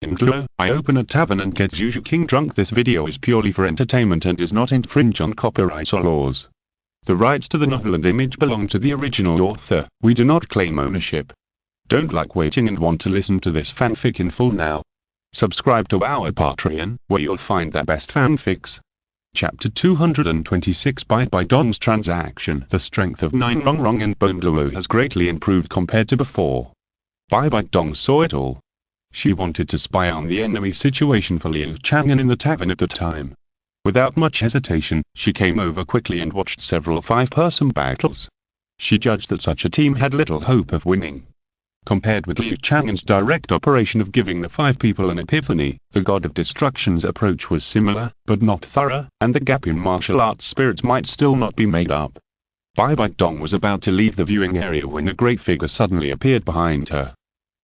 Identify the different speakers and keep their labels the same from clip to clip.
Speaker 1: Renxue, I open a tavern and get Zhu Zhuqing drunk. This video is purely for entertainment and does not infringe on copyright or laws. The rights to the novel and image belong to the original author. We do not claim ownership. Don't like waiting and want to listen to this fanfic in full now? Subscribe to our Patreon, where you'll find the best fanfics. Chapter 226 Bibi Dong's transaction. The strength of Nine Rong Rong and Douluo has greatly improved compared to before. Bibi Dong saw it all. She wanted to spy on the enemy situation for Liu Chang'an in the tavern at the time. Without much hesitation, she came over quickly and watched several five-person battles. She judged that such a team had little hope of winning. Compared with Liu Chang'an's direct operation of giving the five people an epiphany, the God of Destruction's approach was similar, but not thorough, and the gap in martial arts spirits might still not be made up. Bibi Dong was about to leave the viewing area when a great figure suddenly appeared behind her.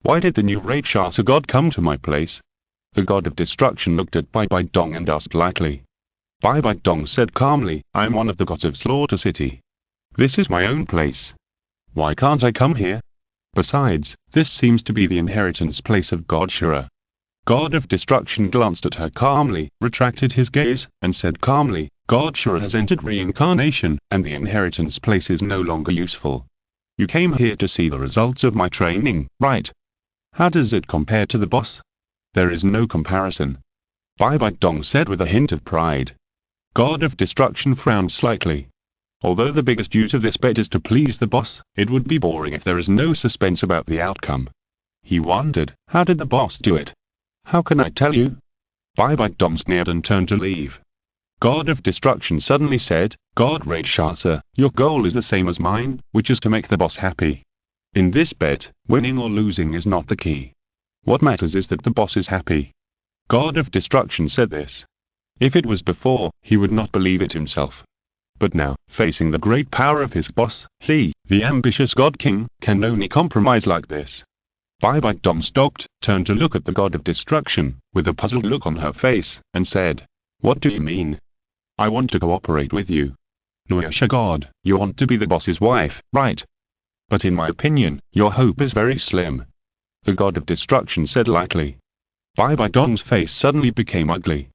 Speaker 1: Why did the new Great Star God come to my place? The God of Destruction looked at Bibi Dong and asked lightly. Bibi Dong said calmly, I am one of the gods of Slaughter City. This is my own place. Why can't I come here? Besides, this seems to be the inheritance place of God Shura. God of Destruction glanced at her calmly, retracted his gaze, and said calmly, God Shura has entered reincarnation, and the inheritance place is no longer useful. You came here to see the results of my training, right? How does it compare to the boss? There is no comparison. Bibi Dong said with a hint of pride. God of Destruction frowned slightly. Although the biggest use of this bet is to please the boss, it would be boring if there is no suspense about the outcome. He wondered, how did the boss do it? How can I tell you? Bibi Dong sneered and turned to leave. God of Destruction suddenly said, God Great Star, your goal is the same as mine, which is to make the boss happy. In this bet, winning or losing is not the key. What matters is that the boss is happy. God of Destruction said this. If it was before, he would not believe it himself. But now, facing the great power of his boss, he, the ambitious God King, can only compromise like this. Bibi Dong stopped, turned to look at the God of Destruction, with a puzzled look on her face, and said, What do you mean? I want to cooperate with you. Liu God, you want to be the boss's wife, right? But in my opinion, your hope is very slim. The God of Destruction said lightly. Bibi Dong's face suddenly became ugly.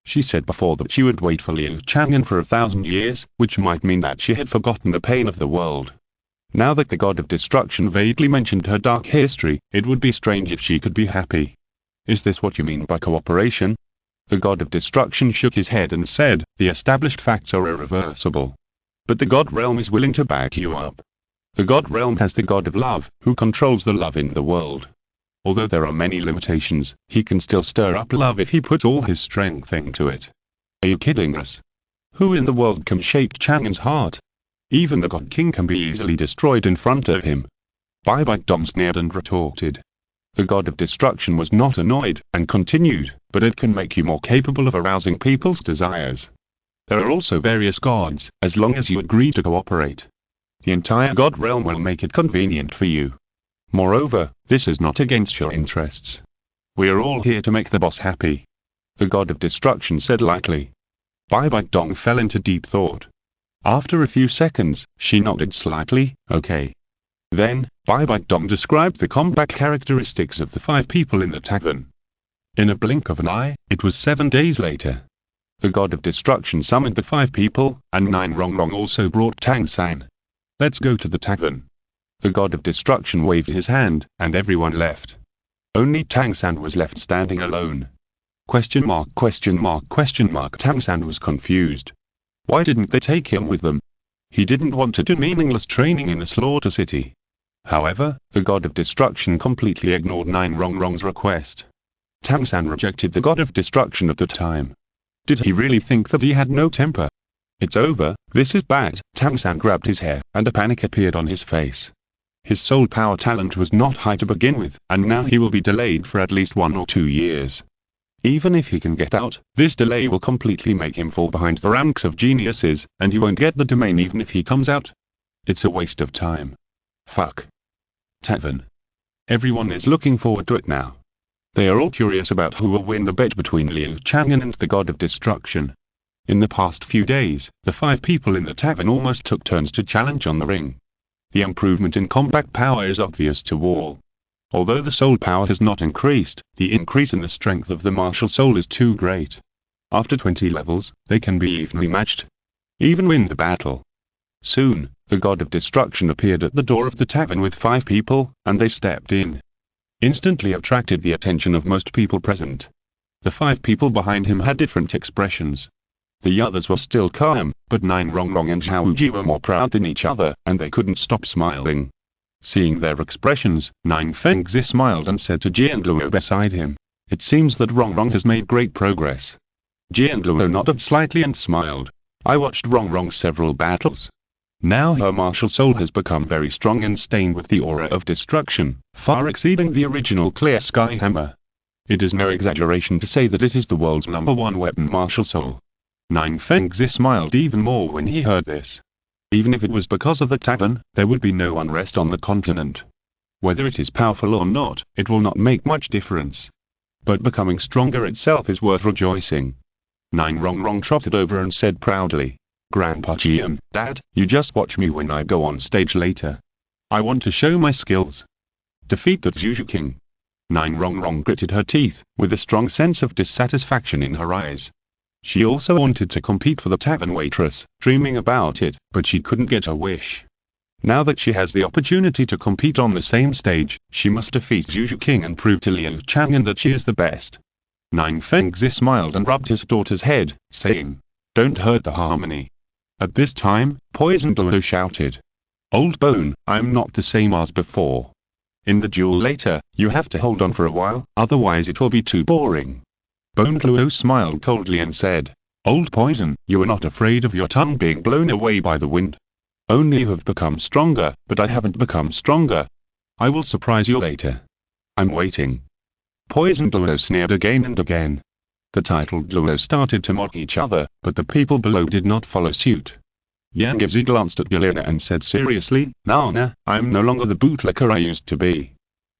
Speaker 1: She said before that she would wait for Liu Chang'an for 1,000 years, which might mean that she had forgotten the pain of the world. Now that the God of Destruction vaguely mentioned her dark history, it would be strange if she could be happy. Is this what you mean by cooperation? The God of Destruction shook his head and said, the established facts are irreversible. But the God Realm is willing to back you up. The God Realm has the God of Love, who controls the love in the world. Although there are many limitations, he can still stir up love if he puts all his strength into it. Are you kidding us? Who in the world can shake Chang'an's heart? Even the God King can be easily destroyed in front of him. Bibi Dong sneered and retorted. The God of Destruction was not annoyed, and continued, but it can make you more capable of arousing people's desires. There are also various gods, as long as you agree to cooperate. The entire God Realm will make it convenient for you. Moreover, this is not against your interests. We are all here to make the boss happy. The God of Destruction said lightly. Bibi Dong fell into deep thought. After a few seconds, she nodded slightly, okay. Then, Bibi Dong described the combat characteristics of the five people in the tavern. In a blink of an eye, it was 7 days later. The God of Destruction summoned the five people, and Nine Rong Rong also brought Tang San. Let's go to the tavern. The God of Destruction waved his hand, and everyone left. Only Tang San was left standing alone. Question mark, question mark, question mark. Tang San was confused. Why didn't they take him with them? He didn't want to do meaningless training in the Slaughter City. However, the God of Destruction completely ignored Nine Rong Rong's request. Tang San rejected the God of Destruction at the time. Did he really think that he had no temper? It's over, this is bad. Tang San grabbed his hair, and a panic appeared on his face. His soul power talent was not high to begin with, and now he will be delayed for at least 1 or 2 years. Even if he can get out, this delay will completely make him fall behind the ranks of geniuses, and he won't get the domain even if he comes out. It's a waste of time. Fuck. Tavern. Everyone is looking forward to it now. They are all curious about who will win the bet between Liu Chang'an and the God of Destruction. In the past few days, the five people in the tavern almost took turns to challenge on the ring. The improvement in combat power is obvious to all. Although the soul power has not increased, the increase in the strength of the martial soul is too great. After 20 levels, they can be evenly matched. Even win the battle. Soon, the god of destruction appeared at the door of the tavern with 5 people, and they stepped in. Instantly attracted the attention of most people present. The 5 people behind him had different expressions. The others were still calm, but Nine Rongrong and Xiao Wu were more proud than each other, and they couldn't stop smiling. Seeing their expressions, Nine Fengzi smiled and said to Jianluo beside him, "It seems that Rongrong has made great progress." Jianluo nodded slightly and smiled. "I watched Rongrong several battles. Now her martial soul has become very strong and stained with the aura of destruction, far exceeding the original clear sky hammer. It is no exaggeration to say that it is the world's #1 weapon martial soul." Nine Fengzi smiled even more when he heard this. Even if it was because of the tavern, there would be no unrest on the continent. Whether it is powerful or not, it will not make much difference. But becoming stronger itself is worth rejoicing. Nine Rongrong trotted over and said proudly, "Grandpa Qian, Dad, you just watch me when I go on stage later. I want to show my skills." Defeat the Zhu Zhuqing. Nine Rongrong gritted her teeth, with a strong sense of dissatisfaction in her eyes. She also wanted to compete for the tavern waitress, dreaming about it, but she couldn't get her wish. Now that she has the opportunity to compete on the same stage, she must defeat Zhu Zhuqing and prove to Liu Chang'an that she is the best. Nine Fengzi smiled and rubbed his daughter's head, saying, "Don't hurt the harmony." At this time, Poison Douluo shouted, "Old Bone, I'm not the same as before. In the duel later, you have to hold on for a while, otherwise it will be too boring." Bone Douluo smiled coldly and said, "Old Poison, you are not afraid of your tongue being blown away by the wind. Only you have become stronger, but I haven't become stronger. I will surprise you later. I'm waiting." Poison Douluo sneered again and again. The titled Douluo started to mock each other, but the people below did not follow suit. Yang Zi glanced at Yelena and said seriously, "Nana, I'm no longer the bootlicker I used to be.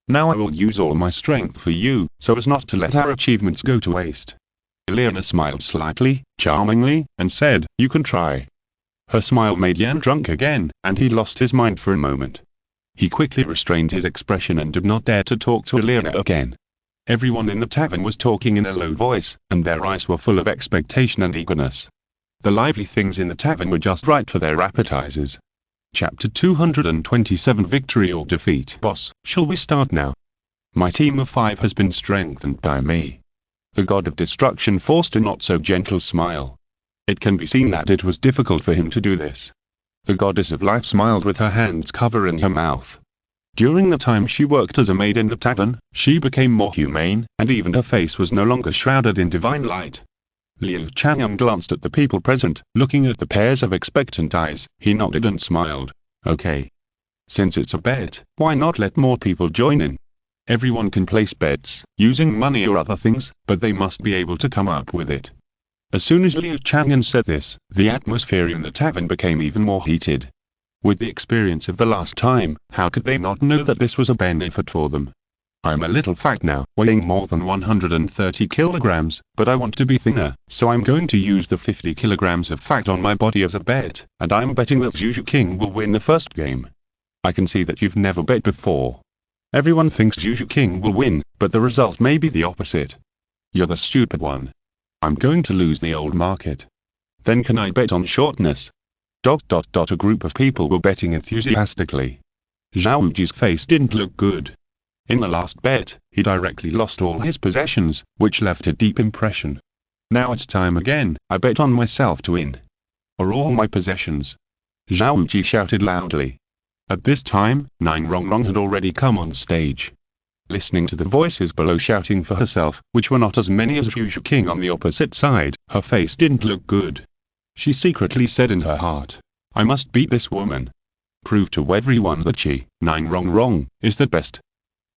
Speaker 1: Now I will use all my strength for you, so as not to let our achievements go to waste." Yelena smiled slightly, charmingly, and said, "You can try." Her smile made Yan drunk again, and he lost his mind for a moment. He quickly restrained his expression and did not dare to talk to Yelena again. Everyone in the tavern was talking in a low voice, and their eyes were full of expectation and eagerness. The lively things in the tavern were just right for their appetizers. Chapter 227 Victory or Defeat. Boss, shall we start now? My team of 5 has been strengthened by me. The god of destruction forced a not-so-gentle smile. It can be seen that it was difficult for him to do this. The goddess of life smiled with her hands covering her mouth. During the time she worked as a maid in the tavern, she became more humane, and even her face was no longer shrouded in divine light. Liu Chang'an glanced at the people present, looking at the pairs of expectant eyes. He nodded and smiled. "Okay. Since it's a bet, why not let more people join in? Everyone can place bets, using money or other things, but they must be able to come up with it." As soon as Liu Chang'an said this, the atmosphere in the tavern became even more heated. With the experience of the last time, how could they not know that this was a benefit for them? "I'm a little fat now, weighing more than 130 kilograms, but I want to be thinner, so I'm going to use the 50 kilograms of fat on my body as a bet, and I'm betting that Zhu Zhuqing will win the first game." I can see that you've never bet before. Everyone thinks Zhu Zhuqing will win, but the result may be the opposite. You're the stupid one. I'm going to lose the old market. Then can I bet on shortness? ... A group of people were betting enthusiastically. Xiao Wu's face didn't look good. In the last bet, he directly lost all his possessions, which left a deep impression. Now it's time again, I bet on myself to win. Or all my possessions. Xiao Wu shouted loudly. At this time, Nine Rongrong had already come on stage. Listening to the voices below shouting for herself, which were not as many as Zhu Zhuqing on the opposite side, her face didn't look good. She secretly said in her heart, "I must beat this woman. Prove to everyone that she, Nine Rongrong, is the best."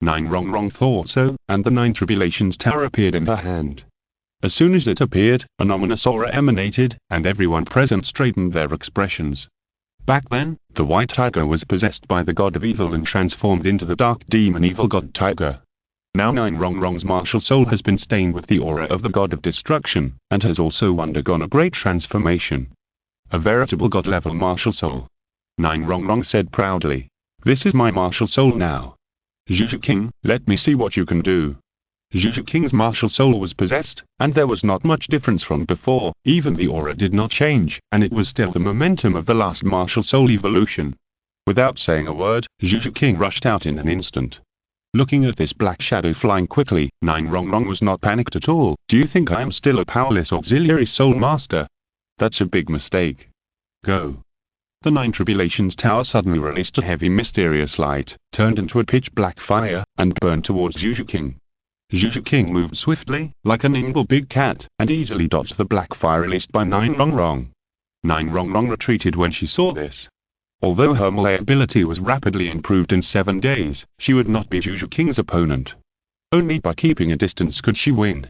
Speaker 1: Nine Rongrong thought so, and the 9 Tribulations Tower appeared in her hand. As soon as it appeared, an ominous aura emanated, and everyone present straightened their expressions. Back then, the white tiger was possessed by the god of evil and transformed into the dark demon evil god tiger. Now Nine Rongrong's martial soul has been stained with the aura of the god of destruction, and has also undergone a great transformation. A veritable god-level martial soul. Nine Rongrong said proudly, "This is my martial soul now. Zhu Zhuqing, let me see what you can do. Zhu Zhuqing's martial soul was possessed, and there was not much difference from before. Even the aura did not change, and it was still the momentum of the last martial soul evolution. Without saying a word, Zhu Zhuqing rushed out in an instant. Looking at this black shadow flying quickly, Nine Rongrong was not panicked at all. Do you think I am still a powerless auxiliary soul master? That's a big mistake. Go. The Nine Tribulations Tower suddenly released a heavy mysterious light, turned into a pitch black fire, and burned towards Zhu Zhuqing. Zhu Zhuqing moved swiftly, like a nimble big cat, and easily dodged the black fire released by Nine Rongrong. Nine Rongrong retreated when she saw this. Although her melee ability was rapidly improved in 7 days, she would not be Zhu Zhuqing's opponent. Only by keeping a distance could she win.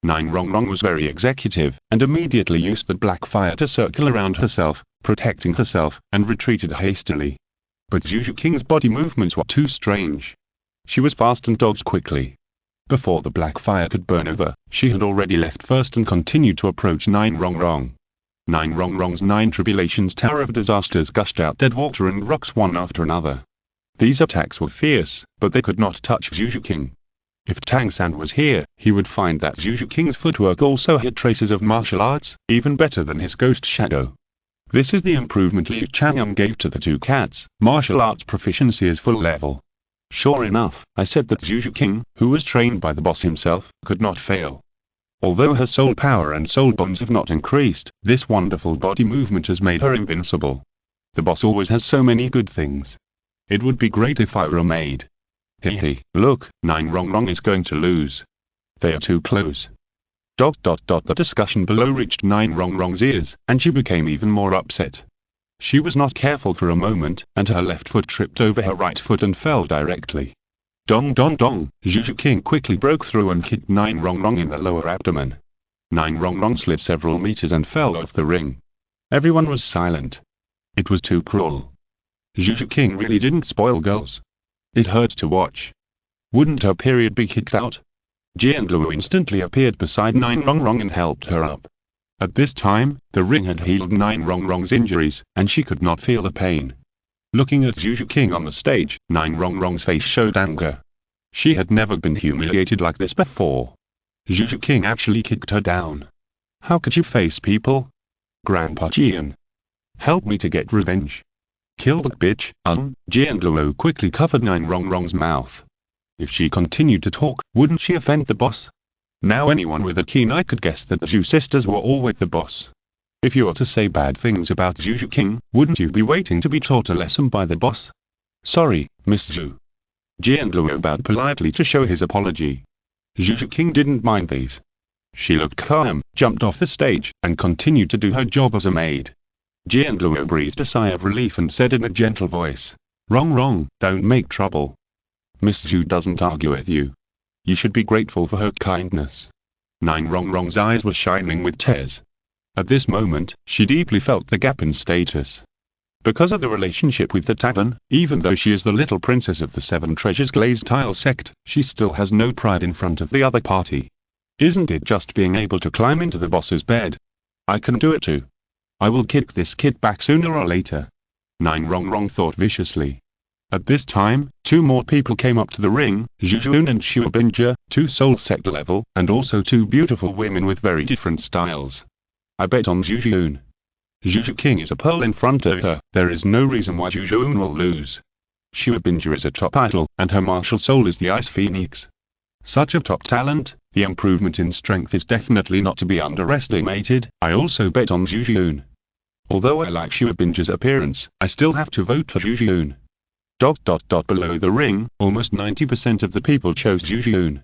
Speaker 1: Nine Rongrong was very executive, and immediately used the black fire to circle around herself, protecting herself, and retreated hastily. But Zhu Zhuqing's body movements were too strange. She was fast and dodged quickly. Before the black fire could burn over, she had already left first and continued to approach Nine Rongrong. Nine Rongrong's 9 Tribulations Tower of Disasters gushed out dead water and rocks one after another. These attacks were fierce, but they could not touch Zhu Zhuqing. If Tang San was here, he would find that Zhu Zhuqing's footwork also had traces of martial arts, even better than his ghost shadow. This is the improvement Liu Chang'an gave to the two cats. Martial arts proficiency is full level. Sure enough, I said that Zhu Zhuqing, who was trained by the boss himself, could not fail. Although her soul power and soul bonds have not increased, this wonderful body movement has made her invincible. The boss always has so many good things. It would be great if I were a maid. Hehe, look, Nine Rongrong is going to lose. They are too close. The discussion below reached Nine Rongrong's ears, and she became even more upset. She was not careful for a moment, and her left foot tripped over her right foot and fell directly. Dong dong dong, Zhu Zhuqing quickly broke through and kicked Nine Rongrong in the lower abdomen. Nine Rongrong slid several meters and fell off the ring. Everyone was silent. It was too cruel. Zhu Zhuqing really didn't spoil girls. It hurts to watch. Wouldn't her period be kicked out? Qian Renxue instantly appeared beside Nine Rongrong and helped her up. At this time, the ring had healed Nine Rongrong's injuries, and she could not feel the pain. Looking at Zhu Zhuqing on the stage, Nine Rongrong's face showed anger. She had never been humiliated like this before. Zhu Zhuqing actually kicked her down. How could you face people? Grandpa Qian. Help me to get revenge. Kill the bitch, Qian Renxue quickly covered Nine Rongrong's mouth. If she continued to talk, wouldn't she offend the boss? Now anyone with a keen eye could guess that the Zhu sisters were all with the boss. If you were to say bad things about Zhu Zhuqing, wouldn't you be waiting to be taught a lesson by the boss? Sorry, Miss Zhu. Qian Renxue bowed politely to show his apology. Zhu Zhuqing didn't mind these. She looked calm, jumped off the stage, and continued to do her job as a maid. Qian Renxue breathed a sigh of relief and said in a gentle voice, Wrong, don't make trouble. Miss Zhu doesn't argue with you. You should be grateful for her kindness. Nine Rongrong's eyes were shining with tears. At this moment, she deeply felt the gap in status. Because of the relationship with the Tavern, even though she is the little princess of the 7 Treasures glazed tile sect, she still has no pride in front of the other party. Isn't it just being able to climb into the boss's bed? I can do it too. I will kick this kid back sooner or later. Nine Rongrong thought viciously. At this time, 2 more people came up to the ring, Zhu Zhuqing and Xue Binja, 2 soul sect level, and also 2 beautiful women with very different styles. I bet on Zhu Zhuqing. Zhu Zhuqing is a pearl in front of her, there is no reason why Zhu Zhuqing will lose. Xue Binja is a top idol, and her martial soul is the Ice Phoenix. Such a top talent, the improvement in strength is definitely not to be underestimated. I also bet on Zhu Zhuqing. Although I like Xue Binja's appearance, I still have to vote for Zhu Zhuqing. Below the ring, almost 90% of the people chose Zhu Zhuqing.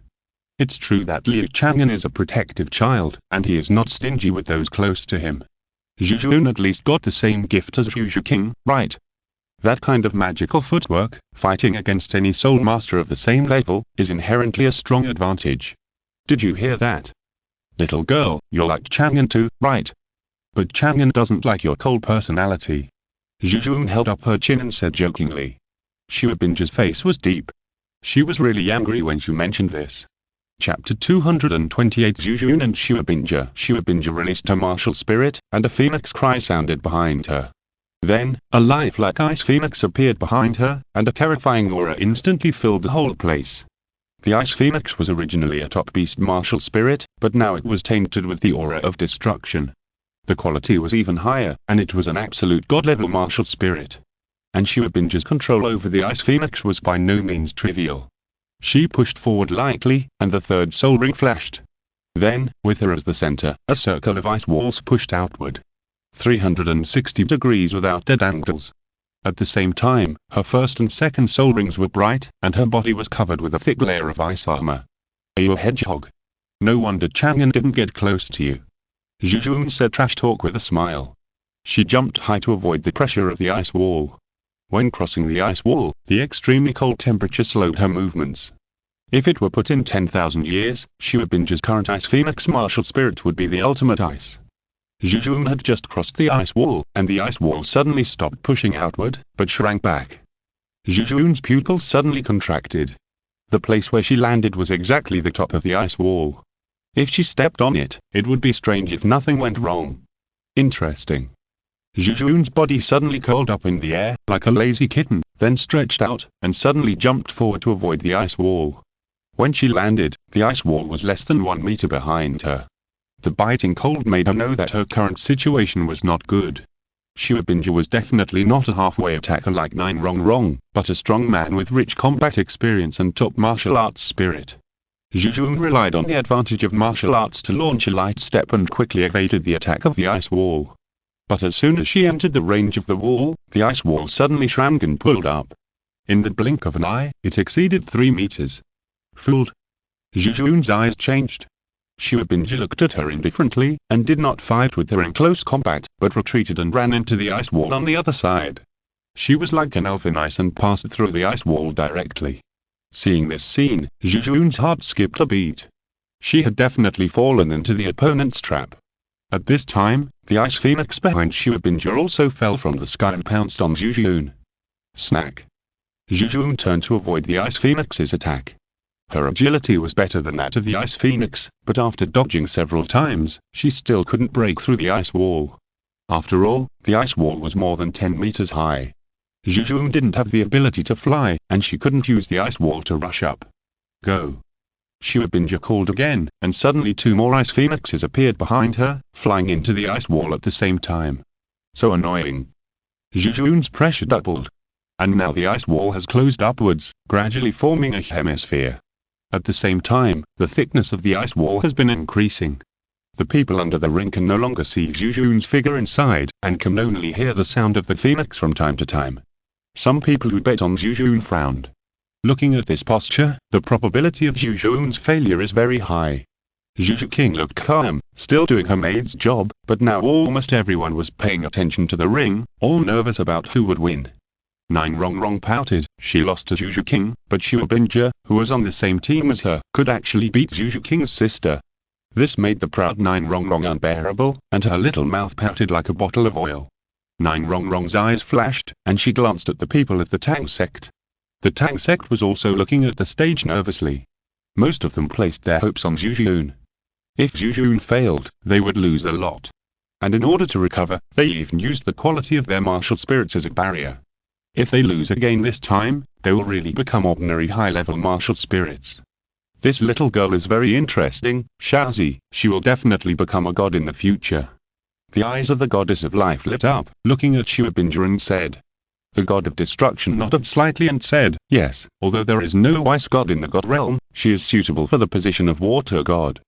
Speaker 1: It's true that Liu Chang'an is a protective child, and he is not stingy with those close to him. Zhu Zhuqing at least got the same gift as Zhu Zhuqing, right? That kind of magical footwork, fighting against any soul master of the same level, is inherently a strong advantage. Did you hear that? Little girl, you're like Chang'an too, right? But Chang'an doesn't like your cold personality. Zhu Zhuqing held up her chin and said jokingly. Xue Binja's face was deep. She was really angry when she mentioned this. Chapter 228 Zhu Zhuqing and Xue Binja. Xue Binja released her martial spirit, and a phoenix cry sounded behind her. Then, a lifelike ice phoenix appeared behind her, and a terrifying aura instantly filled the whole place. The ice phoenix was originally a top beast martial spirit, but now it was tainted with the aura of destruction. The quality was even higher, and it was an absolute god-level martial spirit. And Xiao Bin's control over the ice phoenix was by no means trivial. She pushed forward lightly, and the third soul ring flashed. Then, with her as the center, a circle of ice walls pushed outward. 360 degrees without dead angles. At the same time, her first and second soul rings were bright, and her body was covered with a thick layer of ice armor. Are you a hedgehog? No wonder Chang'an didn't get close to you. Zhu Zhuqing said trash talk with a smile. She jumped high to avoid the pressure of the ice wall. When crossing the ice wall, the extremely cold temperature slowed her movements. If it were put in 10,000 years, Xiao Bin's current ice phoenix martial spirit would be the ultimate ice. Zhu Zhuqing had just crossed the ice wall, and the ice wall suddenly stopped pushing outward, but shrank back. Zhu Zhuqing's pupils suddenly contracted. The place where she landed was exactly the top of the ice wall. If she stepped on it, it would be strange if nothing went wrong. Interesting. Zhu Zhuqing's body suddenly curled up in the air, like a lazy kitten, then stretched out, and suddenly jumped forward to avoid the ice wall. When she landed, the ice wall was less than 1 meter behind her. The biting cold made her know that her current situation was not good. Xiao Bin was definitely not a halfway attacker like Nine Rong, but a strong man with rich combat experience and top martial arts spirit. Zhu Zhuqing relied on the advantage of martial arts to launch a light step and quickly evaded the attack of the ice wall. But as soon as she entered the range of the wall, the ice wall suddenly shrank and pulled up. In the blink of an eye, it exceeded 3 meters. Fooled. Zhu Zhuqing's eyes changed. Xiao Bin looked at her indifferently, and did not fight with her in close combat, but retreated and ran into the ice wall on the other side. She was like an elf in ice and passed through the ice wall directly. Seeing this scene, Zhu Zhuqing's heart skipped a beat. She had definitely fallen into the opponent's trap. At this time, the ice phoenix behind Xiao Bin also fell from the sky and pounced on Zhu Zhuqing. Snack. Zhu Zhuqing turned to avoid the ice phoenix's attack. Her agility was better than that of the ice phoenix, but after dodging several times, she still couldn't break through the ice wall. After all, the ice wall was more than 10 meters high. Zhu Zhuqing didn't have the ability to fly, and she couldn't use the ice wall to rush up. Go. Xiao Bin called again, and suddenly 2 more ice phoenixes appeared behind her, flying into the ice wall at the same time. So annoying. Zhu Zhuqing's pressure doubled. And now the ice wall has closed upwards, gradually forming a hemisphere. At the same time, the thickness of the ice wall has been increasing. The people under the ring can no longer see Zhu Zhuqing's figure inside, and can only hear the sound of the phoenix from time to time. Some people who bet on Zhu Zhuqing frowned. Looking at this posture, the probability of Zhu Zhuqing's failure is very high. Zhu Zhuqing looked calm, still doing her maid's job, but now almost everyone was paying attention to the ring, all nervous about who would win. Nine Rong pouted. She lost to Zhu Zhuqing, but Xiao Bin, who was on the same team as her, could actually beat Zhu Zhuqing's sister. This made the proud Nine Rong unbearable, and her little mouth pouted like a bottle of oil. Nine Rong's eyes flashed, and she glanced at the people at the Tang sect. The Tang sect was also looking at the stage nervously. Most of them placed their hopes on Zhu Zhuqing. If Zhu Zhuqing failed, they would lose a lot. And in order to recover, they even used the quality of their martial spirits as a barrier. If they lose again this time, they will really become ordinary high-level martial spirits. This little girl is very interesting, Xiaozi. She will definitely become a god in the future. The eyes of the goddess of life lit up, looking at Xiao Bin and said. The god of destruction nodded slightly and said, yes, although there is no ice god in the god realm, she is suitable for the position of water god.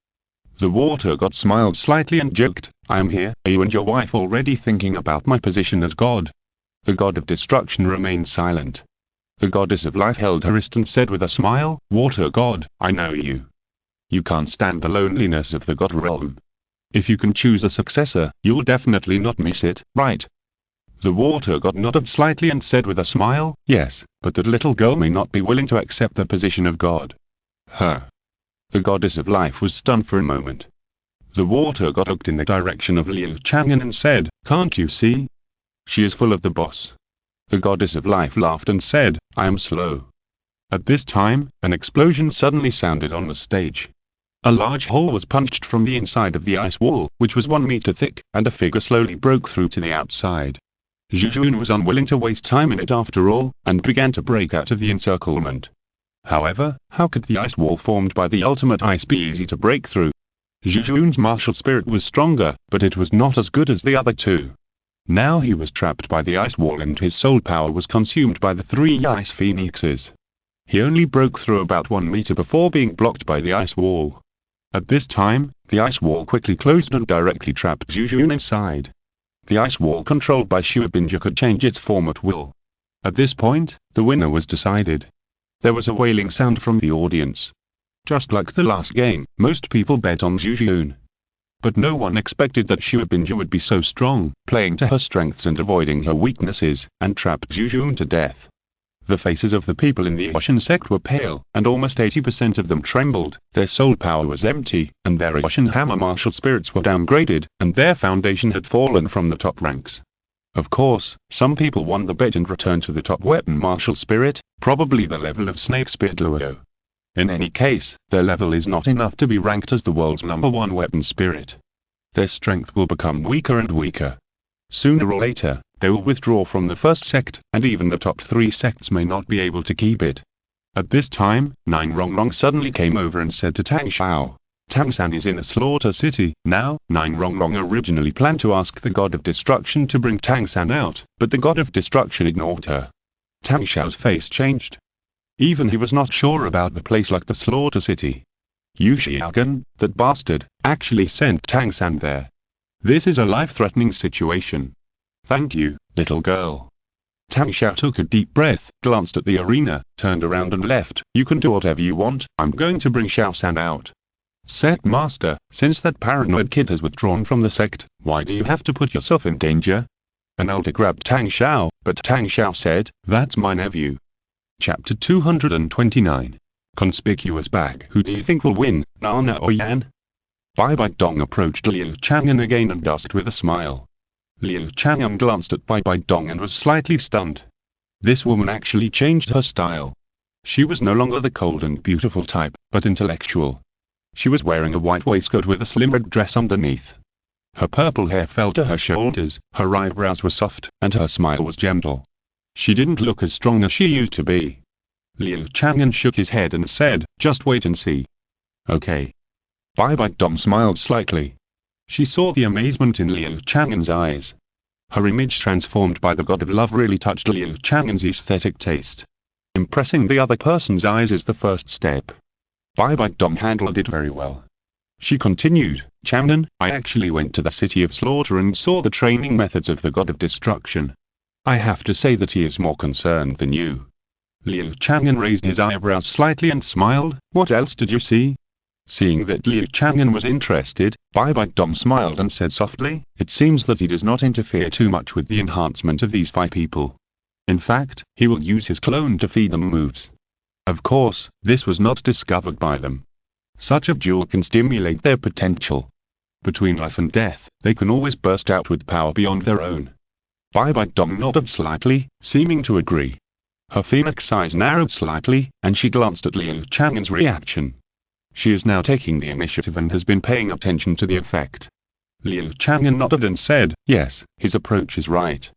Speaker 1: The water god smiled slightly and joked, I am here. Are you and your wife already thinking about my position as god? The god of destruction remained silent. The goddess of life held her wrist and said with a smile, water god, I know you. You can't stand the loneliness of the god realm. If you can choose a successor, you'll definitely not miss it, right? The water god nodded slightly and said with a smile, yes, but that little girl may not be willing to accept the position of god. Her. The goddess of life was stunned for a moment. The water god looked in the direction of Liu Chang'an and said, can't you see? She is full of the boss. The goddess of life laughed and said, I am slow. At this time, an explosion suddenly sounded on the stage. A large hole was punched from the inside of the ice wall, which was 1 meter thick, and a figure slowly broke through to the outside. Zhu Zhuqing was unwilling to waste time in it after all, and began to break out of the encirclement. However, how could the ice wall formed by the ultimate ice be easy to break through? Zhu Zhuqing's martial spirit was stronger, but it was not as good as the other two. Now he was trapped by the ice wall and his soul power was consumed by the 3 ice phoenixes. He only broke through about 1 meter before being blocked by the ice wall. At this time, the ice wall quickly closed and directly trapped Zhu Zhuqing inside. The ice wall controlled by Xuebinja could change its form at will. At this point, the winner was decided. There was a wailing sound from the audience. Just like the last game, most people bet on Zhu Zhuqing. But no one expected that Xuebinja would be so strong, playing to her strengths and avoiding her weaknesses, and trapped Zhu Zhuqing to death. The faces of the people in the Ocean sect were pale, and almost 80% of them trembled. Their soul power was empty, and their Ocean hammer martial spirits were downgraded, and their foundation had fallen from the top ranks. Of course, some people won the bet and returned to the top weapon martial spirit, probably the level of Snake Spear Luo. In any case, their level is not enough to be ranked as the world's #1 weapon spirit. Their strength will become weaker and weaker. Sooner or later, they will withdraw from the first sect, and even the top 3 sects may not be able to keep it. At this time, Nine Rongrong suddenly came over and said to Tang Xiao, "Tang San is in a slaughter city." Now, Nine Rongrong originally planned to ask the God of Destruction to bring Tang San out, but the God of Destruction ignored her. Tang Xiao's face changed. Even he was not sure about the place like the slaughter city. Liu Chang'an, that bastard, actually sent Tang San there. This is a life-threatening situation. Thank you, little girl. Tang Xiao took a deep breath, glanced at the arena, turned around and left. You can do whatever you want, I'm going to bring Xiao San out. Set master, since that paranoid kid has withdrawn from the sect, why do you have to put yourself in danger? An elder grabbed Tang Xiao, but Tang Xiao said, that's my nephew. Chapter 229. Conspicuous bag. Who do you think will win, Nana or Yan? Bibi Dong approached Liu Chang'an again and asked with a smile. Liu Chang'an glanced at Bibi Dong and was slightly stunned. This woman actually changed her style. She was no longer the cold and beautiful type, but intellectual. She was wearing a white waistcoat with a slim red dress underneath. Her purple hair fell to her shoulders, her eyebrows were soft, and her smile was gentle. She didn't look as strong as she used to be. Liu Chang'an shook his head and said, just wait and see. Okay. Bibi Dong smiled slightly. She saw the amazement in Liu Chang'an's eyes. Her image transformed by the god of love really touched Liu Chang'an's aesthetic taste. Impressing the other person's eyes is the first step. Bibi Dong handled it very well. She continued, Chang'an, I actually went to the city of slaughter and saw the training methods of the god of destruction. I have to say that he is more concerned than you. Liu Chang'an raised his eyebrows slightly and smiled. What else did you see? Seeing that Liu Chang'an was interested, Bibi Dong smiled and said softly, it seems that he does not interfere too much with the enhancement of these 5 people. In fact, he will use his clone to feed them moves. Of course, this was not discovered by them. Such a duel can stimulate their potential. Between life and death, they can always burst out with power beyond their own. Bibi Dong nodded slightly, seeming to agree. Her phoenix eyes narrowed slightly, and she glanced at Liu Chang'an's reaction. She is now taking the initiative and has been paying attention to the effect. Liu Chang'an nodded and said, yes, his approach is right.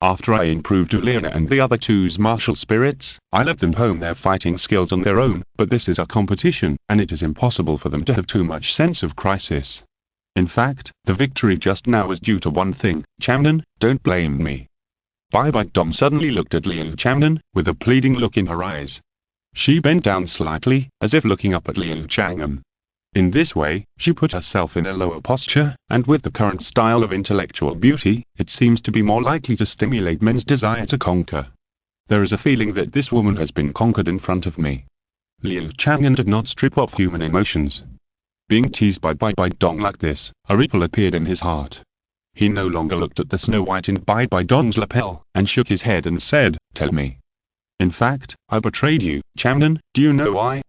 Speaker 1: After I improved Ulena and the other two's martial spirits, I let them hone their fighting skills on their own, but this is a competition, and it is impossible for them to have too much sense of crisis. In fact, the victory just now was due to one thing, Chang'an, don't blame me. Bibi Dong suddenly looked at Liu Chang'an, with a pleading look in her eyes. She bent down slightly, as if looking up at Liu Chang'an. In this way, she put herself in a lower posture, and with the current style of intellectual beauty, it seems to be more likely to stimulate men's desire to conquer. There is a feeling that this woman has been conquered in front of me. Liu Chang'an did not strip off human emotions. Being teased by Bibi Dong like this, a ripple appeared in his heart. He no longer looked at the snow white in Bibi Dong's lapel, and shook his head and said, tell me. In fact, I betrayed you, Chang'an, do you know why?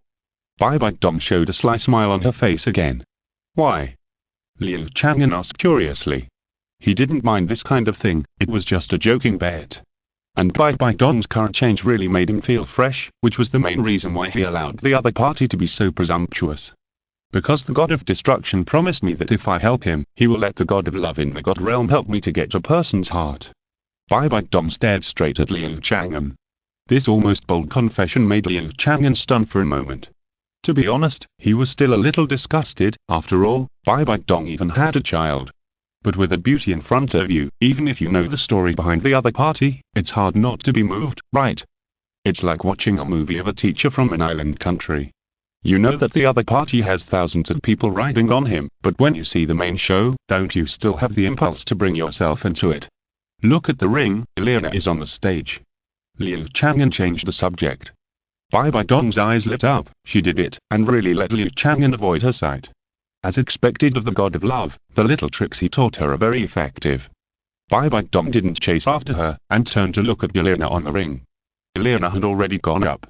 Speaker 1: Bibi Dong showed a sly smile on her face again. Why? Liu Chang'an asked curiously. He didn't mind this kind of thing, it was just a joking bet. And Bibi Dong's current change really made him feel fresh, which was the main reason why he allowed the other party to be so presumptuous. Because the god of destruction promised me that if I help him, he will let the god of love in the god realm help me to get a person's heart. Bibi Dong stared straight at Liu Chang'an. This almost bold confession made Liu Chang'an stun for a moment. To be honest, he was still a little disgusted. After all, Bibi Dong even had a child. But with a beauty in front of you, even if you know the story behind the other party, it's hard not to be moved, right? It's like watching a movie of a teacher from an island country. You know that the other party has thousands of people riding on him, but when you see the main show, don't you still have the impulse to bring yourself into it? Look at the ring, Liana is on the stage. Liu Chang'an changed the subject. Bibi Dong's eyes lit up. She did it, and really let Liu Chang'an avoid her sight. As expected of the god of love, the little tricks he taught her are very effective. Bibi Dong didn't chase after her, and turned to look at Liana on the ring. Liana had already gone up.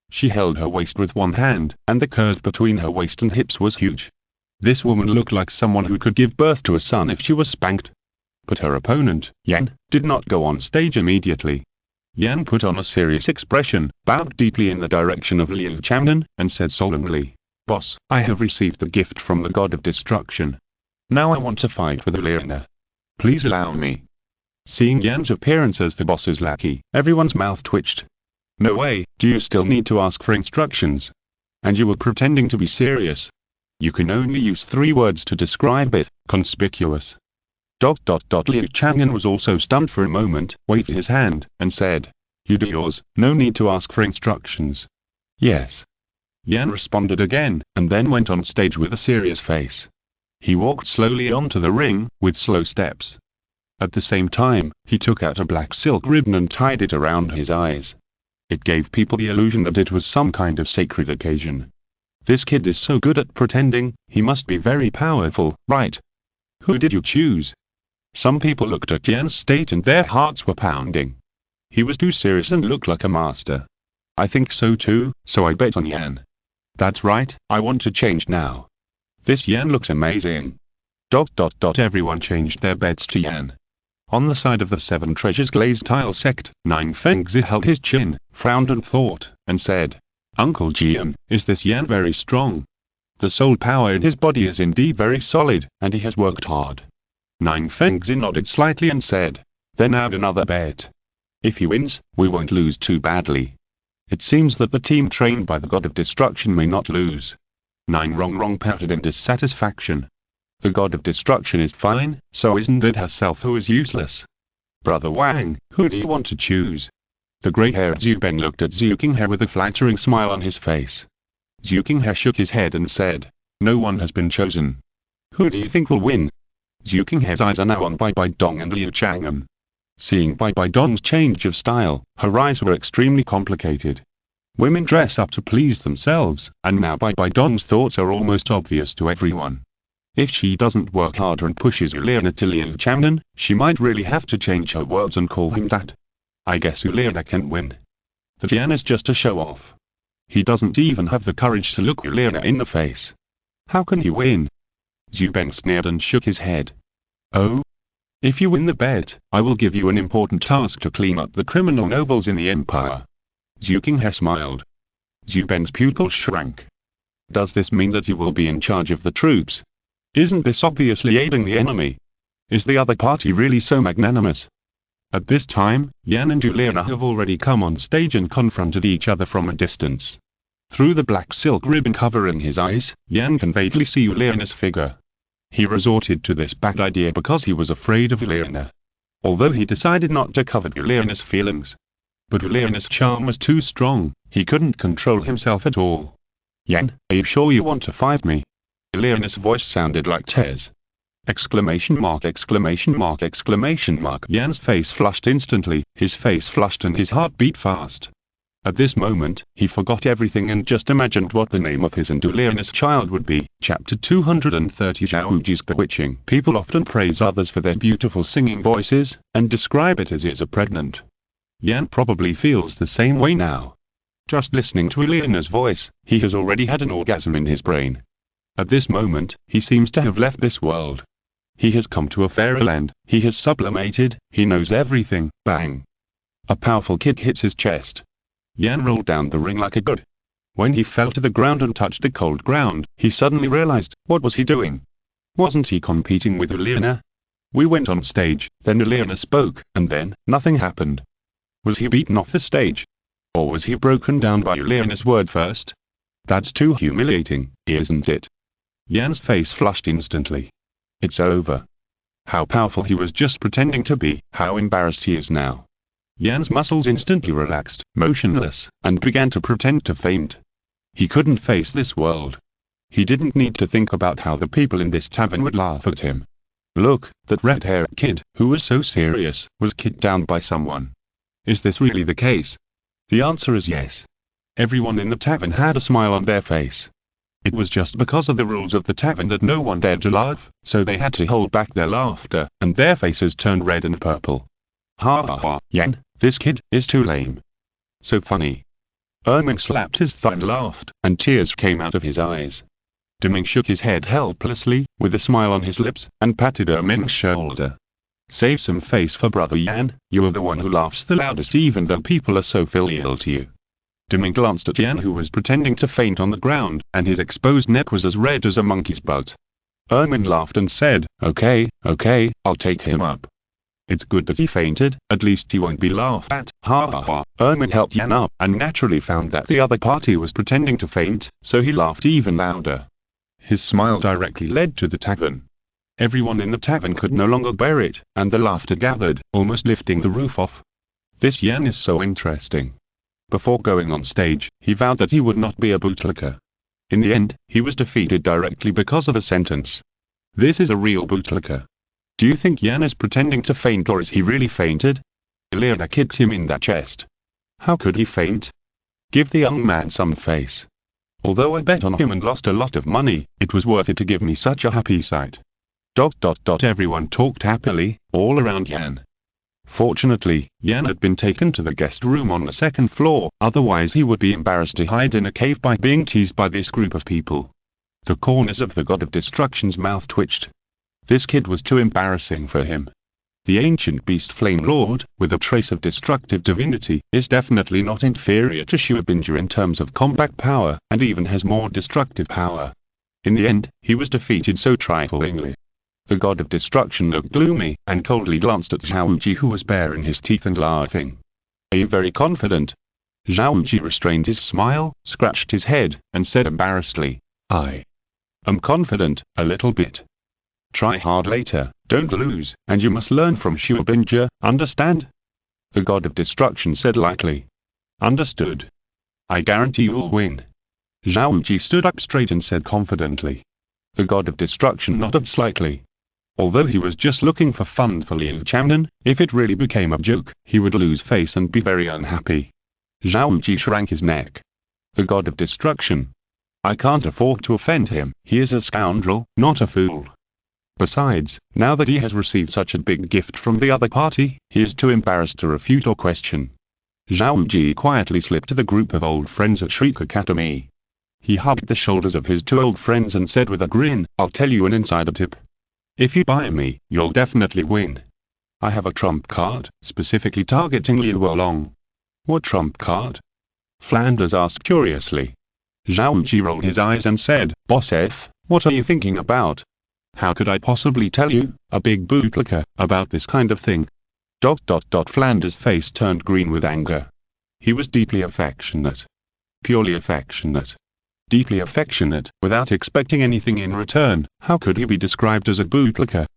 Speaker 1: She held her waist with one hand, and the curve between her waist and hips was huge. This woman looked like someone who could give birth to a son if she was spanked. But her opponent, Yan, did not go on stage immediately. Yan put on a serious expression, bowed deeply in the direction of Liu Chang'an, and said solemnly, "Boss, I have received the gift from the god of destruction. Now I want to fight with Liana. Please allow me." Seeing Yan's appearance as the boss's lackey, everyone's mouth twitched. No way, do you still need to ask for instructions? And you were pretending to be serious. You can only use 3 words to describe it: conspicuous. Liu Chang'an was also stunned for a moment, waved his hand, and said, "You do yours, no need to ask for instructions." "Yes." Yan responded again, and then went on stage with a serious face. He walked slowly onto the ring, with slow steps. At the same time, he took out a black silk ribbon and tied it around his eyes. It gave people the illusion that it was some kind of sacred occasion. This kid is so good at pretending, he must be very powerful, right? Who did you choose? Some people looked at Yan's state and their hearts were pounding. He was too serious and looked like a master. I think so too, so I bet on Yan. That's right, I want to change now. This Yan looks amazing. Everyone changed their bets to Yan. On the side of the 7 treasures glazed tile sect, Nine Fengzi held his chin, frowned and thought, and said, "Uncle Jian, is this Yan very strong? The soul power in his body is indeed very solid, and he has worked hard." Nine Fengzi nodded slightly and said, "Then add another bet. If he wins, we won't lose too badly. It seems that the team trained by the god of destruction may not lose." Nine Rong pouted in dissatisfaction. The god of destruction is fine, so isn't it herself who is useless? Brother Wang, who do you want to choose? The grey-haired Zhu Ben looked at Zhu Qinghe with a flattering smile on his face. Zhu Qinghe shook his head and said, "No one has been chosen. Who do you think will win?" Zhu Qinghe's eyes are now on Bibi Dong and Liu Chang'an. Seeing Bibi Dong's change of style, her eyes were extremely complicated. Women dress up to please themselves, and now Bibi Dong's thoughts are almost obvious to everyone. If she doesn't work harder and pushes Liana to Liu Chang'an, she might really have to change her words and call him that. I guess Liana can win. The Tian is just a show-off. He doesn't even have the courage to look Liana in the face. How can he win? Zhu Ben sneered and shook his head. "Oh? If you win the bet, I will give you an important task to clean up the criminal nobles in the empire." Zhu Qinghe smiled. Zhu Ben's pupil shrank. "Does this mean that you will be in charge of the troops? Isn't this obviously aiding the enemy? Is the other party really so magnanimous?" At this time, Yan and Liana have already come on stage and confronted each other from a distance. Through the black silk ribbon covering his eyes, Yan can vaguely see Liana's figure. He resorted to this bad idea because he was afraid of Liana. Although he decided not to covet Liana's feelings. But Liana's charm was too strong, he couldn't control himself at all. "Yan, are you sure you want to fight me?" Liana's voice sounded like tears. Exclamation mark, exclamation mark, exclamation mark. Yan's face flushed instantly, his face flushed and his heart beat fast. At this moment, he forgot everything and just imagined what the name of his and Liana's child would be. Chapter 230. Xiao Wu's bewitching. People often praise others for their beautiful singing voices, and describe it as is a pregnant. Yan probably feels the same way now. Just listening to Liana's voice, he has already had an orgasm in his brain. At this moment, he seems to have left this world. He has come to a fairy land, he has sublimated, he knows everything. Bang! A powerful kick hits his chest. Yan rolled down the ring like a god. When he fell to the ground and touched the cold ground, he suddenly realized, what was he doing? Wasn't he competing with Liana? We went on stage, then Elena spoke, and then, nothing happened. Was he beaten off the stage? Or was he broken down by Elena's word first? That's too humiliating, isn't it? Yan's face flushed instantly. It's over. How powerful he was just pretending to be, how embarrassed he is now. Yan's muscles instantly relaxed, motionless, and began to pretend to faint. He couldn't face this world. He didn't need to think about how the people in this tavern would laugh at him. Look, that red-haired kid, who was so serious, was kicked down by someone. Is this really the case? The answer is yes. Everyone in the tavern had a smile on their face. It was just because of the rules of the tavern that no one dared to laugh, so they had to hold back their laughter, and their faces turned red and purple. Ha ha ha, Yan, this kid is too lame. So funny. Erming slapped his thigh and laughed, and tears came out of his eyes. Deming shook his head helplessly, with a smile on his lips, and patted Erming's shoulder. Save some face for brother Yan, you are the one who laughs the loudest even though people are so filial to you. Deming glanced at Yan who was pretending to faint on the ground, and his exposed neck was as red as a monkey's butt. Erming laughed and said, okay, I'll take him up. It's good that he fainted, at least he won't be laughed at, ha ha ha. Erming helped Yan up, and naturally found that the other party was pretending to faint, so he laughed even louder. His smile directly led to the tavern. Everyone in the tavern could no longer bear it, and the laughter gathered, almost lifting the roof off. This Yan is so interesting. Before going on stage, he vowed that he would not be a bootlicker. In the end, he was defeated directly because of a sentence. This is a real bootlicker. Do you think Yan is pretending to faint or is he really fainted? Elena kicked him in the chest. How could he faint? Give the young man some face. Although I bet on him and lost a lot of money, it was worth it to give me such a happy sight. ... Everyone talked happily, all around Yan. Fortunately, Yan had been taken to the guest room on the second floor, otherwise he would be embarrassed to hide in a cave by being teased by this group of people. The corners of the God of Destruction's mouth twitched. This kid was too embarrassing for him. The ancient beast Flame Lord, with a trace of destructive divinity, is definitely not inferior to Shuabinja in terms of combat power, and even has more destructive power. In the end, he was defeated so triflingly. The God of Destruction looked gloomy, and coldly glanced at Xiao Wu who was baring his teeth and laughing. Are you very confident? Xiao Wu restrained his smile, scratched his head, and said embarrassedly, I am confident, a little bit. Try hard later, don't lose, and you must learn from Shuabinja, understand? The God of Destruction said lightly. Understood. I guarantee you'll win. Xiao Wu stood up straight and said confidently. The God of Destruction nodded slightly. Although he was just looking for fun for Liu Chang'an, if it really became a joke, he would lose face and be very unhappy. Xiao Wu shrank his neck. The God of Destruction. I can't afford to offend him, he is a scoundrel, not a fool. Besides, now that he has received such a big gift from the other party, he is too embarrassed to refute or question. Xiao Wu quietly slipped to the group of old friends at Shriek Academy. He hugged the shoulders of his two old friends and said with a grin, I'll tell you an insider tip. If you buy me, you'll definitely win. I have a trump card, specifically targeting Liu Wolong. What trump card? Flanders asked curiously. Xiao Wu rolled his eyes and said, Boss F, what are you thinking about? How could I possibly tell you, a big bootlicker, about this kind of thing? ... Flanders' face turned green with anger. He was deeply affectionate. Purely affectionate. Deeply affectionate, without expecting anything in return. How could he be described as a bootlicker?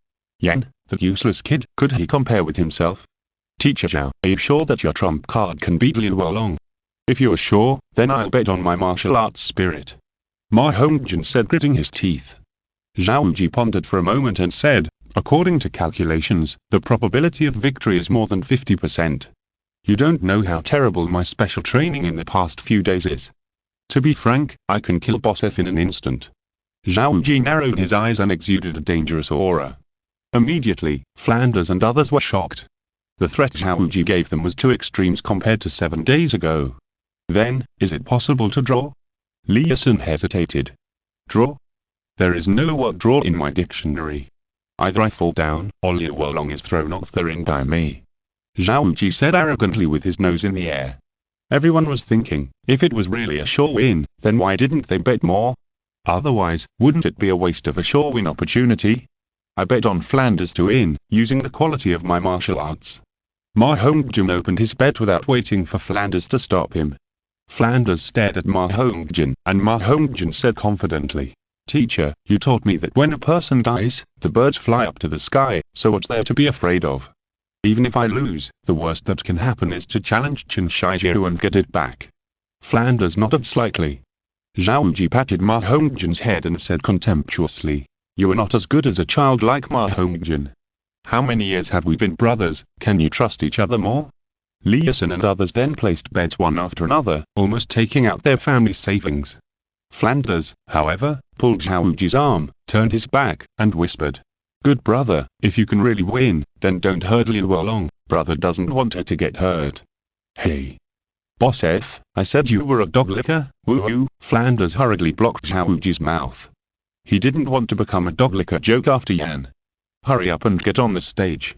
Speaker 1: Yan, that useless kid, could he compare with himself? Teacher Zhao, are you sure that your trump card can beat Liu Wolong? If you are sure, then I'll bet on my martial arts spirit. Ma Hongjin said, gritting his teeth. Xiao Wu pondered for a moment and said, according to calculations, the probability of victory is more than 50%. You don't know how terrible my special training in the past few days is. To be frank, I can kill Boss F in an instant. Xiao Wu narrowed his eyes and exuded a dangerous aura. Immediately, Flanders and others were shocked. The threat Xiao Wu gave them was two extremes compared to 7 days ago. Then, is it possible to draw? Li Sun hesitated. Draw? There is no word draw in my dictionary. Either I fall down, or Liu Wolong is thrown off the ring by me. Xiao Wu said arrogantly with his nose in the air. Everyone was thinking, if it was really a sure win, then why didn't they bet more? Otherwise, wouldn't it be a waste of a sure win opportunity? I bet on Flanders to win, using the quality of my martial arts. Ma Hongjin opened his bet without waiting for Flanders to stop him. Flanders stared at Ma Hongjin, and Ma Hongjin said confidently, "Teacher, you taught me that when a person dies, the birds fly up to the sky, so what's there to be afraid of? Even if I lose, the worst that can happen is to challenge Chen Shijiu and get it back." Flanders nodded slightly. Xiao Wu patted Ma Hongjin's head and said contemptuously, "You are not as good as a child like Ma Hongjin. How many years have we been brothers? Can you trust each other more?" Liusen and others then placed bets one after another, almost taking out their family savings. Flanders, however, pulled Xiao Wu's arm, turned his back, and whispered, "Good brother, if you can really win, then don't hurt Liu along, brother doesn't want her to get hurt." "Hey! Boss F, I said you were a dog licker, woo-hoo." Flanders hurriedly blocked Xiao Wu's mouth. He didn't want to become a dog licker joke after Yan. "Hurry up and get on the stage.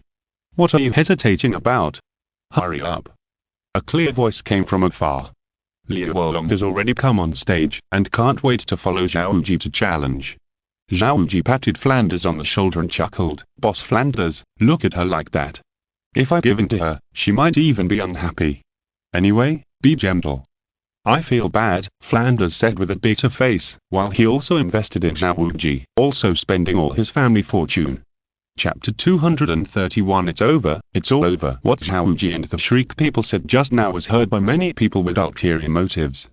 Speaker 1: What are you hesitating about? Hurry up." A clear voice came from afar. "Liu Wolong has already come on stage, and can't wait to follow Xiao Wu to challenge." Xiao Wu patted Flanders on the shoulder and chuckled, "Boss Flanders, look at her like that. If I give in to her, she might even be unhappy. Anyway, be gentle." "I feel bad," Flanders said with a bitter face, while he also invested in Xiao Wu, also spending all his family fortune. Chapter 231. It's over, it's all over. What Xiao Wu and the Shriek people said just now was heard by many people with ulterior motives.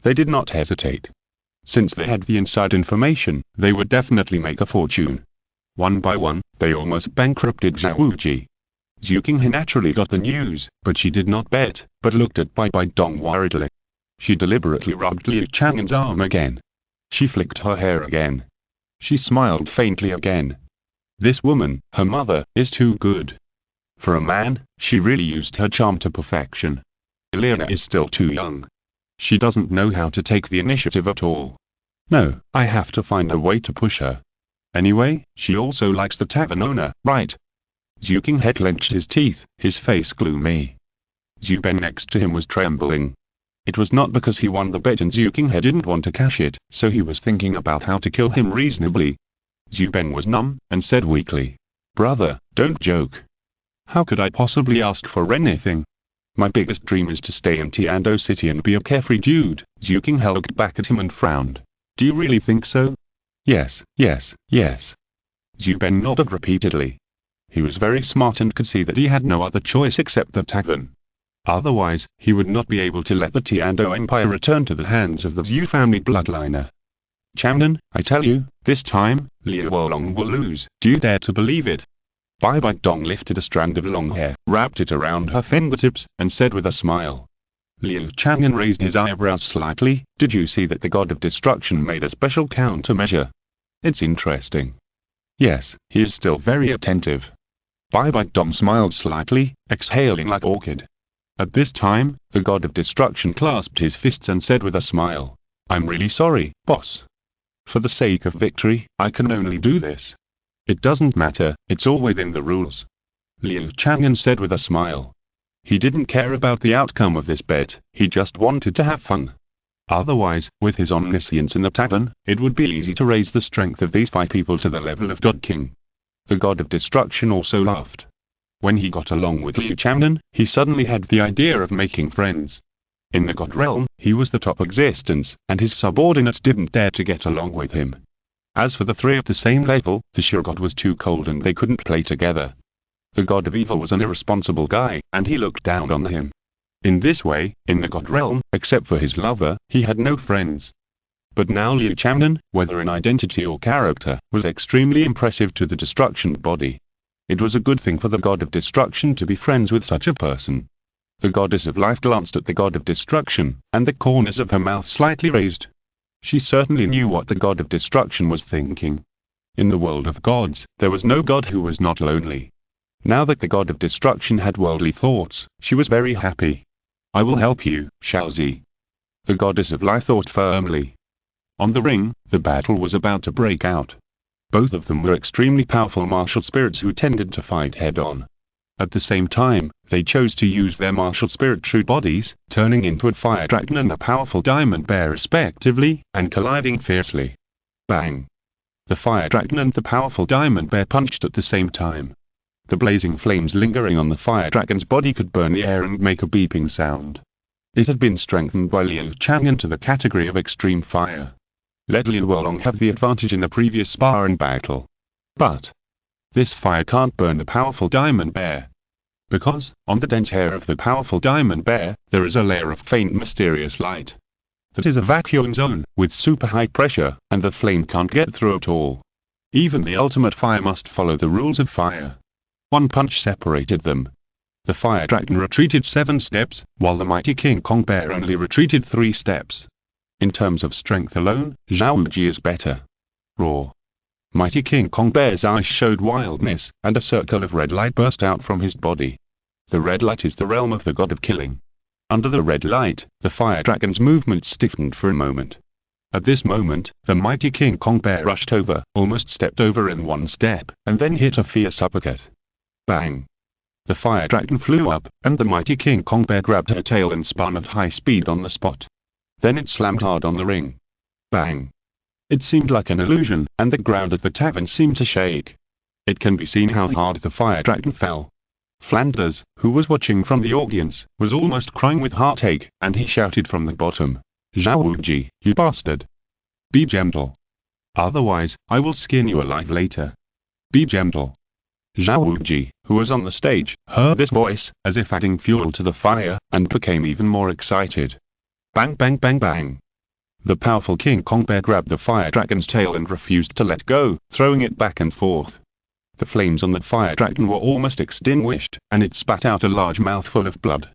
Speaker 1: They did not hesitate. Since they had the inside information, they would definitely make a fortune. One by one, they almost bankrupted Xiao Wu. Zhu Zhuqing naturally got the news, but she did not bet, but looked at Bibi Dong worriedly. She deliberately rubbed Liu Chang'an's arm again. She flicked her hair again. She smiled faintly again. This woman, her mother, is too good. For a man, she really used her charm to perfection. Elena is still too young. She doesn't know how to take the initiative at all. No, I have to find a way to push her. Anyway, she also likes the tavern owner, right? Zhuqing had clenched his teeth, his face gloomy. Zhu Ben next to him was trembling. It was not because he won the bet and Zhuqing didn't want to cash it, so he was thinking about how to kill him reasonably. Zhu Ben was numb, and said weakly, "Brother, don't joke. How could I possibly ask for anything? My biggest dream is to stay in Tiando City and be a carefree dude." Zhuqing looked back at him and frowned. "Do you really think so?" Yes. Zhu Ben nodded repeatedly. He was very smart and could see that he had no other choice except the tavern. Otherwise, he would not be able to let the Tiando Empire return to the hands of the Zhu family bloodliner. "Chang'an, I tell you, this time, Liu Wolong will lose. Do you dare to believe it?" Bibi Dong lifted a strand of long hair, wrapped it around her fingertips, and said with a smile. Liu Chang'an raised his eyebrows slightly. "Did you see that the god of destruction made a special countermeasure? It's interesting." "Yes, he is still very attentive." Bibi Dong smiled slightly, exhaling like orchid. At this time, the god of destruction clasped his fists and said with a smile, "I'm really sorry, boss. For the sake of victory, I can only do this. It doesn't matter, it's all within the rules." Liu Chang'an said with a smile. He didn't care about the outcome of this bet, he just wanted to have fun. Otherwise, with his omniscience in the tavern, it would be easy to raise the strength of these 5 people to the level of God King. The god of destruction also laughed. When he got along with Liu Chang'an, he suddenly had the idea of making friends. In the god realm, he was the top existence, and his subordinates didn't dare to get along with him. As for the 3 at the same level, the sure god was too cold and they couldn't play together. The god of evil was an irresponsible guy, and he looked down on him. In this way, in the god realm, except for his lover, he had no friends. But now Liu Chang'an, whether in identity or character, was extremely impressive to the destruction body. It was a good thing for the god of destruction to be friends with such a person. The goddess of life glanced at the god of destruction, and the corners of her mouth slightly raised. She certainly knew what the god of destruction was thinking. In the world of gods, there was no god who was not lonely. Now that the god of destruction had worldly thoughts, she was very happy. "I will help you, Xiaozi." The goddess of life thought firmly. On the ring, the battle was about to break out. Both of them were extremely powerful martial spirits who tended to fight head-on. At the same time, they chose to use their martial spirit true bodies, turning into a fire dragon and a powerful diamond bear respectively, and colliding fiercely. Bang! The fire dragon and the powerful diamond bear punched at the same time. The blazing flames lingering on the fire dragon's body could burn the air and make a beeping sound. It had been strengthened by Liu Chang'an to the category of extreme fire. Let Liu Wolong have the advantage in the previous sparring battle. But this fire can't burn the powerful diamond bear. Because, on the dense hair of the powerful diamond bear, there is a layer of faint mysterious light. That is a vacuum zone, with super high pressure, and the flame can't get through at all. Even the ultimate fire must follow the rules of fire. One punch separated them. The fire dragon retreated 7 steps, while the mighty King Kong bear only retreated 3 steps. In terms of strength alone, Xiao Wu is better. Roar. Mighty King Kong bear's eyes showed wildness, and a circle of red light burst out from his body. The red light is the realm of the god of killing. Under the red light, the fire dragon's movement stiffened for a moment. At this moment, the mighty King Kong bear rushed over, almost stepped over in 1 step, and then hit a fierce uppercut. Bang! The fire dragon flew up, and the mighty King Kong bear grabbed her tail and spun at high speed on the spot. Then it slammed hard on the ring. Bang! It seemed like an illusion, and the ground at the tavern seemed to shake. It can be seen how hard the fire dragon fell. Flanders, who was watching from the audience, was almost crying with heartache, and he shouted from the bottom, "Xiao Wu, you bastard! Be gentle. Otherwise, I will skin you alive later. Be gentle." Xiao Wu, who was on the stage, heard this voice, as if adding fuel to the fire, and became even more excited. Bang bang bang bang. The powerful King Kong bear grabbed the fire dragon's tail and refused to let go, throwing it back and forth. The flames on the fire dragon were almost extinguished, and it spat out a large mouthful of blood.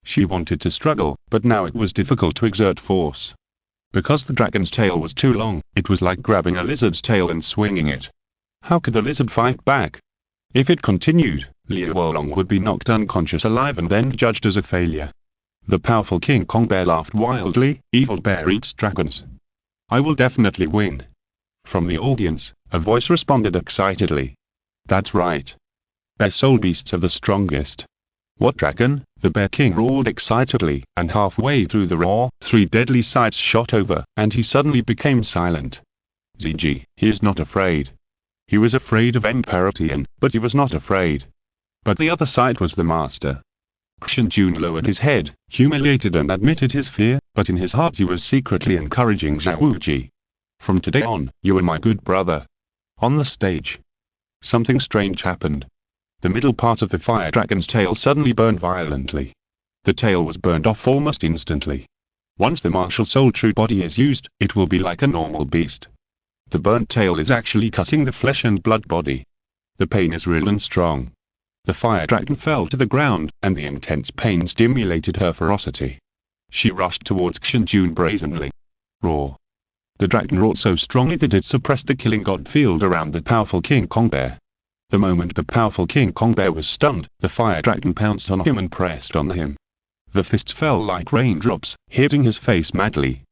Speaker 1: She wanted to struggle, but now it was difficult to exert force. Because the dragon's tail was too long, it was like grabbing a lizard's tail and swinging it. How could the lizard fight back? If it continued, Liu Wolong would be knocked unconscious alive and then judged as a failure. The powerful King Kong bear laughed wildly. "Evil bear eats dragons. I will definitely win." From the audience, a voice responded excitedly. "That's right. Bear soul beasts are the strongest." "What dragon?" the bear king roared excitedly, and halfway through the roar, 3 deadly sights shot over, and he suddenly became silent. ZG, he is not afraid. He was afraid of Emperor Tian, but he was not afraid. But the other side was the master. Qian Renxue lowered his head, humiliated, and admitted his fear, but in his heart he was secretly encouraging Xiao Wu. "From today on, you are my good brother." On the stage, something strange happened. The middle part of the fire dragon's tail suddenly burned violently. The tail was burned off almost instantly. Once the martial soul true body is used, it will be like a normal beast. The burnt tail is actually cutting the flesh and blood body. The pain is real and strong. The fire dragon fell to the ground, and the intense pain stimulated her ferocity. She rushed towards Qian Renxue brazenly. Roar. The dragon roared so strongly that it suppressed the killing god field around the powerful King Kong bear. The moment the powerful King Kong bear was stunned, the fire dragon pounced on him and pressed on him. The fists fell like raindrops, hitting his face madly.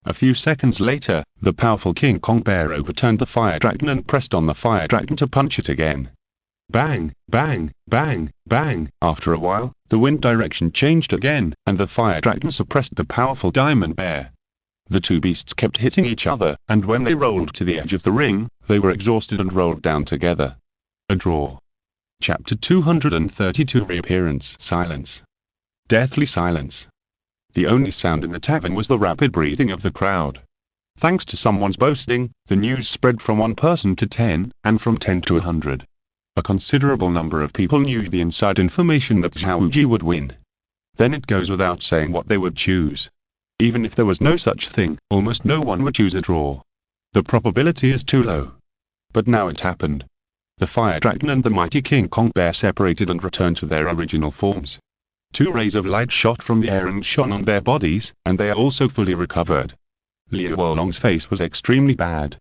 Speaker 1: A few seconds later, the powerful King Kong bear overturned the fire dragon and pressed on the fire dragon to punch it again. Bang, bang, bang, bang. After a while, the wind direction changed again, and the fire dragon suppressed the powerful diamond bear. The 2 beasts kept hitting each other, and when they rolled to the edge of the ring, they were exhausted and rolled down together. A draw. Chapter 232 Reappearance. Silence. Deathly silence. The only sound in the tavern was the rapid breathing of the crowd. Thanks to someone's boasting, the news spread from 1 person to 10, and from 10 to 100. A considerable number of people knew the inside information that Xiao Wu would win. Then it goes without saying what they would choose. Even if there was no such thing, almost no one would choose a draw. The probability is too low. But now it happened. The fire dragon and the mighty King Kong bear separated and returned to their original forms. 2 rays of light shot from the air and shone on their bodies, and they are also fully recovered. Liu Wolong's face was extremely bad.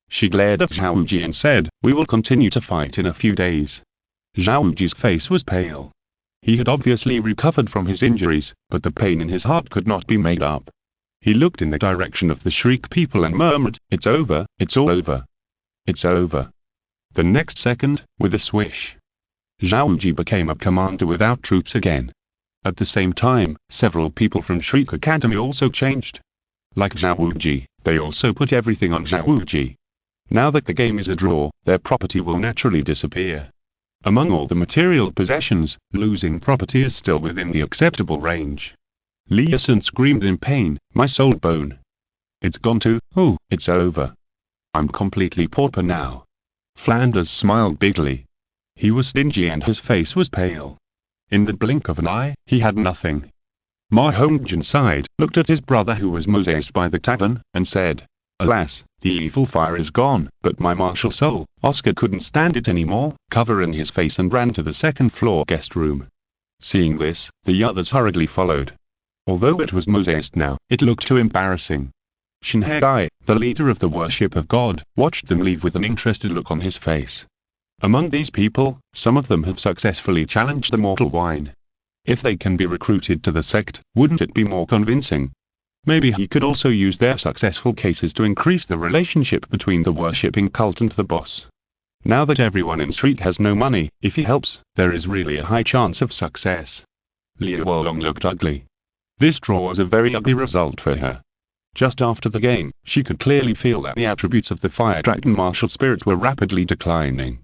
Speaker 1: She glared at Xiao Wu and said, "We will continue to fight in a few days." Xiao Wu's face was pale. He had obviously recovered from his injuries, but the pain in his heart could not be made up. He looked in the direction of the Shriek people and murmured, "It's over, it's all over. It's over." The next second, with a swish, Xiao Wu became a commander without troops again. At the same time, several people from Shriek Academy also changed. Like Xiao Wu, they also put everything on Xiao Wu. Now that the game is a draw, their property will naturally disappear. Among all the material possessions, losing property is still within the acceptable range. Liu Chang'an screamed in pain, "My soul bone! It's gone too. Oh, it's over. I'm completely pauper now." Flanders smiled bigly. He was stingy and his face was pale. In the blink of an eye, he had nothing. Ma Hongjian sighed, looked at his brother who was mosaiced by the tavern, and said, "Alas, the evil fire is gone, but my martial soul." Oscar couldn't stand it anymore, covering his face, and ran to the second-floor guest room. Seeing this, the others hurriedly followed. Although it was mosaiced now, it looked too embarrassing. Shen Hegai, the leader of the worship of God, watched them leave with an interested look on his face. Among these people, some of them have successfully challenged the mortal wine. If they can be recruited to the sect, wouldn't it be more convincing? Maybe he could also use their successful cases to increase the relationship between the worshipping cult and the boss. Now that everyone in street has no money, if he helps, there is really a high chance of success. Liu Wolong looked ugly. This draw was a very ugly result for her. Just after the game, she could clearly feel that the attributes of the fire dragon martial spirit were rapidly declining.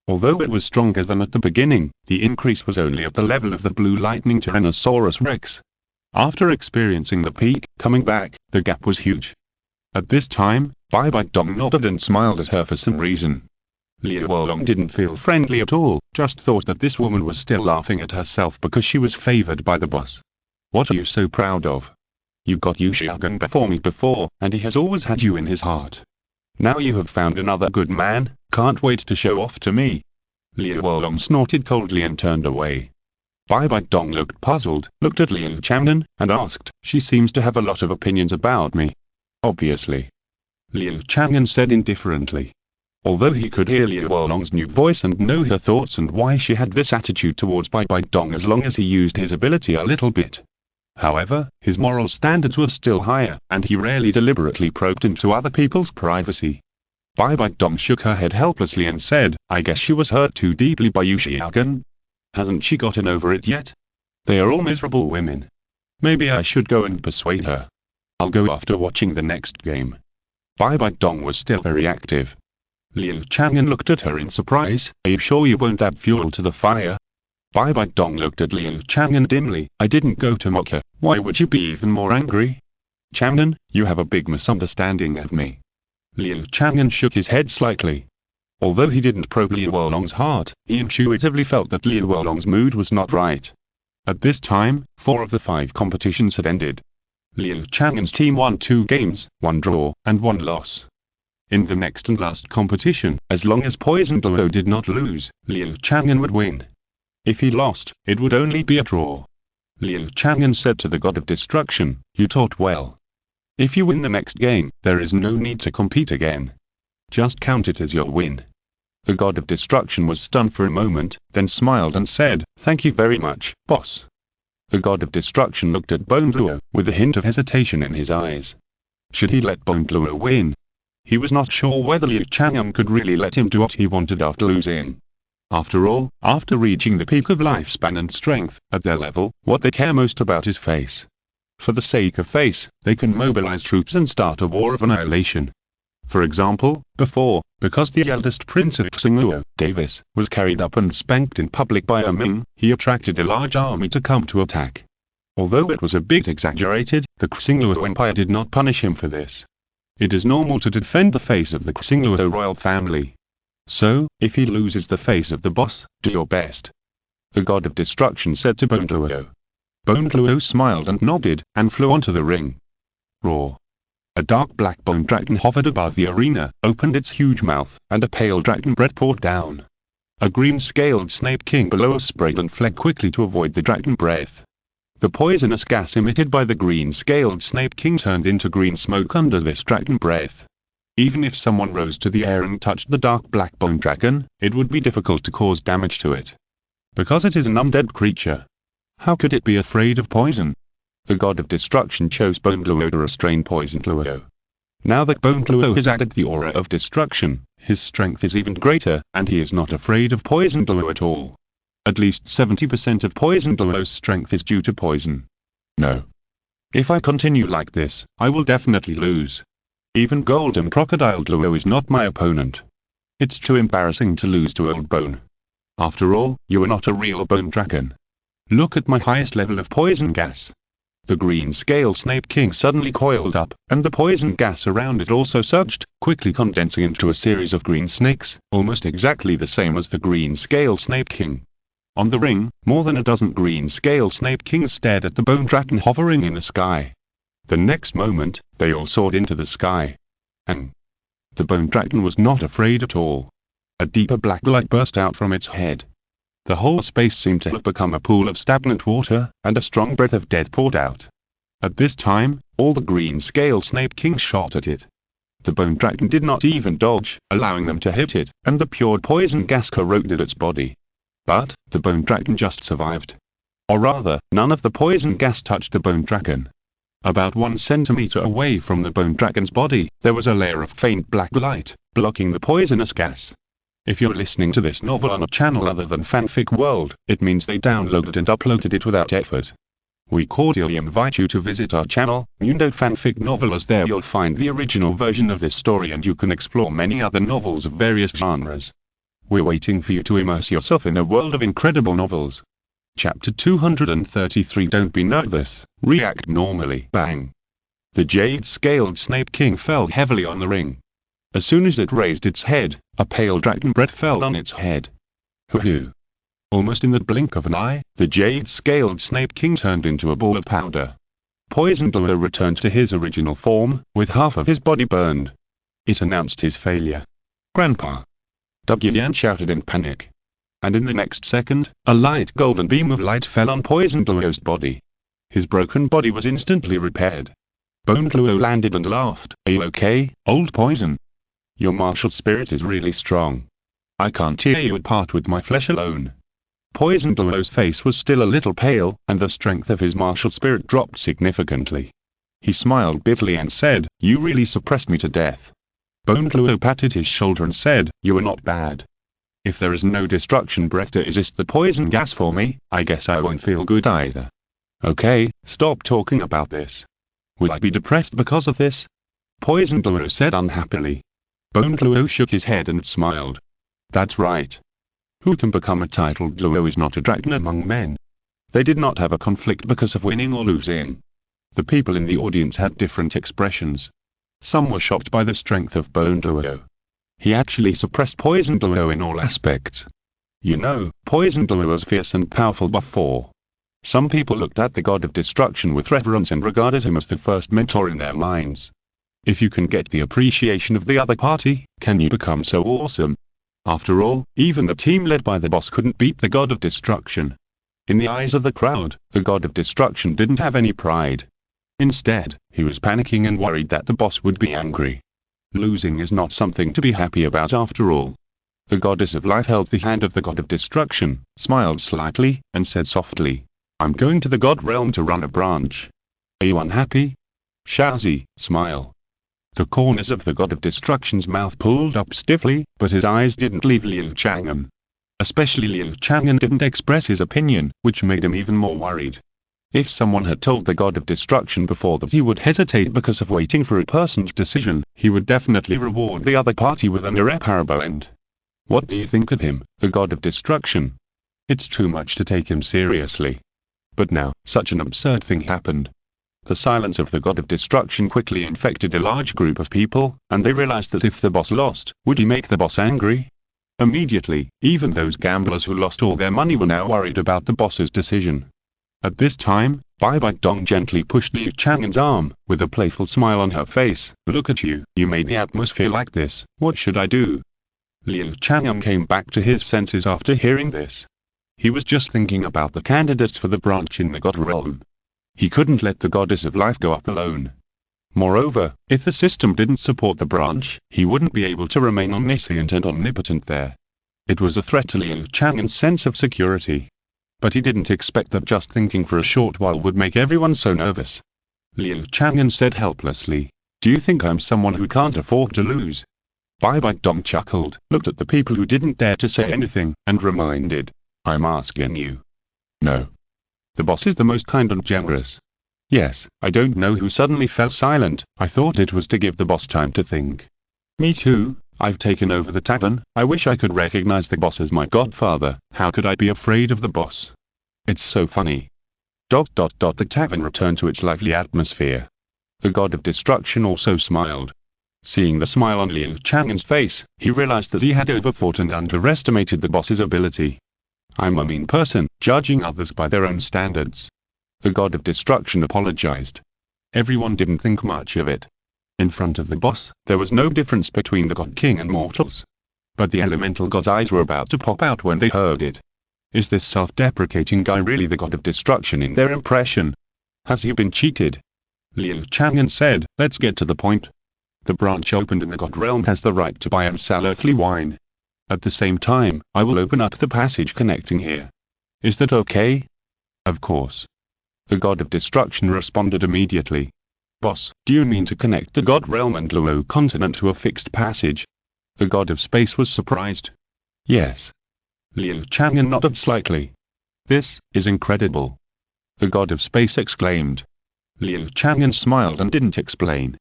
Speaker 1: Although it was stronger than at the beginning, the increase was only at the level of the blue lightning Tyrannosaurus Rex. After experiencing the peak, coming back, the gap was huge. At this time, Bibi Dong nodded and smiled at her for some reason. Liu Wolong didn't feel friendly at all, just thought that this woman was still laughing at herself because she was favored by the boss. "What are you so proud of? You got Liu Chang'an before me before, and he has always had you in his heart. Now you have found another good man, can't wait to show off to me." Liu Wolong snorted coldly and turned away. Bibi Dong looked puzzled, looked at Liu Chang'an, and asked, "She seems to have a lot of opinions about me." "Obviously," Liu Chang'an said indifferently. Although he could hear Liu Wolong's new voice and know her thoughts and why she had this attitude towards Bibi Dong as long as he used his ability a little bit. However, his moral standards were still higher, and he rarely deliberately probed into other people's privacy. Bibi Dong shook her head helplessly and said, "I guess she was hurt too deeply by Liu Chang'an. Hasn't she gotten over it yet? They are all miserable women. Maybe I should go and persuade her. I'll go after watching the next game." Bibi Dong was still very active. Liu Chang'an looked at her in surprise. "Are you sure you won't add fuel to the fire?" Bibi Dong looked at Liu Chang'an dimly. "I didn't go to mock her. Why would you be even more angry? Chang'an, you have a big misunderstanding of me." Liu Chang'an shook his head slightly. Although he didn't probe Liu Wolong's heart, he intuitively felt that Liu Wolong's mood was not right. At this time, 4 of the 5 competitions had ended. Liu Chang'an's team won 2 games, 1 draw, and 1 loss. In the next and last competition, as long as Poison Duo did not lose, Liu Chang'an would win. If he lost, it would only be a draw. Liu Chang'an said to the God of Destruction, "You taught well. If you win the next game, there is no need to compete again. Just count it as your win." The God of Destruction was stunned for a moment, then smiled and said, "Thank you very much, boss." The God of Destruction looked at Bone Duo, with a hint of hesitation in his eyes. Should he let Bone Duo win? He was not sure whether Liu Chang'an could really let him do what he wanted after losing. After all, after reaching the peak of lifespan and strength, at their level, what they care most about is face. For the sake of face, they can mobilize troops and start a war of annihilation. For example, because the eldest prince of Xingluo, Davis, was carried up and spanked in public by a Ming, he attracted a large army to come to attack. Although it was a bit exaggerated, the Xingluo Empire did not punish him for this. It is normal to defend the face of the Xingluo royal family. So, if he loses the face of the boss, do your best. The God of Destruction said to Bone Duo. Bone Duo smiled and nodded, and flew onto the ring. Roar. A dark black bone dragon hovered above the arena, opened its huge mouth, and a pale dragon breath poured down. A green-scaled snake king below sprayed and fled quickly to avoid the dragon breath. The poisonous gas emitted by the green-scaled snake king turned into green smoke under this dragon breath. Even if someone rose to the air and touched the dark black bone dragon, it would be difficult to cause damage to it. Because it is an undead creature. How could it be afraid of poison? The God of Destruction chose Bone Duo to restrain Poison Duo. Now that Bone Duo has added the aura of destruction, his strength is even greater, and he is not afraid of Poison Duo at all. At least 70% of Poison Duo's strength is due to poison. No. If I continue like this, I will definitely lose. Even Golden Crocodile Douluo is not my opponent. It's too embarrassing to lose to Old Bone. After all, you are not a real bone dragon. Look at my highest level of poison gas. The green scale Snape King suddenly coiled up, and the poison gas around it also surged, quickly condensing into a series of green snakes, almost exactly the same as the green scale Snape King. On the ring, more than a dozen green scale Snape Kings stared at the bone dragon hovering in the sky. The next moment, they all soared into the sky. And the bone dragon was not afraid at all. A deeper black light burst out from its head. The whole space seemed to have become a pool of stagnant water, and a strong breath of death poured out. At this time, all the green scale Snape Kings shot at it. The bone dragon did not even dodge, allowing them to hit it, and the pure poison gas corroded its body. But the bone dragon just survived. Or rather, none of the poison gas touched the bone dragon. About 1 centimeter away from the bone dragon's body, there was a layer of faint black light, blocking the poisonous gas. If you're listening to this novel on a channel other than Fanfic World, it means they downloaded and uploaded it without effort. We cordially invite you to visit our channel, Mundo Fanfic Novel, as there you'll find the original version of this story and you can explore many other novels of various genres. We're waiting for you to immerse yourself in a world of incredible novels. Chapter 233. Don't be nervous, react normally. Bang! The jade-scaled Snape King fell heavily on the ring. As soon as it raised its head, a pale dragon breath fell on its head. Hoo-hoo! Almost in the blink of an eye, the jade-scaled Snape King turned into a ball of powder. Poison Douluo returned to his original form, with half of his body burned. It announced his failure. Grandpa! Yan shouted in panic. And in the next second, a light golden beam of light fell on Poison Douluo's body. His broken body was instantly repaired. Bone Douluo landed and laughed. Are you okay, old Poison? Your martial spirit is really strong. I can't tear you apart with my flesh alone. Poison Douluo's face was still a little pale, and the strength of his martial spirit dropped significantly. He smiled bitterly and said, "You really suppressed me to death." Bone Douluo patted his shoulder and said, "You are not bad. If there is no destruction breath to resist the poison gas for me, I guess I won't feel good either. Okay, stop talking about this. Will I be depressed because of this?" Poison Douluo said unhappily. Bone Douluo shook his head and smiled. That's right. Who can become a titled Douluo is not a dragon among men. They did not have a conflict because of winning or losing. The people in the audience had different expressions. Some were shocked by the strength of Bone Douluo. He actually suppressed Poison Douluo in all aspects. You know, Poison Douluo was fierce and powerful before. Some people looked at the god of destruction with reverence and regarded him as the first mentor in their minds. If you can get the appreciation of the other party, can you become so awesome? After all, even the team led by the boss couldn't beat the god of destruction. In the eyes of the crowd, the god of destruction didn't have any pride. Instead, he was panicking and worried that the boss would be angry. Losing is not something to be happy about after all. The goddess of life held the hand of the god of destruction, smiled slightly, and said softly, "I'm going to the god realm to run a branch. Are you unhappy?" Xiaozi, smile. The corners of the god of destruction's mouth pulled up stiffly, but his eyes didn't leave Liu Chang'an. Especially Liu Chang'an didn't express his opinion, which made him even more worried. If someone had told the god of destruction before that he would hesitate because of waiting for a person's decision, he would definitely reward the other party with an irreparable end. What do you think of him, the god of destruction? It's too much to take him seriously. But now, such an absurd thing happened. The silence of the god of destruction quickly infected a large group of people, and they realized that if the boss lost, would he make the boss angry? Immediately, even those gamblers who lost all their money were now worried about the boss's decision. At this time, Bibi Dong gently pushed Liu Chang'an's arm, with a playful smile on her face. "Look at you, you made the atmosphere like this, what should I do?" Liu Chang'an came back to his senses after hearing this. He was just thinking about the candidates for the branch in the god realm. He couldn't let the goddess of life go up alone. Moreover, if the system didn't support the branch, he wouldn't be able to remain omniscient and omnipotent there. It was a threat to Liu Chang'an's sense of security. But he didn't expect that just thinking for a short while would make everyone so nervous. Liu Chang'an said helplessly, "Do you think I'm someone who can't afford to lose?" Bibi Dong chuckled, looked at the people who didn't dare to say anything, and reminded, "I'm asking you." "No. The boss is the most kind and generous. Yes, I don't know who suddenly fell silent. I thought it was to give the boss time to think. Me too. I've taken over the tavern. I wish I could recognize the boss as my godfather. How could I be afraid of the boss? It's so funny. ... The tavern returned to its lively atmosphere. The god of destruction also smiled. Seeing the smile on Liu Chang'an's face, he realized that he had overfought and underestimated the boss's ability. I'm a mean person, judging others by their own standards. The god of destruction apologized. Everyone didn't think much of it. In front of the boss, there was no difference between the god king and mortals. But the elemental god's eyes were about to pop out when they heard it. Is this self-deprecating guy really the god of destruction in their impression? Has he been cheated? Liu Chang'an said, let's get to the point. The branch opened and the god realm has the right to buy and sell earthly wine. At the same time, I will open up the passage connecting here. Is that okay? Of course. The god of destruction responded immediately. Boss, do you mean to connect the god realm and Douluo Continent to a fixed passage? The god of space was surprised. Yes. Liu Chang'an nodded slightly. This is incredible. The god of space exclaimed. Liu Chang'an smiled and didn't explain.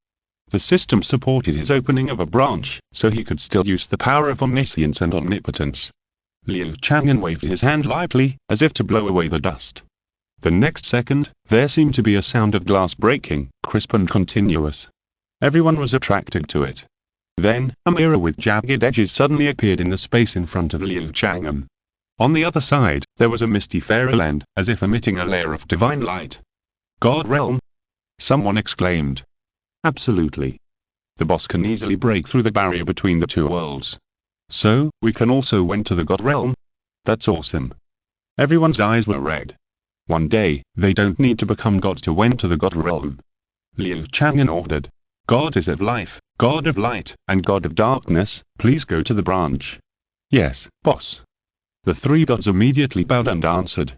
Speaker 1: The system supported his opening of a branch, so he could still use the power of omniscience and omnipotence. Liu Chang'an waved his hand lightly, as if to blow away the dust. The next second, there seemed to be a sound of glass breaking, crisp and continuous. Everyone was attracted to it. Then, a mirror with jagged edges suddenly appeared in the space in front of Liu Chang'an. On the other side, there was a misty fairyland, as if emitting a layer of divine light. God realm? Someone exclaimed. Absolutely. The boss can easily break through the barrier between the two worlds. So, we can also enter the god realm? That's awesome. Everyone's eyes were red. One day, they don't need to become gods to enter the god realm. Liu Chang'an ordered. God is of life, God of light, and God of darkness, please go to the branch. Yes, boss. The three gods immediately bowed and answered.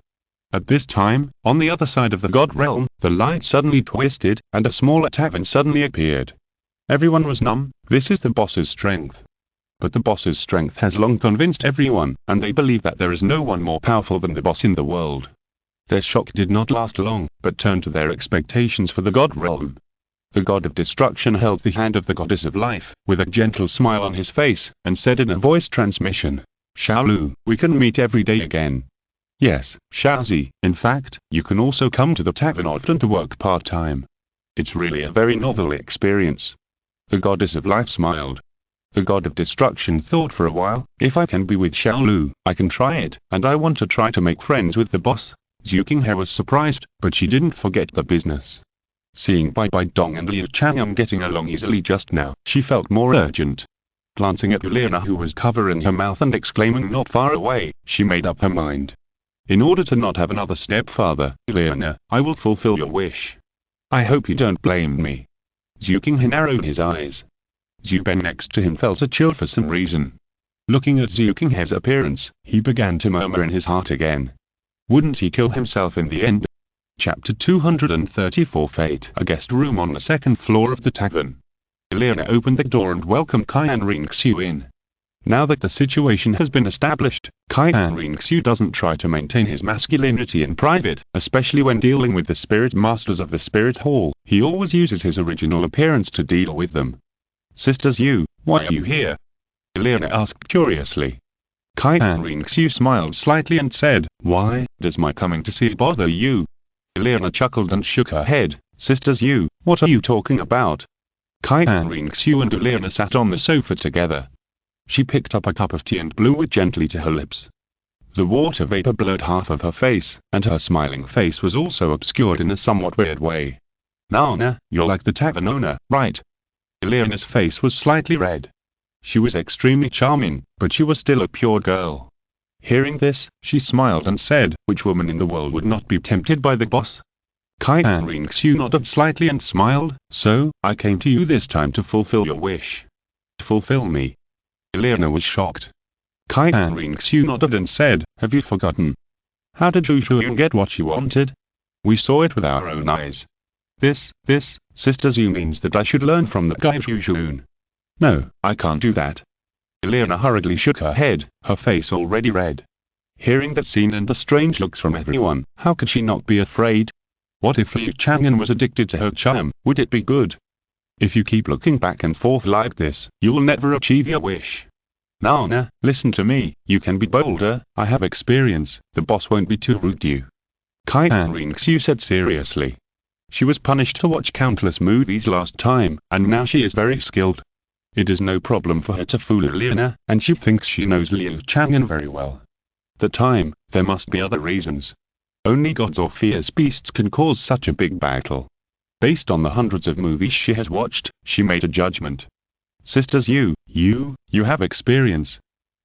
Speaker 1: At this time, on the other side of the god realm, the light suddenly twisted, and a smaller tavern suddenly appeared. Everyone was numb. This is the boss's strength. But the boss's strength has long convinced everyone, and they believe that there is no one more powerful than the boss in the world. Their shock did not last long, but turned to their expectations for the god realm. The god of destruction held the hand of the goddess of life, with a gentle smile on his face, and said in a voice transmission, Xiao Wu, we can meet every day again. Yes, Xiaozi, in fact, you can also come to the tavern often to work part-time. It's really a very novel experience. The goddess of life smiled. The god of destruction thought for a while, if I can be with Xiao Wu, I can try it, and I want to try to make friends with the boss. Zhu Zhuqing was surprised, but she didn't forget the business. Seeing Bibi Dong and Liu Chang'an getting along easily just now, she felt more urgent. Glancing at Elena who was covering her mouth and exclaiming not far away, she made up her mind. In order to not have another stepfather, Elena, I will fulfill your wish. I hope you don't blame me. Zhu Zhuqing narrowed his eyes. Zhu Ben next to him felt a chill for some reason. Looking at Zhu Zhuqing's appearance, he began to murmur in his heart again. Wouldn't he kill himself in the end? Chapter 234 Fate. A guest room on the second floor of the tavern. Elena opened the door and welcomed Qian Renxue in. Now that the situation has been established, Qian Renxue doesn't try to maintain his masculinity in private, especially when dealing with the spirit masters of the spirit hall. He always uses his original appearance to deal with them. Sister Zhu, why are you here? Elena asked curiously. Qian Renxue smiled slightly and said, why, does my coming to see bother you? Elena chuckled and shook her head. Sister Zhu, what are you talking about? Qian Renxue and Elena sat on the sofa together. She picked up a cup of tea and blew it gently to her lips. The water vapor blurred half of her face, and her smiling face was also obscured in a somewhat weird way. Nana, you're like the tavern owner, right? Elena's face was slightly red. She was extremely charming, but she was still a pure girl. Hearing this, she smiled and said, which woman in the world would not be tempted by the boss? Qian Renxue nodded slightly and smiled, so, I came to you this time to fulfill your wish. Fulfill me. Elena was shocked. Qian Renxue nodded and said, have you forgotten? How did Zhu Zhuqing get what she wanted? We saw it with our own eyes. This, Sister Zhu means that I should learn from the guy Zhu Zhuqing. No, I can't do that. Elena hurriedly shook her head, her face already red. Hearing that scene and the strange looks from everyone, how could she not be afraid? What if Liu Chang'an was addicted to her charm? Would it be good? If you keep looking back and forth like this, you will never achieve your wish. Nana, listen to me, you can be bolder, I have experience, the boss won't be too rude to you. Qian Renxue said seriously. She was punished to watch countless movies last time, and now she is very skilled. It is no problem for her to fool Liana, and she thinks she knows Liu Chang'an very well. The time, there must be other reasons. Only gods or fierce beasts can cause such a big battle. Based on the hundreds of movies she has watched, she made a judgment. Sisters, you have experience.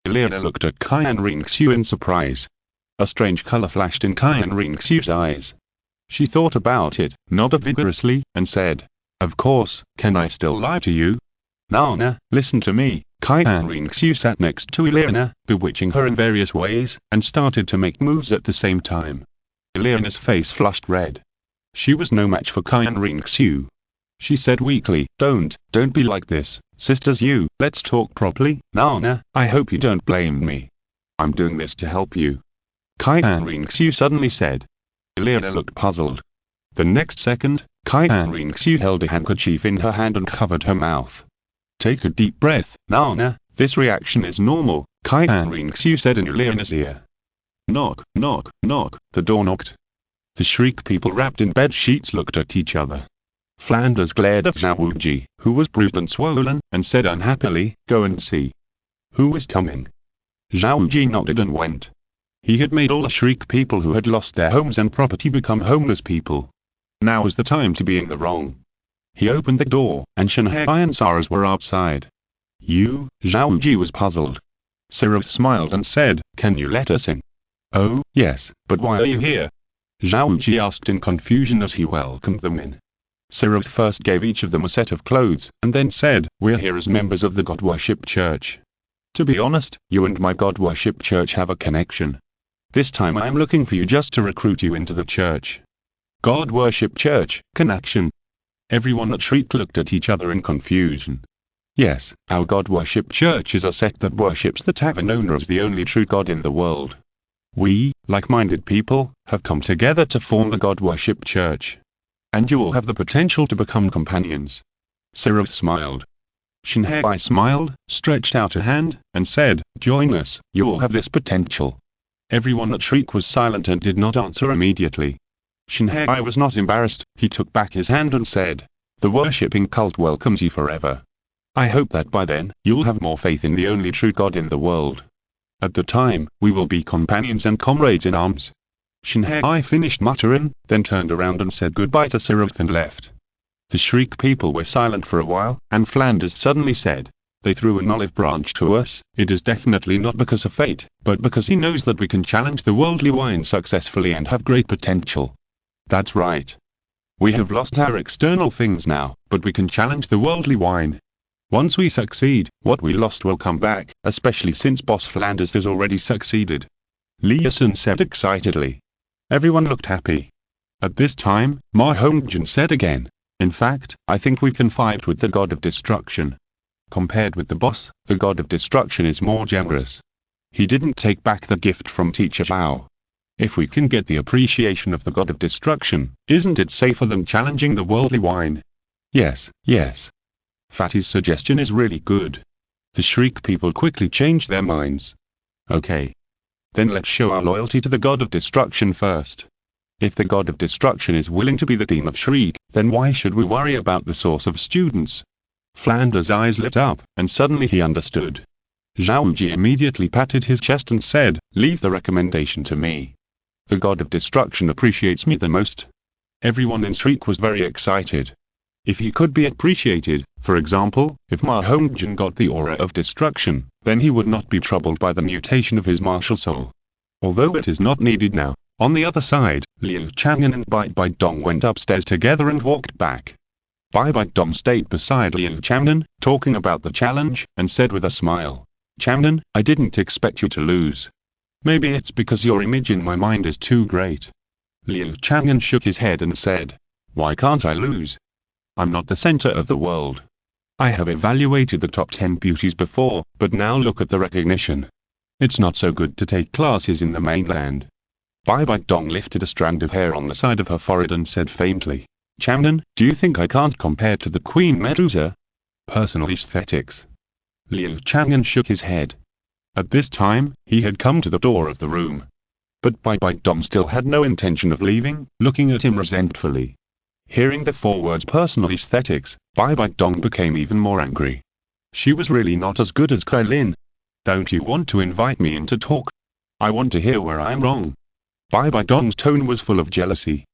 Speaker 1: Liana looked at Qian Renxue in surprise. A strange color flashed in Qian Renxue's eyes. She thought about it, nodded vigorously, and said, "Of course, can I still lie to you?" "Nana, listen to me." Qian Renxue sat next to Liana, bewitching her in various ways, and started to make moves at the same time. Liana's face flushed red. She was no match for Qian Renxue. She said weakly, Don't be like this, sisters, let's talk properly." "Nana, I hope you don't blame me. I'm doing this to help you," Qian Renxue suddenly said. Liana looked puzzled. The next second, Qian Renxue held a handkerchief in her hand and covered her mouth. "Take a deep breath, Nana, this reaction is normal," Qian Renxue said in Liana's ear. Knock, knock, knock, the door knocked. The Shriek people wrapped in bed sheets looked at each other. Flanders glared at Xiao Wu, who was bruised and swollen, and said unhappily, "Go and see. Who is coming?" Xiao Wu nodded and went. He had made all the Shriek people who had lost their homes and property become homeless people. Now was the time to be in the wrong. He opened the door, and Shanhai and Saras were outside. Xiao Wu was puzzled. Sirith smiled and said, "Can you let us in?" "Oh, yes, but why are you here?" Xiao Wu asked in confusion as he welcomed them in. Sirith first gave each of them a set of clothes, and then said, "We're here as members of the God Worship Church. To be honest, you and my God Worship Church have a connection. This time I'm looking for you just to recruit you into the church." God Worship Church, connection. Everyone at Shriek looked at each other in confusion. Yes, our God Worship Church is a sect that worships the Tavern owner as the only true God in the world. We, like-minded people, have come together to form the God Worship Church. And you all have the potential to become companions. Sirith smiled. Shanhai smiled, stretched out a hand, and said, "Join us, you all have this potential." Everyone at Shriek was silent and did not answer immediately. Shanhai was not embarrassed, he took back his hand and said, "The worshipping cult welcomes you forever. I hope that by then, you'll have more faith in the only true God in the world. At the time, we will be companions and comrades in arms." Shanhai finished muttering, then turned around and said goodbye to Sirith and left. The Shriek people were silent for a while, and Flanders suddenly said, "They threw an olive branch to us, it is definitely not because of fate, but because he knows that we can challenge the worldly wine successfully and have great potential." That's right. We have lost our external things now, but we can challenge the worldly wine. Once we succeed, what we lost will come back, especially since Boss Flanders has already succeeded. Liason said excitedly. Everyone looked happy. At this time, Ma Hongjin said again, "In fact, I think we can fight with the God of Destruction. Compared with the boss, the God of Destruction is more generous. He didn't take back the gift from Teacher Zhao. If we can get the appreciation of the God of Destruction, isn't it safer than challenging the worldly wine?" Yes. Fatty's suggestion is really good. The Shriek people quickly changed their minds. Okay. Then let's show our loyalty to the God of Destruction first. If the God of Destruction is willing to be the Dean of Shriek, then why should we worry about the source of students? Flanders' eyes lit up, and suddenly he understood. Xiao Wu immediately patted his chest and said, "Leave the recommendation to me. The God of Destruction appreciates me the most." Everyone in Shriek was very excited. If he could be appreciated, for example, if Ma Hongjin got the aura of destruction, then he would not be troubled by the mutation of his martial soul. Although it is not needed now. On the other side, Liu Chang'an and Bibi Dong went upstairs together and walked back. Bibi Dong stayed beside Liu Chang'an, talking about the challenge, and said with a smile, "Chang'an, I didn't expect you to lose. Maybe it's because your image in my mind is too great." Liu Chang'an shook his head and said, "Why can't I lose? I'm not the center of the world. I have evaluated the top 10 beauties before, but now look at the recognition. It's not so good to take classes in the mainland." Bibi Dong lifted a strand of hair on the side of her forehead and said faintly, Chang'an, do you think I can't compare to the Queen Medusa? Personal aesthetics. Liu Chang'an shook his head. At this time, he had come to the door of the room. But Bibi Dong still had no intention of leaving, looking at him resentfully. Hearing the 4 words personal aesthetics, Bibi Dong became even more angry. She was really not as good as Kai Lin. Don't you want to invite me in to talk? I want to hear where I'm wrong. Bibi Dong's tone was full of jealousy.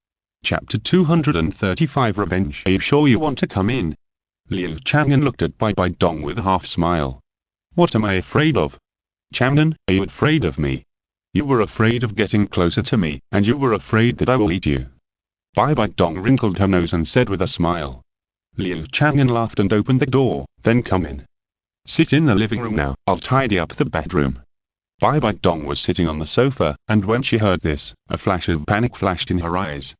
Speaker 1: Chapter 235 Revenge. Are you sure you want to come in? Liu Chang'an looked at Bibi Dong with a half smile. What am I afraid of? Chang'an, are you afraid of me? You were afraid of getting closer to me, and you were afraid that I will eat you. Bibi Dong wrinkled her nose and said with a smile. Liu Chang'an laughed and opened the door, then come in. Sit in the living room now, I'll tidy up the bedroom. Bibi Dong was sitting on the sofa, and when she heard this, a flash of panic flashed in her eyes.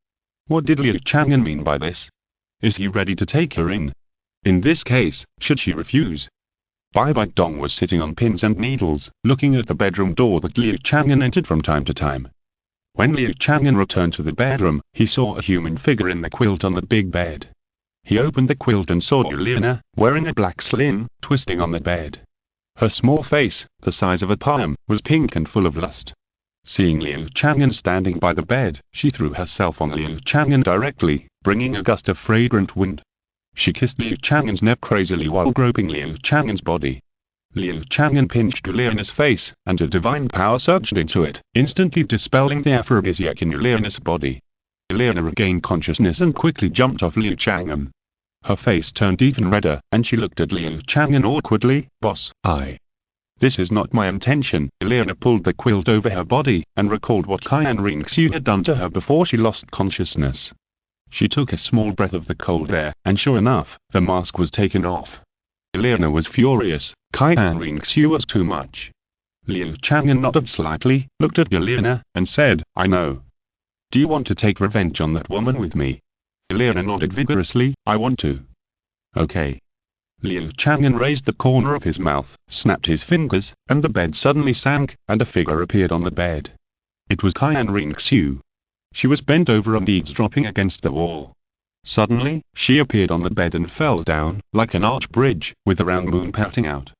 Speaker 1: What did Liu Chang'an mean by this? Is he ready to take her in? In this case, should she refuse? Bibi Dong was sitting on pins and needles, looking at the bedroom door that Liu Chang'an entered from time to time. When Liu Chang'an returned to the bedroom, he saw a human figure in the quilt on the big bed. He opened the quilt and saw Yelena, wearing a black sling, twisting on the bed. Her small face, the size of a palm, was pink and full of lust. Seeing Liu Chang'an standing by the bed, she threw herself on Liu Chang'an directly, bringing a gust of fragrant wind. She kissed Liu Chang'an's neck crazily while groping Liu Chang'an's body. Liu Chang'an pinched Yelena's face, and a divine power surged into it, instantly dispelling the aphrodisiac in Yelena's body. Yelena regained consciousness and quickly jumped off Liu Chang'an. Her face turned even redder, and she looked at Liu Chang'an awkwardly. Boss, This is not my intention. Yelena pulled the quilt over her body, and recalled what Qian Renxue had done to her before she lost consciousness. She took a small breath of the cold air, and sure enough, the mask was taken off. Yelena was furious. Qian Renxue was too much. Liu Chang'an nodded slightly, looked at Yelena, and said, I know. Do you want to take revenge on that woman with me? Yelena nodded vigorously, I want to. Okay. Liu Chang'an raised the corner of his mouth, snapped his fingers, and the bed suddenly sank, and a figure appeared on the bed. It was Qian Renxue. She was bent over and eavesdropping against the wall. Suddenly, she appeared on the bed and fell down, like an arch bridge, with the round moon pouting out.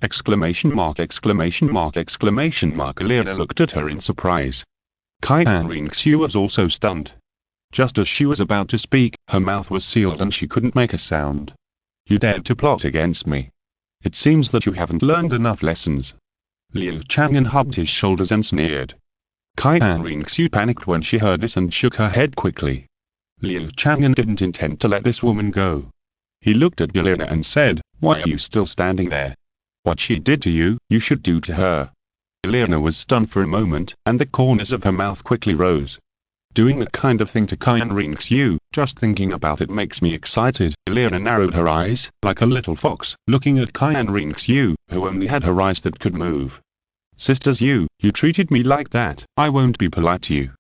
Speaker 1: Exclamation mark, exclamation mark, exclamation mark. Yelena looked at her in surprise. Qian Renxue was also stunned. Just as she was about to speak, her mouth was sealed and she couldn't make a sound. You dared to plot against me. It seems that you haven't learned enough lessons. Liu Chang'an hugged his shoulders and sneered. Qian Renxue panicked when she heard this and shook her head quickly. Liu Chang'an didn't intend to let this woman go. He looked at Yelena and said, why are you still standing there? What she did to you, you should do to her. Yelena was stunned for a moment, and the corners of her mouth quickly rose. Doing that kind of thing to Qian Renxue, just thinking about it makes me excited. Yelena narrowed her eyes, like a little fox, looking at Qian Renxue, who only had her eyes that could move. Sisters, you treated me like that. I won't be polite to you.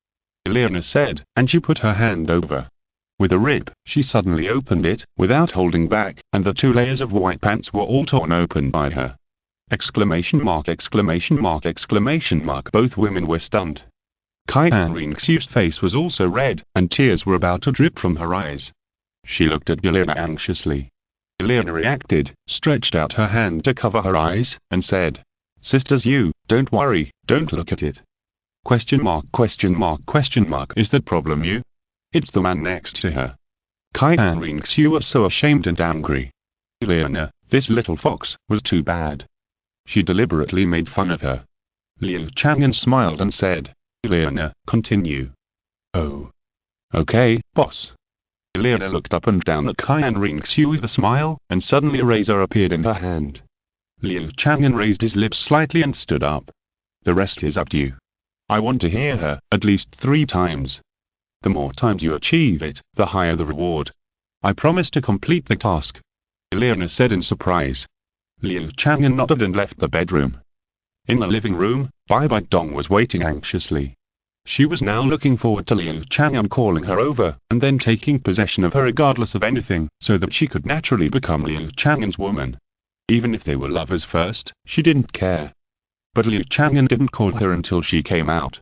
Speaker 1: Yelena said, and she put her hand over. With a rip, she suddenly opened it, without holding back, and the 2 layers of white pants were all torn open by her. Exclamation mark, exclamation mark, exclamation mark. Both women were stunned. Qian Renxue's face was also red, and tears were about to drip from her eyes. She looked at Yelena anxiously. Yelena reacted, stretched out her hand to cover her eyes, and said, Sisters, you, don't worry, don't look at it. Question mark, question mark, question mark. Is that problem you? It's the man next to her. Qian Renxue was so ashamed and angry. Yelena, this little fox, was too bad. She deliberately made fun of her. Liu Chang'an smiled and said, Yelena, continue. Oh. Okay, boss. Yelena looked up and down at Qian Renxue with a smile, and suddenly a razor appeared in her hand. Liu Chang'an raised his lips slightly and stood up. The rest is up to you. I want to hear her, at least 3 times. The more times you achieve it, the higher the reward. I promise to complete the task. Yelena said in surprise. Liu Chang'an nodded and left the bedroom. In the living room, Bibi Dong was waiting anxiously. She was now looking forward to Liu Chang'an calling her over, and then taking possession of her regardless of anything, so that she could naturally become Liu Chang'an's woman. Even if they were lovers first, she didn't care. But Liu Chang'an didn't call her until she came out.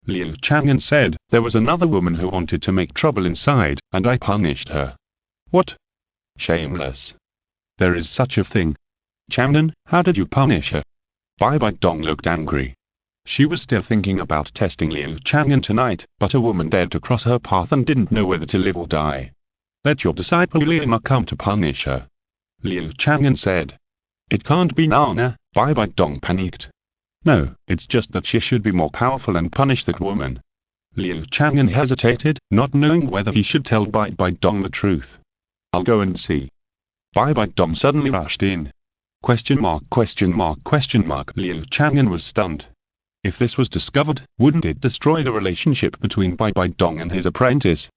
Speaker 1: Liu Chang'an said, there was another woman who wanted to make trouble inside, and I punished her. What? Shameless. There is such a thing. Chang'an, how did you punish her? Bibi Dong looked angry. She was still thinking about testing Liu Chang'an tonight, but a woman dared to cross her path and didn't know whether to live or die. Let your disciple Liu come to punish her. Liu Chang'an said. It can't be Nana, Bibi Dong panicked. No, it's just that she should be more powerful and punish that woman. Liu Chang'an hesitated, not knowing whether he should tell Bibi Dong the truth. I'll go and see. Bibi Dong suddenly rushed in. Question mark. Liu Chang'an was stunned. If this was discovered, wouldn't it destroy the relationship between Bibi Dong and his apprentice?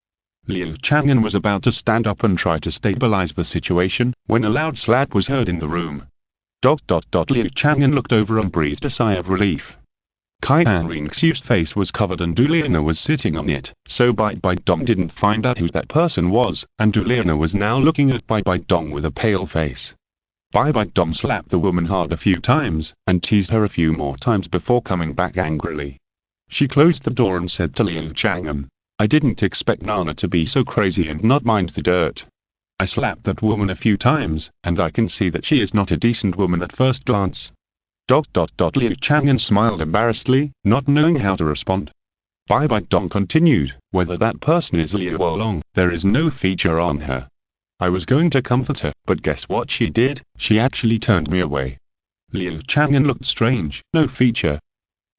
Speaker 1: Liu Chang'an was about to stand up and try to stabilize the situation, when a loud slap was heard in the room. Liu Chang'an looked over and breathed a sigh of relief. Qian Renxue's face was covered and Douluo was sitting on it, so Bibi Dong didn't find out who that person was, and Douluo was now looking at Bibi Dong with a pale face. Bibi Dong slapped the woman hard a few times, and teased her a few more times before coming back angrily. She closed the door and said to Liu Chang'an, I didn't expect Nana to be so crazy and not mind the dirt. I slapped that woman a few times, and I can see that she is not a decent woman at first glance. Liu Chang'an smiled embarrassedly, not knowing how to respond. Bibi Dong continued, whether that person is Liu Long, there is no feature on her. I was going to comfort her, but guess what she did? She actually turned me away. Liu Chang'an looked strange. No feature.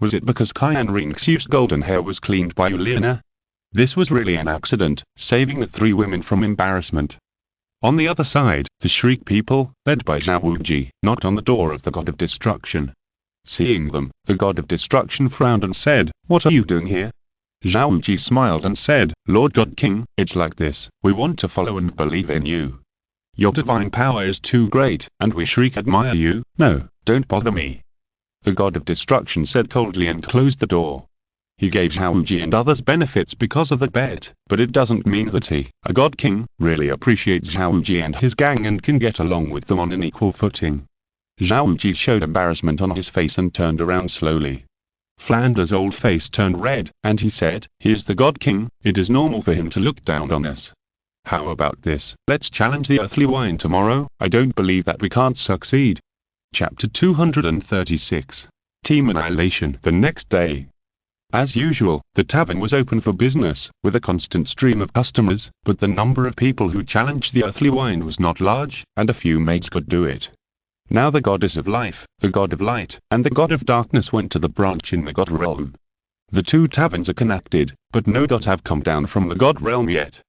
Speaker 1: Was it because Qian Renxue's golden hair was cleaned by Liu? This was really an accident, saving the three women from embarrassment. On the other side, the Shriek people, led by Xiao Wu, knocked on the door of the God of Destruction. Seeing them, the God of Destruction frowned and said, What are you doing here? Xiao Wu smiled and said, Lord God King, it's like this, we want to follow and believe in you. Your divine power is too great, and we Shriek admire you. No, don't bother me. The God of Destruction said coldly and closed the door. He gave Xiao Wu and others benefits because of the bet, but it doesn't mean that he, a God King, really appreciates Xiao Wu and his gang and can get along with them on an equal footing. Xiao Wu showed embarrassment on his face and turned around slowly. Flanders' old face turned red, and he said, He is the God King, it is normal for him to look down on us. How about this, let's challenge the earthly wine tomorrow, I don't believe that we can't succeed. Chapter 236. Team Annihilation. The next day. As usual, the tavern was open for business, with a constant stream of customers, but the number of people who challenged the earthly wine was not large, and a few maids could do it. Now the goddess of life, the god of light, and the god of darkness went to the branch in the god realm. The two taverns are connected, but no gods have come down from the god realm yet.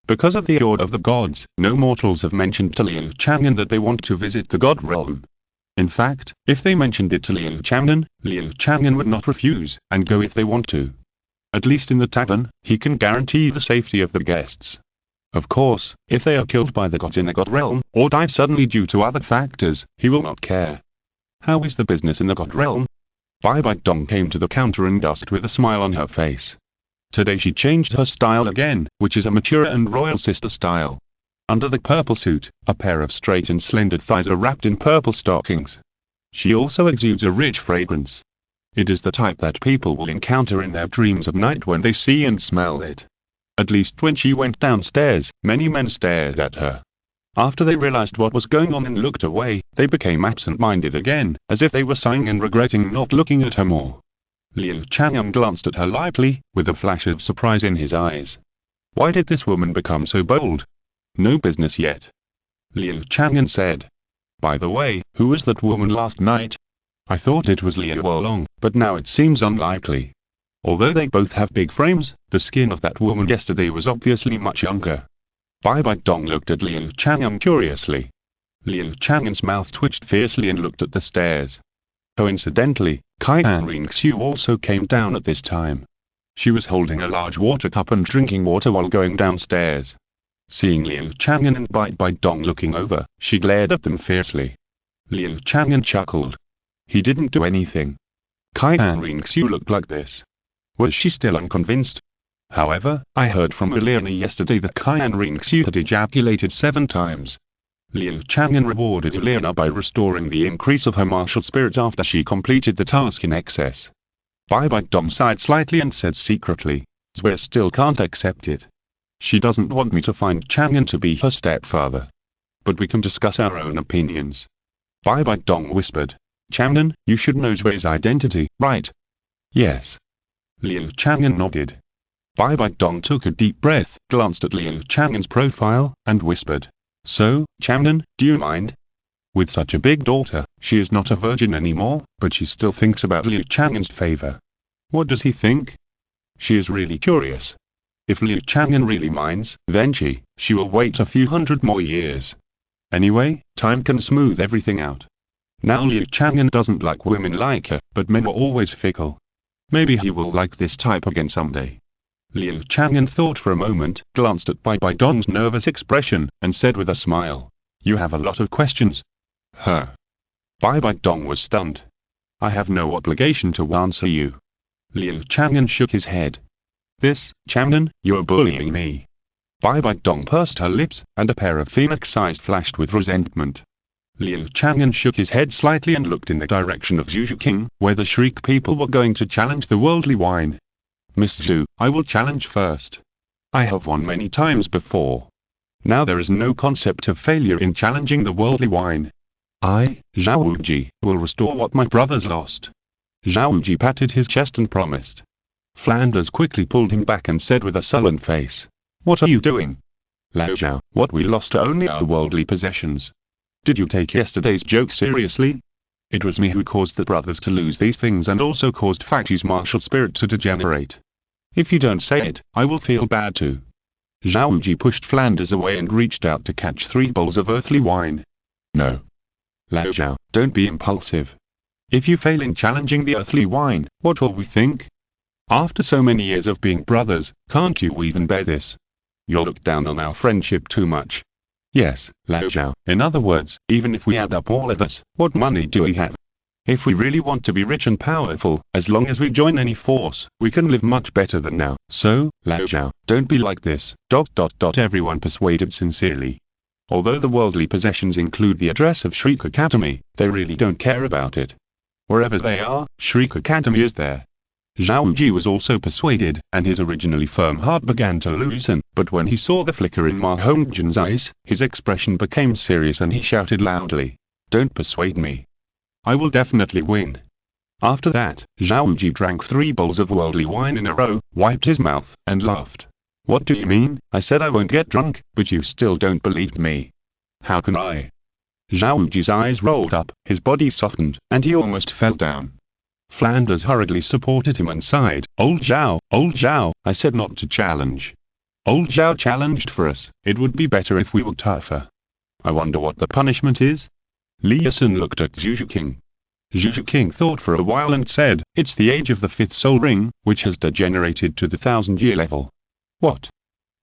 Speaker 1: Because of the order of the gods, no mortals have mentioned to Liu Chang'an that they want to visit the god realm. In fact, if they mentioned it to Liu Chang'an would not refuse, and go if they want to. At least in the tavern, he can guarantee the safety of the guests. Of course, if they are killed by the gods in the god realm, or die suddenly due to other factors, he will not care. How is the business in the god realm? Bibi Dong came to the counter and asked with a smile on her face. Today she changed her style again, which is a mature and royal sister style. Under the purple suit, a pair of straight and slender thighs are wrapped in purple stockings. She also exudes a rich fragrance. It is the type that people will encounter in their dreams of night when they see and smell it. At least when she went downstairs, many men stared at her. After they realized what was going on and looked away, they became absent-minded again, as if they were sighing and regretting not looking at her more. Liu Chang'an glanced at her lightly, with a flash of surprise in his eyes. Why did this woman become so bold? No business yet. Liu Chang'an said. By the way, who was that woman last night? I thought it was Liu Long, but now it seems unlikely. Although they both have big frames, the skin of that woman yesterday was obviously much younger. Bibi Dong looked at Liu Chang'an curiously. Liu Chang'an's mouth twitched fiercely and looked at the stairs. Coincidentally, Qian Renxue also came down at this time. She was holding a large water cup and drinking water while going downstairs. Seeing Liu Chang'an and Bibi Dong looking over, she glared at them fiercely. Liu Chang'an chuckled. He didn't do anything. Qian Renxue looked like this. Was she still unconvinced? However, I heard from Liu yesterday that Qian Renxue had ejaculated 7 times. Liu Chang'an rewarded Liu by restoring the increase of her martial spirit after she completed the task in excess. Bibi Dong sighed slightly and said secretly, "We still can't accept it. She doesn't want me to find Chang'an to be her stepfather. But we can discuss our own opinions." Bibi Dong whispered, "Chang'an, you should know Zhu's identity, right?" "Yes." Liu Chang'an nodded. Bibi Dong took a deep breath, glanced at Liu Chang'an's profile, and whispered, "So, Chang'an, do you mind? With such a big daughter, she is not a virgin anymore, but she still thinks about Liu Chang'an's favor. What does he think?" She is really curious. If Liu Chang'an really minds, then she will wait a few hundred more years. Anyway, time can smooth everything out. Now Liu Chang'an doesn't like women like her, but men are always fickle. Maybe he will like this type again someday. Liu Chang'an thought for a moment, glanced at Bibi Dong's nervous expression, and said with a smile, "You have a lot of questions." "Huh?" Bibi Dong was stunned. "I have no obligation to answer you." Liu Chang'an shook his head. "This, Chang'an, you are bullying me." Bibi Dong pursed her lips, and a pair of phoenix eyes flashed with resentment. Liu Chang'an shook his head slightly and looked in the direction of Zhu Zhuqing, where the Shriek people were going to challenge the worldly wine. "Miss Zhu, I will challenge first. I have won many times before. Now there is no concept of failure in challenging the worldly wine. I, Xiao Wu, will restore what my brothers lost." Xiao Wu patted his chest and promised. Flanders quickly pulled him back and said with a sullen face, "What are you doing? Lao Zhao, what we lost are only our worldly possessions. Did you take yesterday's joke seriously? It was me who caused the brothers to lose these things and also caused Facty's martial spirit to degenerate. If you don't say it, I will feel bad too." Xiao Wu pushed Flanders away and reached out to catch 3 bowls of earthly wine. "No. Lao Zhao, don't be impulsive. If you fail in challenging the earthly wine, what will we think? After so many years of being brothers, can't you even bear this? You'll look down on our friendship too much." "Yes, Lao Zhao, in other words, even if we add up all of us, what money do we have? If we really want to be rich and powerful, as long as we join any force, we can live much better than now. So, Lao Zhao, don't be like this. Everyone persuaded sincerely. Although the worldly possessions include the address of Shriek Academy, they really don't care about it. Wherever they are, Shriek Academy is there." Xiao Wu was also persuaded, and his originally firm heart began to loosen, but when he saw the flicker in Ma Hongjian's eyes, his expression became serious and he shouted loudly, "Don't persuade me. I will definitely win." After that, Xiao Wu drank 3 bowls of worldly wine in a row, wiped his mouth, and laughed. "What do you mean? I said I won't get drunk, but you still don't believe me. How can I?" Xiao Wu's eyes rolled up, his body softened, and he almost fell down. Flanders hurriedly supported him and sighed, old Zhao, I said not to challenge. Old Zhao challenged for us, it would be better if we were tougher. I wonder what the punishment is?" Li Sun looked at Zhu Zhuqing. Zhu Zhuqing thought for a while and said, "It's the age of the 5th soul ring, which has degenerated to the 1000-year level." "What?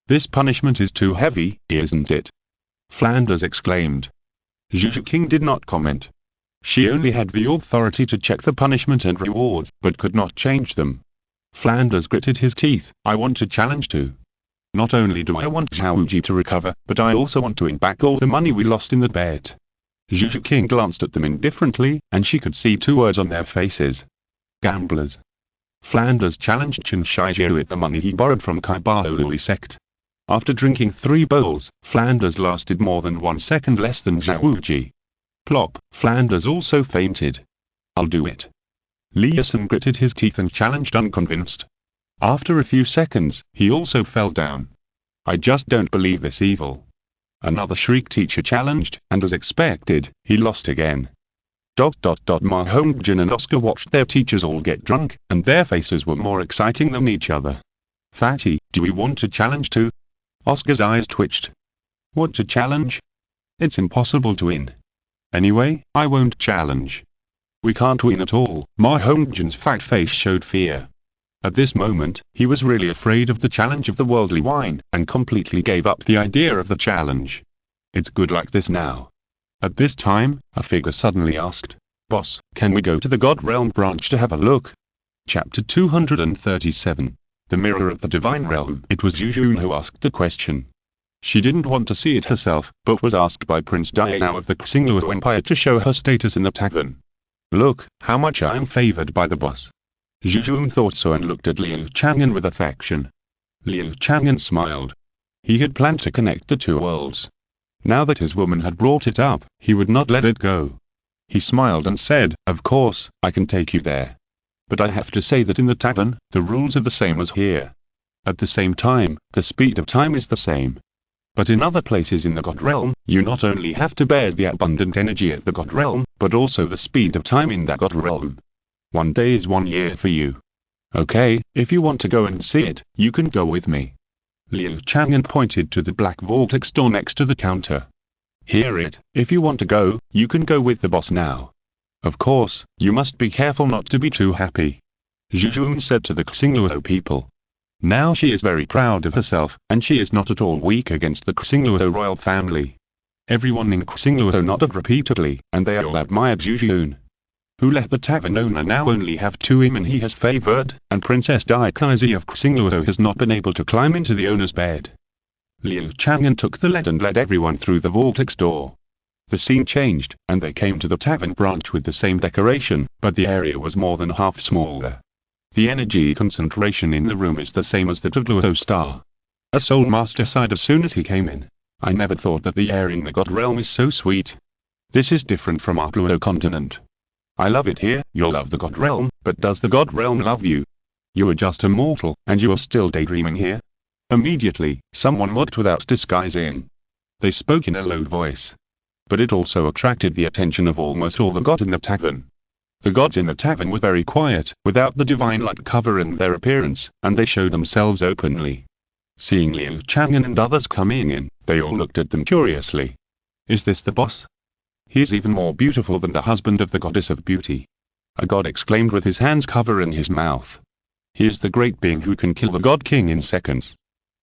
Speaker 1: This punishment is too heavy, isn't it?" Flanders exclaimed. Zhu Zhuqing did not comment. She only had the authority to check the punishment and rewards, but could not change them. Flanders gritted his teeth. "I want to challenge too. Not only do I want Xiao Wu to recover, but I also want to win back all the money we lost in the bet." Zhu Zhuqing glanced at them indifferently, and she could see 2 words on their faces. Gamblers. Flanders challenged Chen Shijiu with the money he borrowed from Kai Baoli sect. After drinking 3 bowls, Flanders lasted more than 1 second less than Xiao Wu. Plop, Flanders also fainted. "I'll do it." Li Sun gritted his teeth and challenged unconvinced. After a few seconds, he also fell down. "I just don't believe this evil." Another Shriek teacher challenged, and as expected, he lost again. Ma Hongjian and Oscar watched their teachers all get drunk, and their faces were more exciting than each other. "Fatty, do we want to challenge too?" Oscar's eyes twitched. "What to challenge? It's impossible to win. Anyway, I won't challenge." "We can't win at all." Ma Hongjian's fat face showed fear. At this moment, he was really afraid of the challenge of the worldly wine, and completely gave up the idea of the challenge. "It's good like this now." At this time, a figure suddenly asked, "Boss, can we go to the God Realm branch to have a look?" Chapter 237. The Mirror of the Divine Realm. It was Zhu Zhuqing who asked the question. She didn't want to see it herself, but was asked by Prince Diao of the Xingluo Empire to show her status in the tavern. "Look, how much I am favored by the boss." Zhu Zhuqing thought so and looked at Liu Chang'an with affection. Liu Chang'an smiled. He had planned to connect the two worlds. Now that his woman had brought it up, he would not let it go. He smiled and said, "Of course, I can take you there. But I have to say that in the tavern, the rules are the same as here. At the same time, the speed of time is the same. But in other places in the God Realm, you not only have to bear the abundant energy of the God Realm, but also the speed of time in that God Realm. 1 day is 1 year for you. Okay, if you want to go and see it, you can go with me." Liu Chang'an pointed to the black vortex door next to the counter. "Hear it, if you want to go, you can go with the boss now. Of course, you must be careful not to be too happy," Zhu Zhuqing said to the Xingluo people. Now she is very proud of herself, and she is not at all weak against the Xingluo royal family. Everyone in Xingluo nodded repeatedly, and they all admired Zhu Zhuqing, who let the tavern owner now only have 2 women he has favored, and Princess Daikazi of Xingluo has not been able to climb into the owner's bed. Liu Chang'an took the lead and led everyone through the vortex door. The scene changed, and they came to the tavern branch with the same decoration, but the area was more than half smaller. The energy concentration in the room is the same as that of Douluo Star. A soul master sighed as soon as he came in. "I never thought that the air in the God Realm is so sweet. This is different from our Douluo Continent. I love it here." "You'll love the God Realm, but does the God Realm love you? You are just a mortal, and you are still daydreaming here." Immediately, someone mocked without disguising. They spoke in a low voice. But it also attracted the attention of almost all the gods in the tavern. The gods in the tavern were very quiet, without the divine light covering their appearance, and they showed themselves openly. Seeing Liu Chang'an and others coming in, they all looked at them curiously. "Is this the boss? He is even more beautiful than the husband of the goddess of beauty," a god exclaimed with his hands covering his mouth. "He is the great being who can kill the god king in seconds.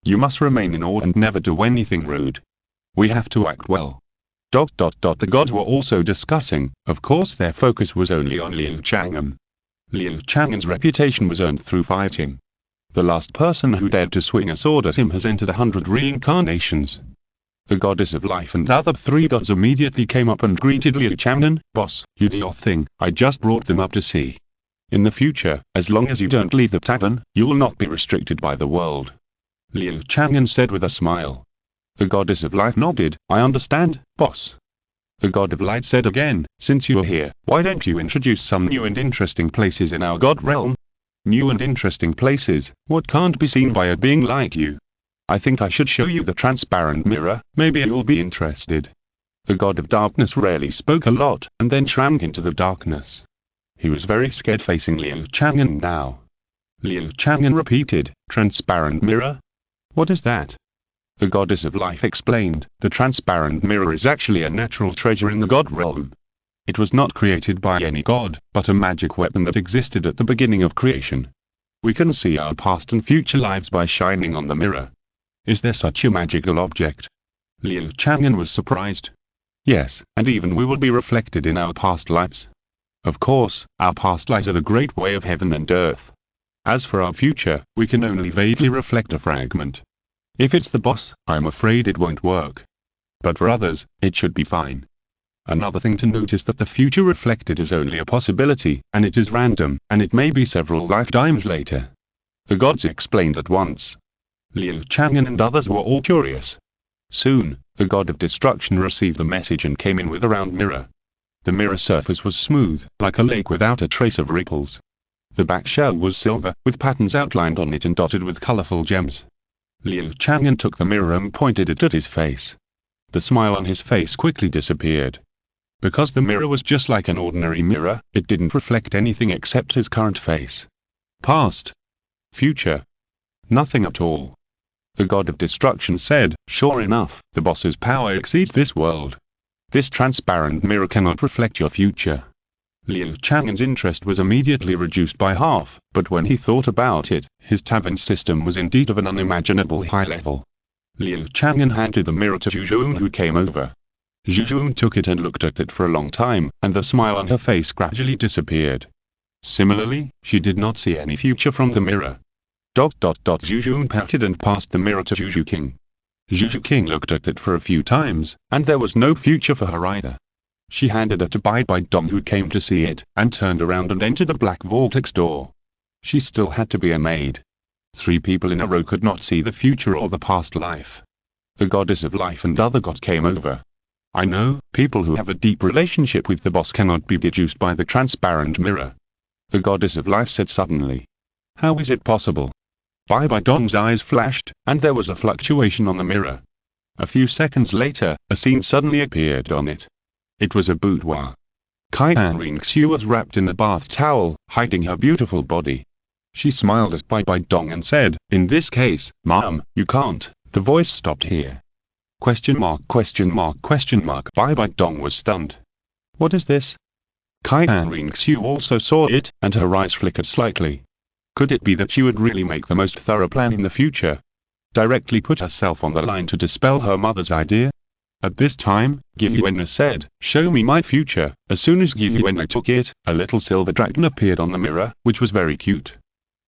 Speaker 1: You must remain in awe and never do anything rude. We have to act well." The gods were also discussing. Of course their focus was only on Liu Chang'an. Liu Chang'an's reputation was earned through fighting. The last person who dared to swing a sword at him has entered 100 reincarnations. The goddess of life and other 3 gods immediately came up and greeted Liu Chang'an. "Boss, you do your thing, I just brought them up to see. In the future, as long as you don't leave the tavern, you will not be restricted by the world," Liu Chang'an said with a smile. The goddess of life nodded. "I understand, boss." The god of light said again, "Since you are here, why don't you introduce some new and interesting places in our god realm?" "New and interesting places? What can't be seen by a being like you? I think I should show you the transparent mirror, maybe you'll be interested." The god of darkness rarely spoke a lot, and then shrank into the darkness. He was very scared facing Liu Chang'an now. Liu Chang'an repeated, "Transparent mirror? What is that?" The goddess of life explained, "The transparent mirror is actually a natural treasure in the god realm. It was not created by any god, but a magic weapon that existed at the beginning of creation. We can see our past and future lives by shining on the mirror." "Is there such a magical object?" Liu Chang'an was surprised. "Yes, and even we will be reflected in our past lives. Of course, our past lives are the great way of heaven and earth. As for our future, we can only vaguely reflect a fragment. If it's the boss, I'm afraid it won't work. But for others, it should be fine. Another thing to note is that the future reflected is only a possibility, and it is random, and it may be several lifetimes later." The gods explained at once. Liu Chang'an and others were all curious. Soon, the god of destruction received the message and came in with a round mirror. The mirror surface was smooth, like a lake without a trace of ripples. The back shell was silver, with patterns outlined on it and dotted with colorful gems. Liu Chang'an took the mirror and pointed it at his face. The smile on his face quickly disappeared. Because the mirror was just like an ordinary mirror, it didn't reflect anything except his current face. Past. Future. Nothing at all. The god of destruction said, "Sure enough, the boss's power exceeds this world. This transparent mirror cannot reflect your future." Liu Chang'an's interest was immediately reduced by half, but when he thought about it, his tavern system was indeed of an unimaginable high level. Liu Chang'an handed the mirror to Zhu Zhuqing, who came over. Zhu Zhuqing took it and looked at it for a long time, and the smile on her face gradually disappeared. Similarly, she did not see any future from the mirror. Zhu Zhuqing pouted and passed the mirror to Zhu Zhuqing. Zhu Zhuqing looked at it for a few times, and there was no future for her either. She handed it to Bibi Dong, who came to see it, and turned around and entered the black vortex door. She still had to be a maid. 3 people in a row could not see the future or the past life. The goddess of life and other gods came over. I know, people who have a deep relationship with the boss cannot be deduced by the transparent mirror. The goddess of life said suddenly. How is it possible? Bibi Dong's eyes flashed, and there was a fluctuation on the mirror. A few seconds later, a scene suddenly appeared on it. It was a boudoir. Qian Renxue was wrapped in a bath towel, hiding her beautiful body. She smiled at Bibi Dong and said, "In this case, ma'am, you can't." The voice stopped here. Question mark. Bibi Dong was stunned. What is this? Qian Renxue also saw it, and her eyes flickered slightly. Could it be that she would really make the most thorough plan in the future? Directly put herself on the line to dispel her mother's idea? At this time, Qian said, "Show me my future." As soon as Qian took it, a little silver dragon appeared on the mirror, which was very cute.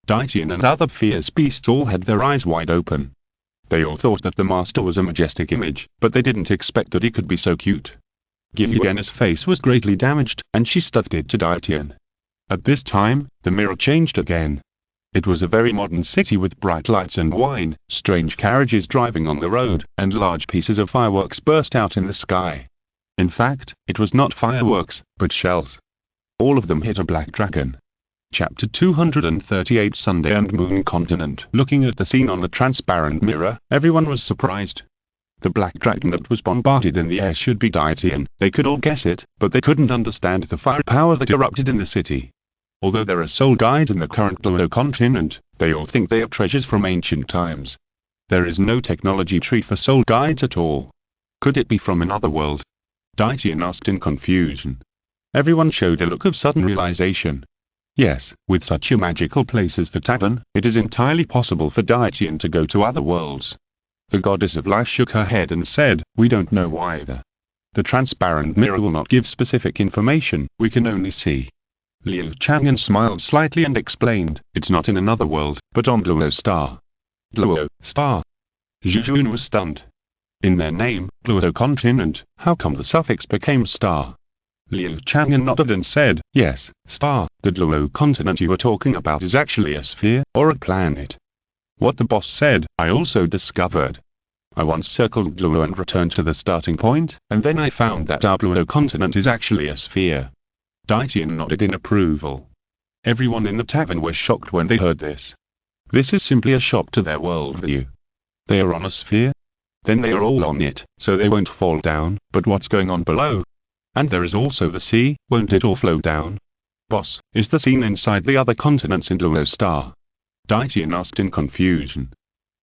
Speaker 1: Daitian and other fierce beasts all had their eyes wide open. They all thought that the master was a majestic image, but they didn't expect that he could be so cute. Qian's face was greatly damaged, and she stuffed it to Daitian. At this time, the mirror changed again. It was a very modern city with bright lights and wine, strange carriages driving on the road, and large pieces of fireworks burst out in the sky. In fact, it was not fireworks, but shells. All of them hit a black dragon. Chapter 238 Sunday and Moon Continent. Looking at the scene on the transparent mirror, everyone was surprised. The black dragon that was bombarded in the air should be Daitian. They could all guess it, but they couldn't understand the firepower that erupted in the city. Although there are soul guides in the current Douluo Continent, they all think they are treasures from ancient times. There is no technology tree for soul guides at all. Could it be from another world? Daitian asked in confusion. Everyone showed a look of sudden realization. Yes, with such a magical place as the Tavern, it is entirely possible for Daitian to go to other worlds. The goddess of life shook her head and said, "We don't know either. The transparent mirror will not give specific information, we can only see." Liu Chang'an smiled slightly and explained, "It's not in another world, but on Douluo Star." Douluo Star. Zhu Zhuqing was stunned. In their name, Douluo Continent, how come the suffix became star? Liu Chang'an nodded and said, "Yes, star. The Douluo Continent you were talking about is actually a sphere, or a planet." What the boss said, I also discovered. I once circled Douluo and returned to the starting point, and then I found that our Douluo Continent is actually a sphere. Daitian nodded in approval. Everyone in the tavern was shocked when they heard this. This is simply a shock to their worldview. They are on a sphere? Then they are all on it, so they won't fall down, but what's going on below? And there is also the sea, won't it all flow down? Boss, is the scene inside the other continents in Douluo Star? Daitian asked in confusion.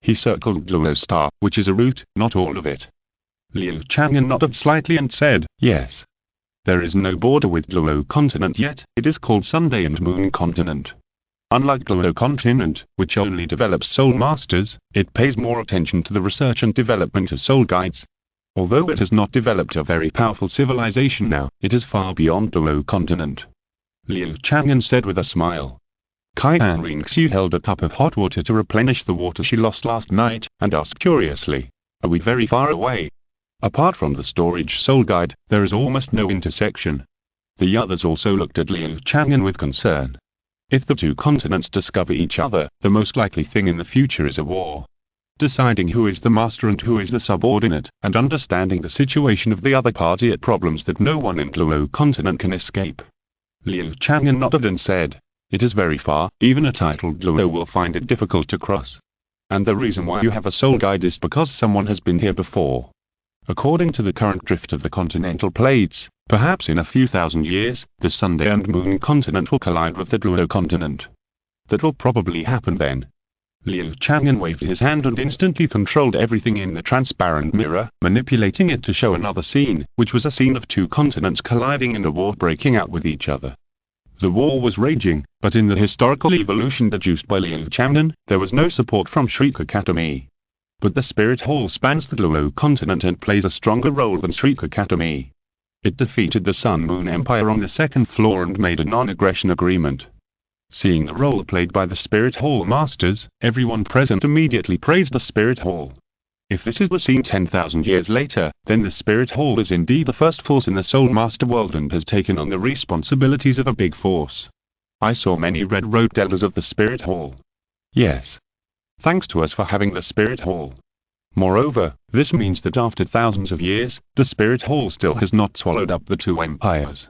Speaker 1: He circled Douluo Star, which is a route, not all of it. Liu Chang'an nodded slightly and said, "Yes. There is no border with Douluo Continent yet, it is called Sunday and Moon Continent. Unlike Douluo Continent, which only develops soul masters, it pays more attention to the research and development of soul guides. Although it has not developed a very powerful civilization now, it is far beyond Douluo Continent." Liu Chang'an said with a smile. Qian Renxue held a cup of hot water to replenish the water she lost last night, and asked curiously, "Are we very far away?" Apart from the storage soul guide, there is almost no intersection. The others also looked at Liu Chang'an with concern. If the two continents discover each other, the most likely thing in the future is a war. Deciding who is the master and who is the subordinate, and understanding the situation of the other party are problems that no one in Douluo Continent can escape. Liu Chang'an nodded and said, "It is very far, even a titled Douluo will find it difficult to cross. And the reason why you have a soul guide is because someone has been here before. According to the current drift of the continental plates, perhaps in a few thousand years, the Sunday and Moon Continent will collide with the Douluo Continent. That will probably happen then." Liu Chang'an waved his hand and instantly controlled everything in the transparent mirror, manipulating it to show another scene, which was a scene of two continents colliding and a war breaking out with each other. The war was raging, but in the historical evolution deduced by Liu Chang'an, there was no support from Shriek Academy. But the Spirit Hall spans the Douluo Continent and plays a stronger role than Shriek Academy. It defeated the Sun Moon Empire on the second floor and made a non-aggression agreement. Seeing the role played by the Spirit Hall Masters, everyone present immediately praised the Spirit Hall. If this is the scene 10,000 years later, then the Spirit Hall is indeed the first force in the Soul Master world and has taken on the responsibilities of a big force. I saw many red-robed elders of the Spirit Hall. Yes. Thanks to us for having the Spirit Hall. Moreover, this means that after thousands of years, the Spirit Hall still has not swallowed up the two empires.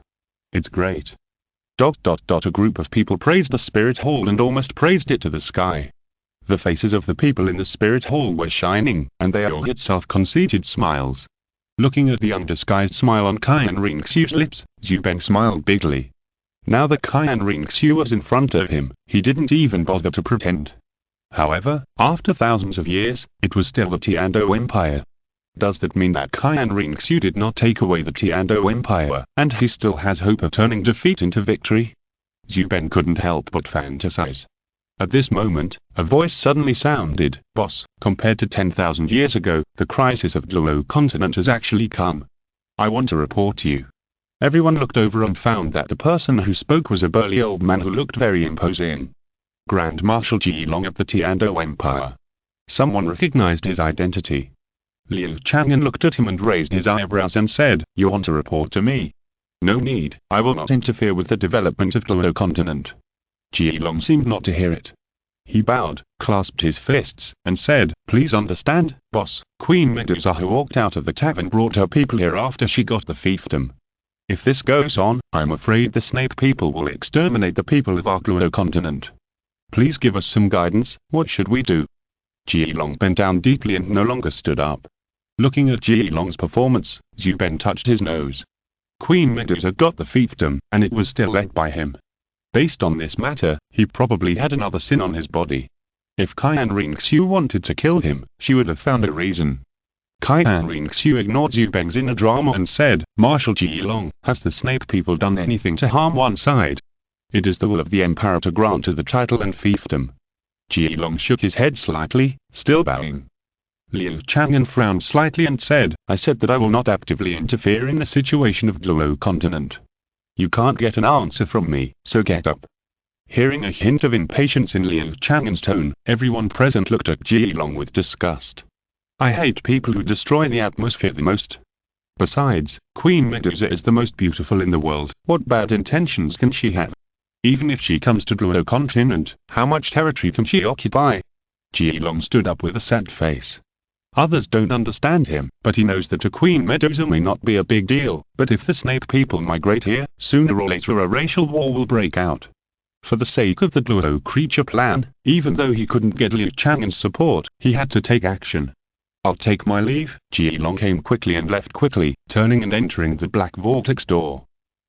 Speaker 1: It's great. ... A group of people praised the Spirit Hall and almost praised it to the sky. The faces of the people in the Spirit Hall were shining, and they all had self-conceited smiles. Looking at the undisguised smile on Qian Renxue's lips, Zhu Ben smiled bigly. Now that Qian Renxue was in front of him, he didn't even bother to pretend. However, after thousands of years, it was still the Qian Dou Empire. Does that mean that Qian Renxue did not take away the Qian Dou Empire, and he still has hope of turning defeat into victory? Zhu Ben couldn't help but fantasize. At this moment, a voice suddenly sounded, "Boss, compared to 10,000 years ago, the crisis of Douluo Continent has actually come. I want to report to you." Everyone looked over and found that the person who spoke was a burly old man who looked very imposing. Grand Marshal Zhilong of the Qian Dou Empire. Someone recognized his identity. Liu Chang'an looked at him and raised his eyebrows and said, "You want to report to me? No need, I will not interfere with the development of Douluo Continent." Zhilong seemed not to hear it. He bowed, clasped his fists, and said, "Please understand, boss, Queen Medusa who walked out of the tavern brought her people here after she got the fiefdom. If this goes on, I'm afraid the snake people will exterminate the people of our Douluo Continent. Please give us some guidance, what should we do?" Zhilong bent down deeply and no longer stood up. Looking at Zhilong's performance, Zhu Ben touched his nose. Queen Medusa got the fiefdom, and it was still led by him. Based on this matter, he probably had another sin on his body. If Qian Renxue wanted to kill him, she would have found a reason. Qian Renxue ignored Zhu Ben's inner drama and said, "Marshal Zhilong, has the snake people done anything to harm one side? It is the will of the Emperor to grant her the title and fiefdom." Zhilong shook his head slightly, still bowing. Liu Chang'an frowned slightly and said, "I said that I will not actively interfere in the situation of Douluo Continent. You can't get an answer from me, so get up." Hearing a hint of impatience in Liu Chang'an's tone, everyone present looked at Zhilong with disgust. "I hate people who destroy the atmosphere the most. Besides, Queen Medusa is the most beautiful in the world, what bad intentions can she have? Even if she comes to Douluo Continent, how much territory can she occupy?" Zhilong stood up with a sad face. Others don't understand him, but he knows that a Queen Medusa may not be a big deal, but if the snake people migrate here, sooner or later a racial war will break out. For the sake of the Douluo creature plan, even though he couldn't get Liu Chang'an's support, he had to take action. "I'll take my leave." Zhilong came quickly and left quickly, turning and entering the black vortex door.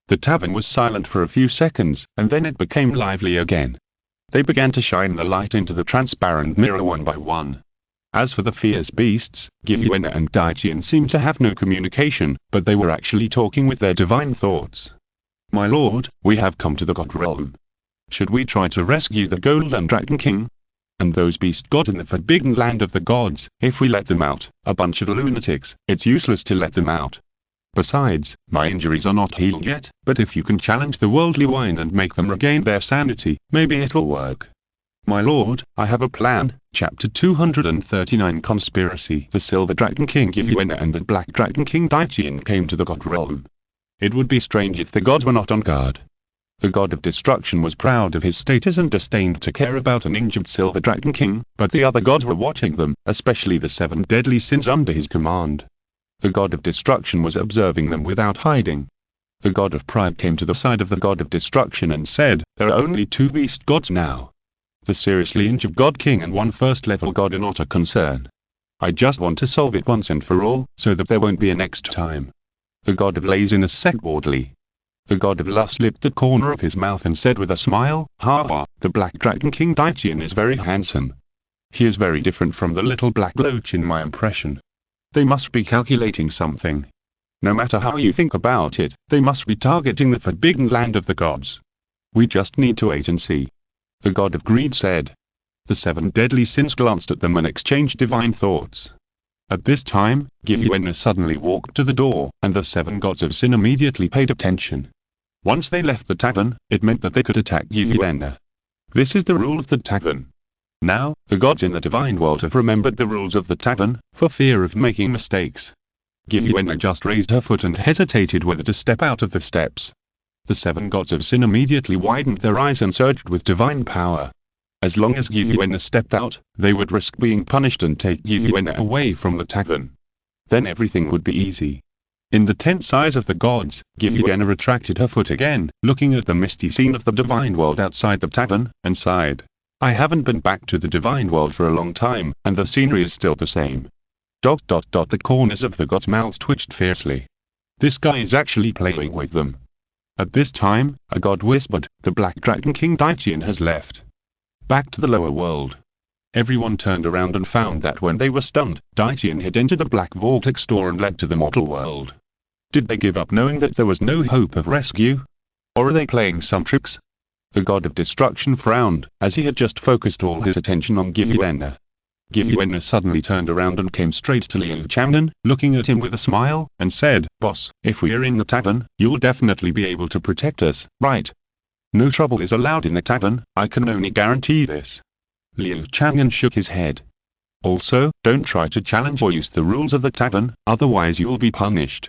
Speaker 1: The tavern was silent for a few seconds, and then it became lively again. They began to shine the light into the transparent mirror one by one. As for the fierce beasts, Gilyuan and Daijian seemed to have no communication, but they were actually talking with their divine thoughts. "My lord, we have come to the god realm. Should we try to rescue the Golden Dragon King? And those beast gods in the forbidden land of the gods, if we let them out, a bunch of lunatics, it's useless to let them out. Besides, my injuries are not healed yet, but if you can challenge the worldly wine and make them regain their sanity, maybe it'll work." "My lord, I have a plan." Chapter 239 Conspiracy. The Silver Dragon King Gilyuan and the Black Dragon King Daijian came to the god realm. It would be strange if the gods were not on guard. The god of destruction was proud of his status and disdained to care about an injured Silver Dragon King, but the other gods were watching them, especially the 7 deadly sins under his command. The god of destruction was observing them without hiding. The god of pride came to the side of the god of destruction and said, "There are only 2 beast gods now. The seriously injured God King and 1 first-level god are not a concern. I just want to solve it once and for all, so that there won't be a next time." The god of laziness said boldly. The god of lust licked the corner of his mouth and said with a smile, "Ha ha, the Black Dragon King Daijian is very handsome. He is very different from the little black loach in my impression. They must be calculating something. No matter how you think about it, they must be targeting the forbidden land of the gods. We just need to wait and see." The god of greed said. The 7 deadly sins glanced at them and exchanged divine thoughts. At this time, Gilyuan suddenly walked to the door, and the 7 gods of sin immediately paid attention. Once they left the tavern, it meant that they could attack Gilyuan. This is the rule of the tavern. Now, the gods in the divine world have remembered the rules of the tavern, for fear of making mistakes. Gilyuan just raised her foot and hesitated whether to step out of the steps. The 7 gods of sin immediately widened their eyes and surged with divine power. As long as Yuena stepped out, they would risk being punished and take Yuena away from the tavern. Then everything would be easy. In the tense eyes of the gods, Yuena retracted her foot again, looking at the misty scene of the divine world outside the tavern, and sighed. I haven't been back to the divine world for a long time, and the scenery is still the same. ... The corners of the gods' mouths twitched fiercely. This guy is actually playing with them. At this time, a god whispered, the Black Dragon King Daiqian has left. Back to the lower world. Everyone turned around and found that when they were stunned, Daiqian had entered the Black Vortex door and led to the mortal world. Did they give up knowing that there was no hope of rescue? Or are they playing some tricks? The god of destruction frowned, as he had just focused all his attention on Yuena. Yuena suddenly turned around and came straight to Liu Chang'an, looking at him with a smile, and said, Boss, if we are in the tavern, you'll definitely be able to protect us, right? No trouble is allowed in the tavern, I can only guarantee this. Liu Chang'an shook his head. Also, don't try to challenge or use the rules of the tavern, otherwise you'll be punished.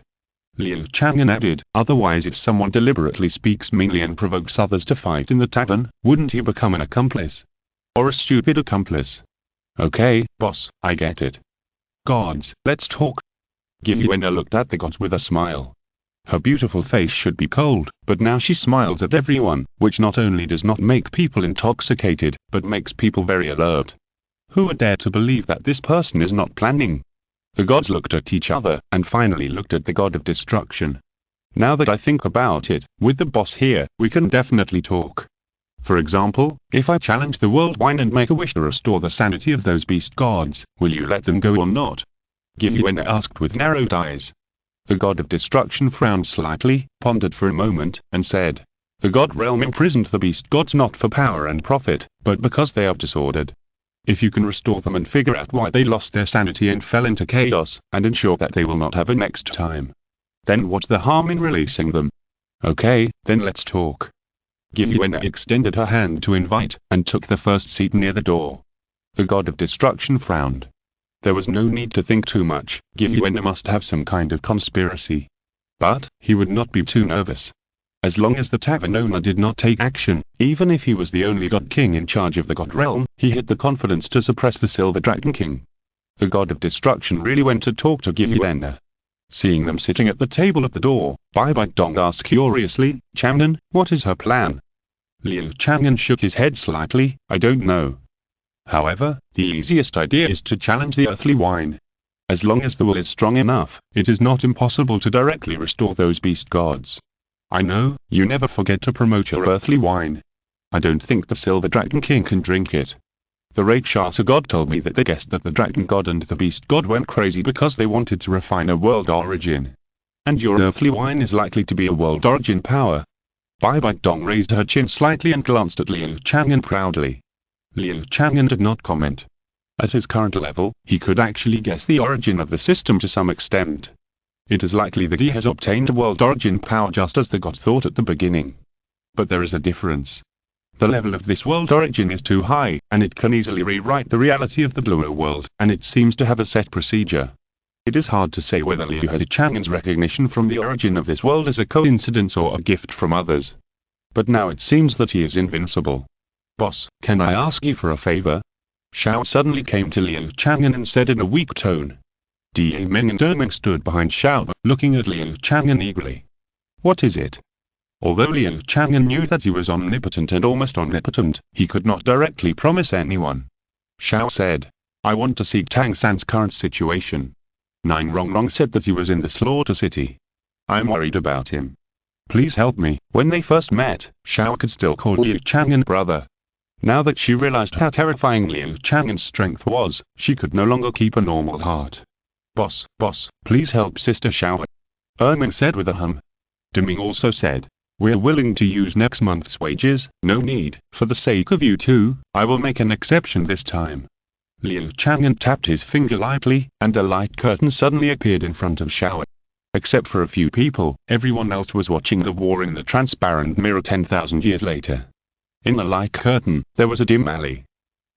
Speaker 1: Liu Chang'an added, otherwise if someone deliberately speaks meanly and provokes others to fight in the tavern, wouldn't he become an accomplice? Or a stupid accomplice? Okay, boss, I get it. Gods, let's talk. Yuena looked at the gods with a smile. Her beautiful face should be cold, but now she smiles at everyone, which not only does not make people intoxicated, but makes people very alert. Who would dare to believe that this person is not planning? The gods looked at each other, and finally looked at the god of destruction. Now that I think about it, with the boss here, we can definitely talk. For example, if I challenge the world wine and make a wish to restore the sanity of those beast gods, will you let them go or not? Yuena asked with narrowed eyes. The god of destruction frowned slightly, pondered for a moment, and said, the god realm imprisoned the beast gods not for power and profit, but because they are disordered. If you can restore them and figure out why they lost their sanity and fell into chaos, and ensure that they will not have a next time, then what's the harm in releasing them? Okay, then let's talk. Yuena extended her hand to invite, and took the first seat near the door. The god of destruction frowned. There was no need to think too much, Yuena must have some kind of conspiracy. But, he would not be too nervous. As long as the tavern owner did not take action, even if he was the only god king in charge of the god realm, he had the confidence to suppress the Silver Dragon King. The god of destruction really went to talk to Yuena. Seeing them sitting at the table at the door, Bibi Dong asked curiously, Chang'an, what is her plan? Liu Chang'an shook his head slightly, I don't know. However, the easiest idea is to challenge the earthly wine. As long as the will is strong enough, it is not impossible to directly restore those beast gods. I know, you never forget to promote your earthly wine. I don't think the Silver Dragon King can drink it. The Rakshasa god told me that they guessed that the Dragon god and the Beast god went crazy because they wanted to refine a world origin. And your earthly wine is likely to be a world origin power. Bibi Dong raised her chin slightly and glanced at Liu Chang'an proudly. Liu Chang'an did not comment. At his current level, he could actually guess the origin of the system to some extent. It is likely that he has obtained a world origin power just as the gods thought at the beginning. But there is a difference. The level of this world origin is too high, and it can easily rewrite the reality of the Douluo world, and it seems to have a set procedure. It is hard to say whether Liu Chang'an's recognition from the origin of this world is a coincidence or a gift from others. But now it seems that he is invincible. Boss, can I ask you for a favor? Xiao suddenly came to Liu Chang'an and said in a weak tone. Da Meng and Erming stood behind Xiao, looking at Liu Chang'an eagerly. What is it? Although Liu Chang'an knew that he was omnipotent and almost omnipotent, he could not directly promise anyone. Xiao said, I want to seek Tang San's current situation. Nine Rongrong said that he was in the Slaughter City. I'm worried about him. Please help me. When they first met, Xiao could still call Liu Chang'an brother. Now that she realized how terrifying Liu Chang'an's strength was, she could no longer keep a normal heart. Boss, please help Sister Xiao. Erming said with a hum. Deming also said, we're willing to use next month's wages, no need, for the sake of you two, I will make an exception this time. Liu Chang'an tapped his finger lightly, and a light curtain suddenly appeared in front of Xiao. Except for a few people, everyone else was watching the war in the transparent mirror 10,000 years later. In the light curtain, there was a dim alley.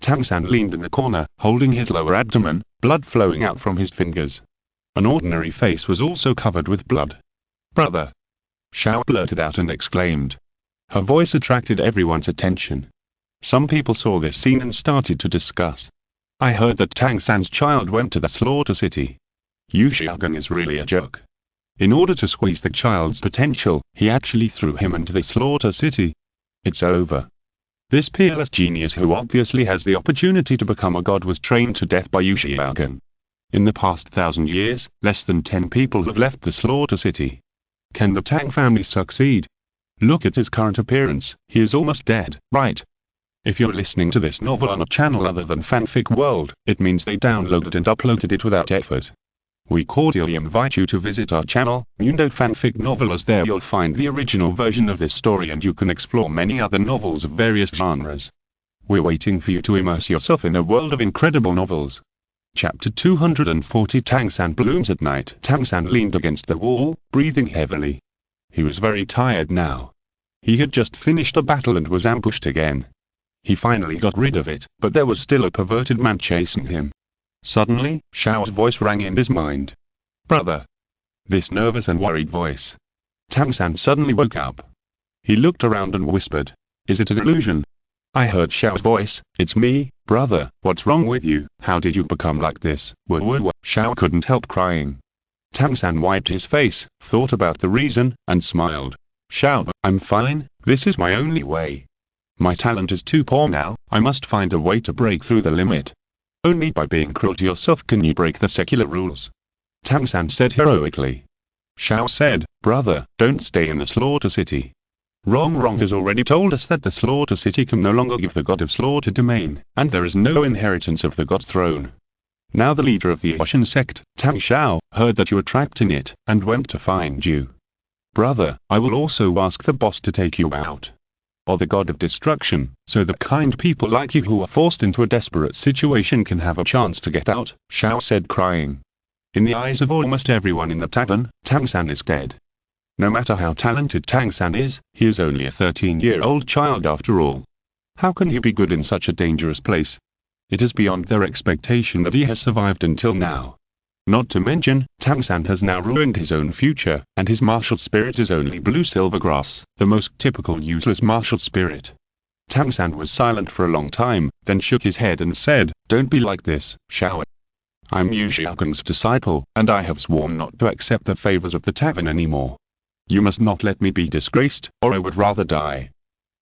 Speaker 1: Tang San leaned in the corner, holding his lower abdomen, blood flowing out from his fingers. An ordinary face was also covered with blood. Brother. Xiao blurted out and exclaimed. Her voice attracted everyone's attention. Some people saw this scene and started to discuss. I heard that Tang San's child went to the slaughter city. Liu Chang'an is really a joke. In order to squeeze the child's potential, he actually threw him into the slaughter city. It's over. This peerless genius who obviously has the opportunity to become a god was trained to death by Liu Chang'an. In the past 1,000 years, less than 10 people have left the slaughter city. Can the Tang family succeed? Look at his current appearance, he is almost dead, right? If you're listening to this novel on a channel other than Fanfic World, it means they downloaded and uploaded it without effort. We cordially invite you to visit our channel, Mundo Fanfic Novel, as there you'll find the original version of this story and you can explore many other novels of various genres. We're waiting for you to immerse yourself in a world of incredible novels. Chapter 240 Tang San blooms at night. Tang San leaned against the wall, breathing heavily. He was very tired now. He had just finished a battle and was ambushed again. He finally got rid of it, but there was still a perverted man chasing him. Suddenly, Xiao's voice rang in his mind. Brother. This nervous and worried voice. Tang San suddenly woke up. He looked around and whispered. Is it an illusion? I heard Xiao's voice. It's me, brother. What's wrong with you? How did you become like this? Xiao couldn't help crying. Tang San wiped his face, thought about the reason, and smiled. Xiao, I'm fine. This is my only way. My talent is too poor now. I must find a way to break through the limit. Only by being cruel to yourself can you break the secular rules. Tang San said heroically. Xiao said, brother, don't stay in the slaughter city. Rong has already told us that the slaughter city can no longer give the god of slaughter domain, and there is no inheritance of the god's throne. Now the leader of the Ocean sect, Tang Xiao, heard that you were trapped in it, and went to find you. Brother, I will also ask the boss to take you out. Or the god of destruction, so the kind people like you who are forced into a desperate situation can have a chance to get out, Xiao said crying. In the eyes of almost everyone in the tavern, Tang San is dead. No matter how talented Tang San is, he is only a 13-year-old child after all. How can he be good in such a dangerous place? It is beyond their expectation that he has survived until now. Not to mention, Tang San has now ruined his own future, and his martial spirit is only blue silver grass, the most typical useless martial spirit. Tang San was silent for a long time, then shook his head and said, don't be like this, Xiao. I'm Liu Chang'an's disciple, and I have sworn not to accept the favors of the tavern anymore. You must not let me be disgraced, or I would rather die.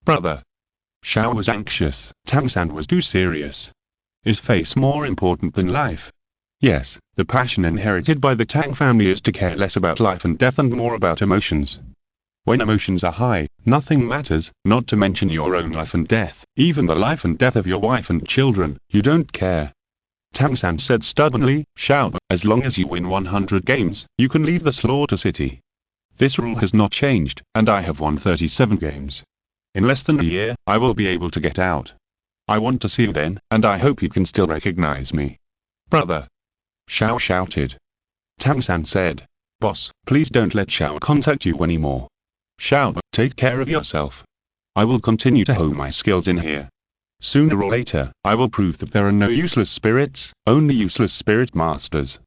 Speaker 1: Brother. Xiao was anxious. Tang San was too serious. Is face more important than life? Yes, the passion inherited by the Tang family is to care less about life and death and more about emotions. When emotions are high, nothing matters, not to mention your own life and death, even the life and death of your wife and children, you don't care. Tang San said stubbornly, Xiao, as long as you win 100 games, you can leave the slaughter city. This rule has not changed, and I have won 37 games. In less than a year, I will be able to get out. I want to see you then, and I hope you can still recognize me. Brother. Xiao shouted. Tang San said, Boss, please don't let Xiao contact you anymore. Xiao, take care of yourself. I will continue to hone my skills in here. Sooner or later, I will prove that there are no useless spirits, only useless spirit masters.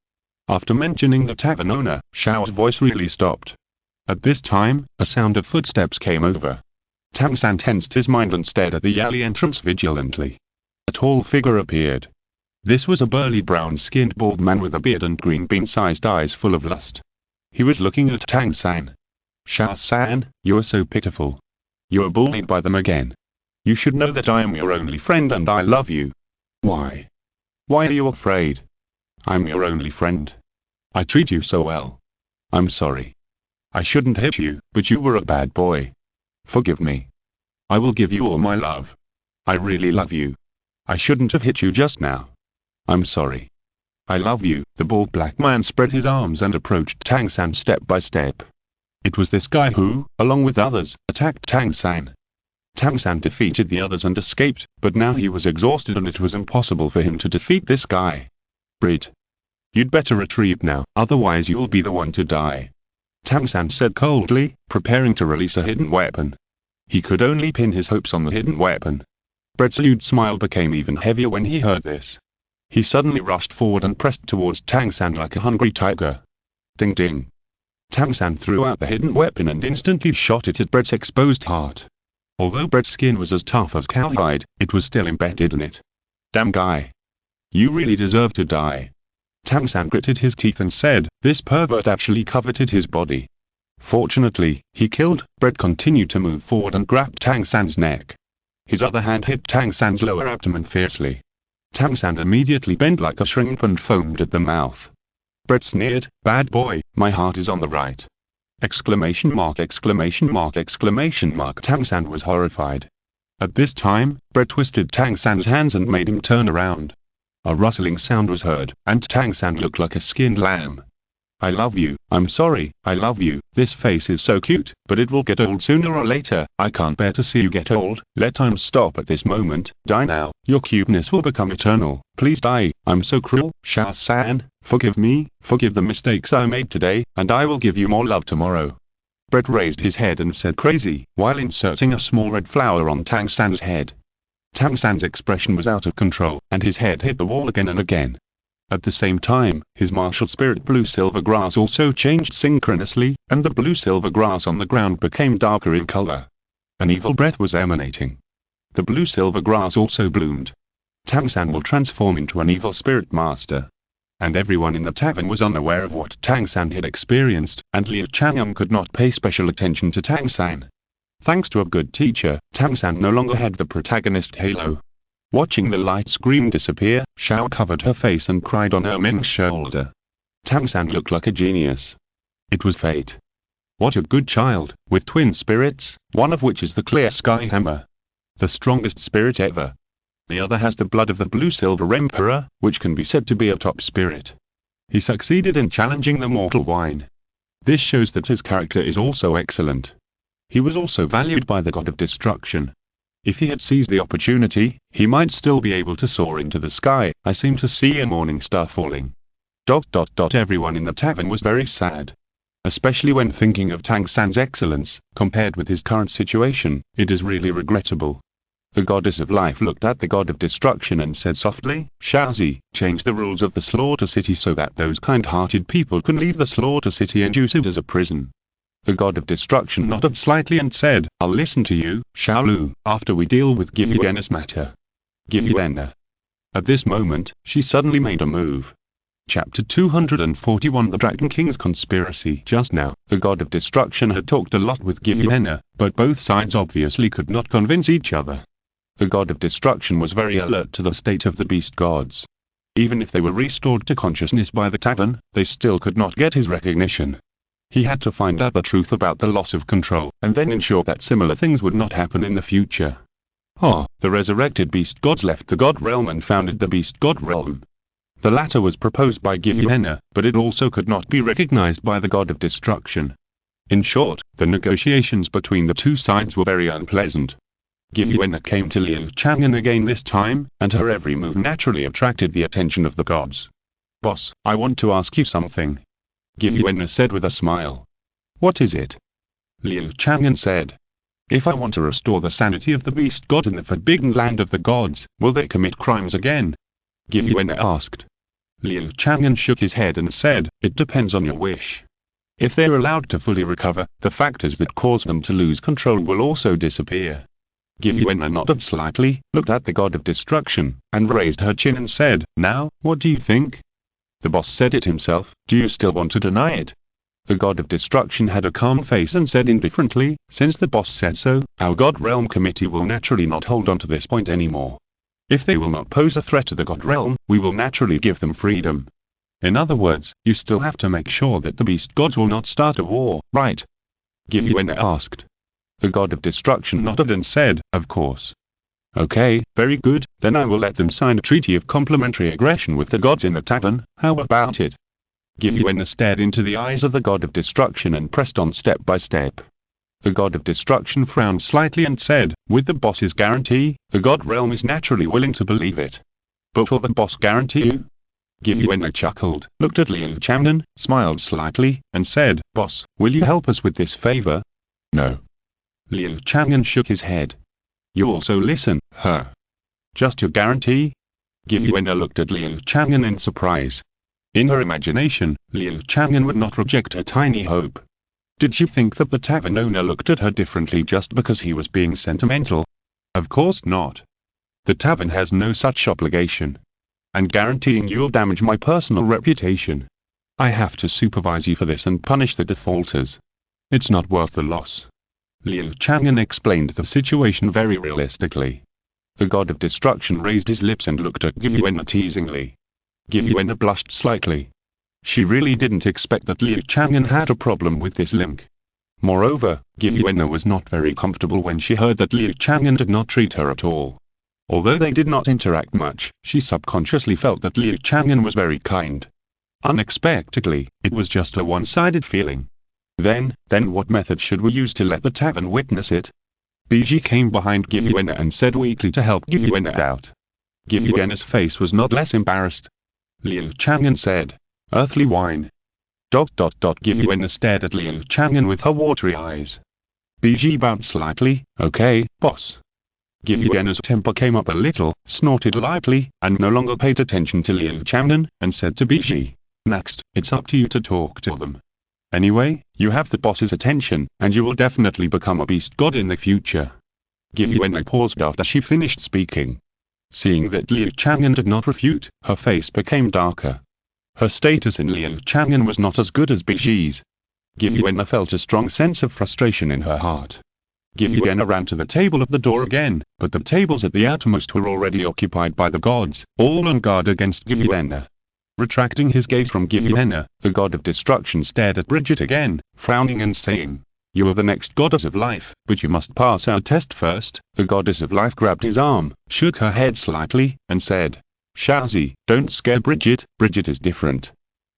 Speaker 1: After mentioning the tavern owner, Xiao's voice really stopped. At this time, a sound of footsteps came over. Tang San tensed his mind and stared at the alley entrance vigilantly. A tall figure appeared. This was a burly brown-skinned bald man with a beard and green bean-sized eyes full of lust. He was looking at Tang San. Xiao-san, you are so pitiful. You are bullied by them again. You should know that I am your only friend and I love you. Why? Why are you afraid? I'm your only friend. I treat you so well. I'm sorry. I shouldn't hit you, but you were a bad boy. Forgive me. I will give you all my love. I really love you. I shouldn't have hit you just now. I'm sorry. I love you. The bald black man spread his arms and approached Tang San step by step. It was this guy who, along with others, attacked Tang San. Tang San defeated the others and escaped, but now he was exhausted and it was impossible for him to defeat this guy. Brit. You'd better retreat now, otherwise you'll be the one to die. Tang San said coldly, preparing to release a hidden weapon. He could only pin his hopes on the hidden weapon. Brett's lewd smile became even heavier when he heard this. He suddenly rushed forward and pressed towards Tang San like a hungry tiger. Ding ding. Tang San threw out the hidden weapon and instantly shot it at Brett's exposed heart. Although Brett's skin was as tough as cowhide, it was still embedded in it. Damn guy. You really deserve to die. Tang San gritted his teeth and said, this pervert actually coveted his body. Fortunately, he killed. Brett continued to move forward and grabbed Tang San's neck. His other hand hit Tang San's lower abdomen fiercely. Tang San immediately bent like a shrimp and foamed at the mouth. Brett sneered, bad boy, my heart is on the right. Exclamation mark, exclamation mark, exclamation mark. Tang San was horrified. At this time, Brett twisted Tang San's hands and made him turn around. A rustling sound was heard, and Tang San looked like a skinned lamb. I love you, I'm sorry, I love you, this face is so cute, but it will get old sooner or later, I can't bear to see you get old, let time stop at this moment, die now, your cuteness will become eternal, please die, I'm so cruel, Xiao San, forgive me, forgive the mistakes I made today, and I will give you more love tomorrow. Brett raised his head and said crazy, while inserting a small red flower on Tang San's head. Tang San's expression was out of control, and his head hit the wall again and again. At the same time, his martial spirit blue-silver grass also changed synchronously, and the blue-silver grass on the ground became darker in color. An evil breath was emanating. The blue-silver grass also bloomed. Tang San will transform into an evil spirit master. And everyone in the tavern was unaware of what Tang San had experienced, and Liu Chang'an could not pay special attention to Tang San. Thanks to a good teacher, Tang San no longer had the protagonist halo. Watching the light screen disappear, Xiao covered her face and cried on Ermin's shoulder. Tang San looked like a genius. It was fate. What a good child, with twin spirits, one of which is the clear sky hammer. The strongest spirit ever. The other has the blood of the blue-silver emperor, which can be said to be a top spirit. He succeeded in challenging the mortal wine. This shows that his character is also excellent. He was also valued by the god of destruction. If he had seized the opportunity, he might still be able to soar into the sky. I seem to see a morning star falling. ... Everyone in the tavern was very sad. Especially when thinking of Tang San's excellence, compared with his current situation, it is really regrettable. The goddess of life looked at the god of destruction and said softly, Xiaozi, change the rules of the slaughter city so that those kind-hearted people can leave the slaughter city and use it as a prison. The god of destruction nodded slightly and said, I'll listen to you, Xiao Lu, after we deal with Gilliuenna's matter. Gilliuenna. At this moment, she suddenly made a move. Chapter 241 The Dragon King's Conspiracy. Just now, the god of destruction had talked a lot with Gilliuenna, but both sides obviously could not convince each other. The god of destruction was very alert to the state of the beast gods. Even if they were restored to consciousness by the tavern, they still could not get his recognition. He had to find out the truth about the loss of control, and then ensure that similar things would not happen in the future. The resurrected beast gods left the god realm and founded the beast god realm. The latter was proposed by Gilliuenna, but it also could not be recognized by the god of destruction. In short, the negotiations between the two sides were very unpleasant. Gilliuenna came to Liu Chang'an again this time, and her every move naturally attracted the attention of the gods. Boss, I want to ask you something. Gilliuenna said with a smile. What is it? Liu Chang'an said. If I want to restore the sanity of the beast gods in the forbidden land of the gods, will they commit crimes again? Gilliuenna asked. Liu Chang'an shook his head and said, it depends on your wish. If they are allowed to fully recover, the factors that cause them to lose control will also disappear. Gilliuenna nodded slightly, looked at the god of destruction, and raised her chin and said, now, what do you think? The boss said it himself, do you still want to deny it? The god of destruction had a calm face and said indifferently, since the boss said so, our god realm committee will naturally not hold on to this point anymore. If they will not pose a threat to the god realm, we will naturally give them freedom. In other words, you still have to make sure that the beast gods will not start a war, right? Gilliuenna asked. The god of destruction nodded and said, of course. Okay, very good, then I will let them sign a treaty of complementary aggression with the gods in the tavern, how about it? Gilliuenna stared into the eyes of the god of destruction and pressed on step by step. The god of destruction frowned slightly and said, with the boss's guarantee, the god realm is naturally willing to believe it. But will the boss guarantee you? Gilliuenna chuckled, looked at Liu Chang'an, smiled slightly, and said, boss, will you help us with this favor? No. Liu Chang'an shook his head. You also listen, huh? Just your guarantee? Gilliuenna looked at Liu Chang'an in surprise. In her imagination, Liu Chang'an would not reject her tiny hope. Did she think that the tavern owner looked at her differently just because he was being sentimental? Of course not. The tavern has no such obligation. And guaranteeing you'll damage my personal reputation. I have to supervise you for this and punish the defaulters. It's not worth the loss. Liu Chang'an explained the situation very realistically. The god of destruction raised his lips and looked at Givuena teasingly. Givuena blushed slightly. She really didn't expect that Liu Chang'an had a problem with this link. Moreover, Givuena was not very comfortable when she heard that Liu Chang'an did not treat her at all. Although they did not interact much, she subconsciously felt that Liu Chang'an was very kind. Unexpectedly, it was just a one-sided feeling. Then what method should we use to let the tavern witness it? Biji came behind Givuena and said weakly to help Givuena out. Givuena's face was not less embarrassed. Liu Chang'an said, "Earthly wine." Givuena stared at Liu Chang'an with her watery eyes. Biji bowed slightly. "Okay, boss." Givuena's temper came up a little, snorted lightly, and no longer paid attention to Liu Chang'an, and said to Biji, "Next, it's up to you to talk to them. Anyway, you have the boss's attention, and you will definitely become a beast god in the future." Givuena paused after she finished speaking. Seeing that Liu Chang'an did not refute, her face became darker. Her status in Liu Chang'an was not as good as Biji's. Givuena felt a strong sense of frustration in her heart. Givuena ran to the table at the door again, but the tables at the outermost were already occupied by the gods, all on guard against Givuena. Retracting his gaze from Givuena, the god of destruction stared at Bridget again, frowning and saying, "You are the next goddess of life, but you must pass our test first." The goddess of life grabbed his arm, shook her head slightly, and said, "Xiaozi, don't scare Bridget. Bridget is different.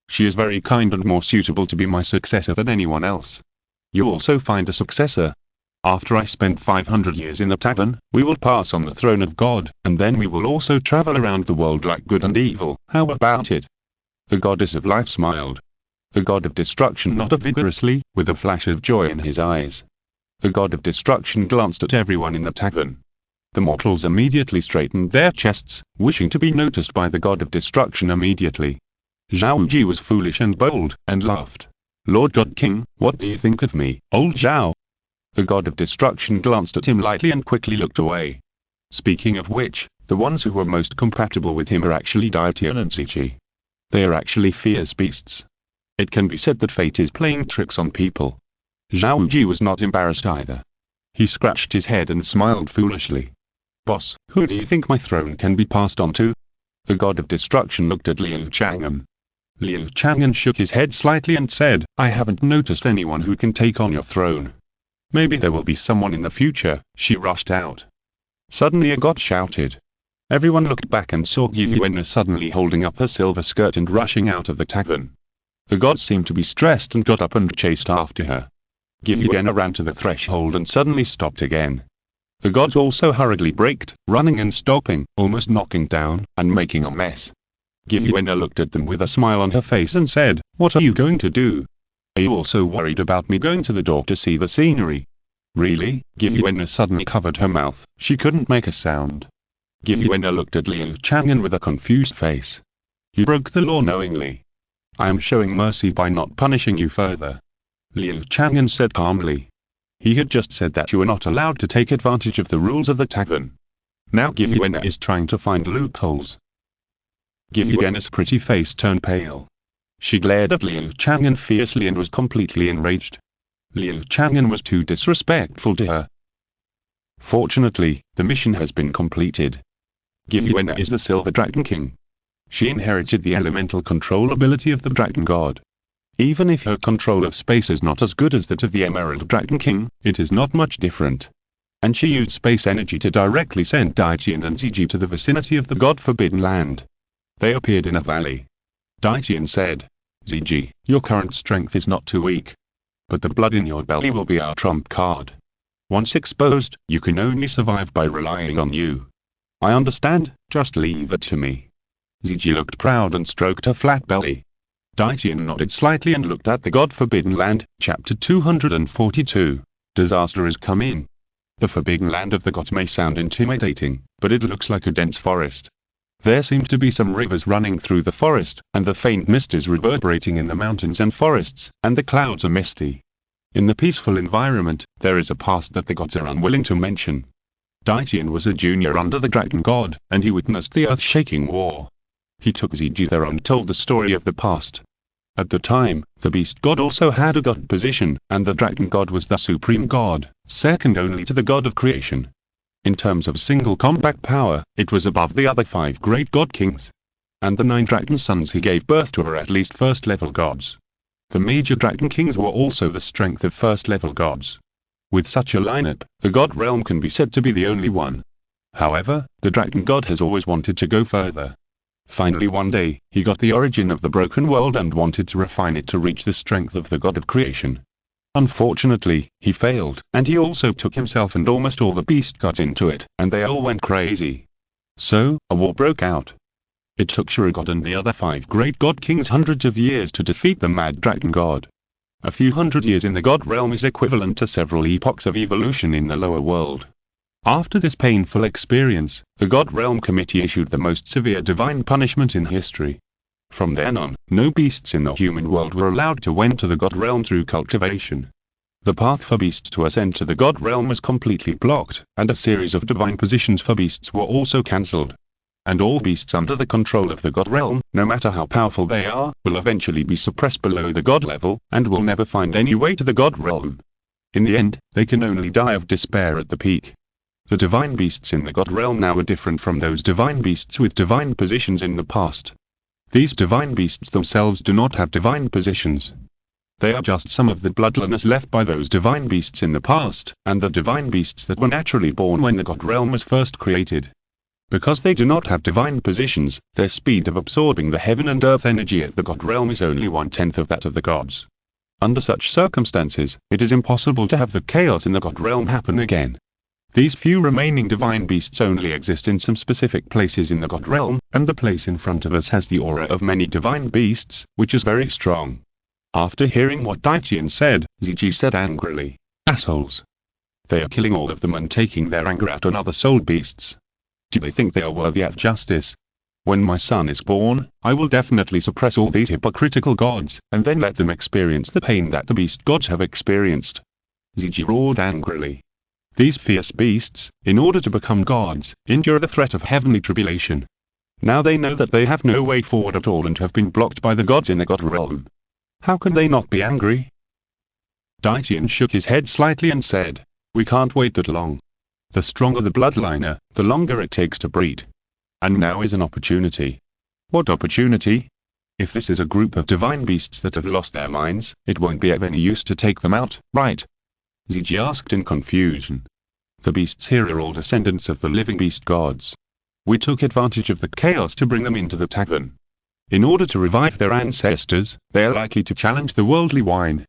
Speaker 1: She is very kind and more suitable to be my successor than anyone else. You also find a successor. After I spend 500 years in the tavern, we will pass on the throne of God, and then we will also travel around the world like good and evil. How about it?" The goddess of life smiled. The god of destruction nodded vigorously, with a flash of joy in his eyes. The god of destruction glanced at everyone in the tavern. The mortals immediately straightened their chests, wishing to be noticed by the god of destruction immediately. Xiao Wu was foolish and bold, and laughed. "Lord God King, what do you think of me, old Xiao?" The god of destruction glanced at him lightly and quickly looked away. Speaking of which, the ones who were most compatible with him are actually Daitian and Zichi. They are actually fierce beasts. It can be said that fate is playing tricks on people. Xiao Wu was not embarrassed either. He scratched his head and smiled foolishly. "Boss, who do you think my throne can be passed on to?" The god of destruction looked at Liu Chang'an. Liu Chang'an shook his head slightly and said, "I haven't noticed anyone who can take on your throne. Maybe there will be someone in the future." She rushed out. Suddenly a god shouted. Everyone looked back and saw Givuena suddenly holding up her silver skirt and rushing out of the tavern. The god seemed to be stressed and got up and chased after her. Givuena ran to the threshold and suddenly stopped again. The gods also hurriedly braked, running and stopping, almost knocking down, and making a mess. Givuena looked at them with a smile on her face and said, "What are you going to do? Are you also worried about me going to the door to see the scenery?" "Really?" Givuena suddenly covered her mouth. She couldn't make a sound. Givuena looked at Liu Chang'an with a confused face. "You broke the law knowingly. I am showing mercy by not punishing you further," Liu Chang'an said calmly. He had just said that you were not allowed to take advantage of the rules of the tavern. Now Givuena is trying to find loopholes. Givuena's pretty face turned pale. She glared at Liu Chang'an fiercely and was completely enraged. Liu Chang'an was too disrespectful to her. Fortunately, the mission has been completed. Givuena is the Silver Dragon King. She inherited the elemental control ability of the Dragon God. Even if her control of space is not as good as that of the Emerald Dragon King, it is not much different. And she used space energy to directly send Daitian and Ziji to the vicinity of the God-forbidden land. They appeared in a valley. Daitian said, "Ziji, your current strength is not too weak. But the blood in your belly will be our trump card. Once exposed, you can only survive by relying on you." "I understand, just leave it to me." Ziji looked proud and stroked her flat belly. Daitian nodded slightly and looked at the God-forbidden land. Chapter 242. Disaster is coming. The forbidden land of the gods may sound intimidating, but it looks like a dense forest. There seemed to be some rivers running through the forest, and the faint mist is reverberating in the mountains and forests, and the clouds are misty. In the peaceful environment, there is a past that the gods are unwilling to mention. Daitian was a junior under the dragon god, and he witnessed the earth-shaking war. He took Ziji there and told the story of the past. At the time, the beast god also had a god position, and the dragon god was the supreme god, second only to the god of creation. In terms of single combat power, it was above the other 5 great god kings. And the 9 dragon sons he gave birth to were at least first-level gods. The major dragon kings were also the strength of first-level gods. With such a lineup, the god realm can be said to be the only one. However, the dragon god has always wanted to go further. Finally one day, he got the origin of the broken world and wanted to refine it to reach the strength of the god of creation. Unfortunately, he failed, and he also took himself and almost all the beast gods into it, and they all went crazy. So, a war broke out. It took Shurigod and the other 5 great god kings hundreds of years to defeat the mad dragon god. A few hundred years in the god realm is equivalent to several epochs of evolution in the lower world. After this painful experience, the god realm committee issued the most severe divine punishment in history. From then on, no beasts in the human world were allowed to enter the god realm through cultivation. The path for beasts to ascend to the god realm was completely blocked, and a series of divine positions for beasts were also cancelled. And all beasts under the control of the god realm, no matter how powerful they are, will eventually be suppressed below the god level, and will never find any way to the god realm. In the end, they can only die of despair at the peak. The divine beasts in the god realm now are different from those divine beasts with divine positions in the past. These divine beasts themselves do not have divine positions. They are just some of the bloodliness left by those divine beasts in the past, and the divine beasts that were naturally born when the god realm was first created. Because they do not have divine positions, their speed of absorbing the heaven and earth energy at the god realm is only 1/10 of that of the gods. Under such circumstances, it is impossible to have the chaos in the god realm happen again. These few remaining divine beasts only exist in some specific places in the god realm, and the place in front of us has the aura of many divine beasts, which is very strong. After hearing what Daitian said, Ziji said angrily, "Assholes! They are killing all of them and taking their anger out on other soul beasts. Do they think they are worthy of justice? When my son is born, I will definitely suppress all these hypocritical gods, and then let them experience the pain that the beast gods have experienced." Ziji roared angrily. These fierce beasts, in order to become gods, endure the threat of heavenly tribulation. Now they know that they have no way forward at all and have been blocked by the gods in the god realm. How can they not be angry? Daitian shook his head slightly and said, "We can't wait that long. The stronger the bloodliner, the longer it takes to breed. And now is an opportunity." "What opportunity?" "If this is a group of divine beasts that have lost their minds, it won't be of any use to take them out, right?" Ziji asked in confusion. "The beasts here are all descendants of the living beast gods. We took advantage of the chaos to bring them into the tavern. In order to revive their ancestors, they are likely to challenge the worldly wine.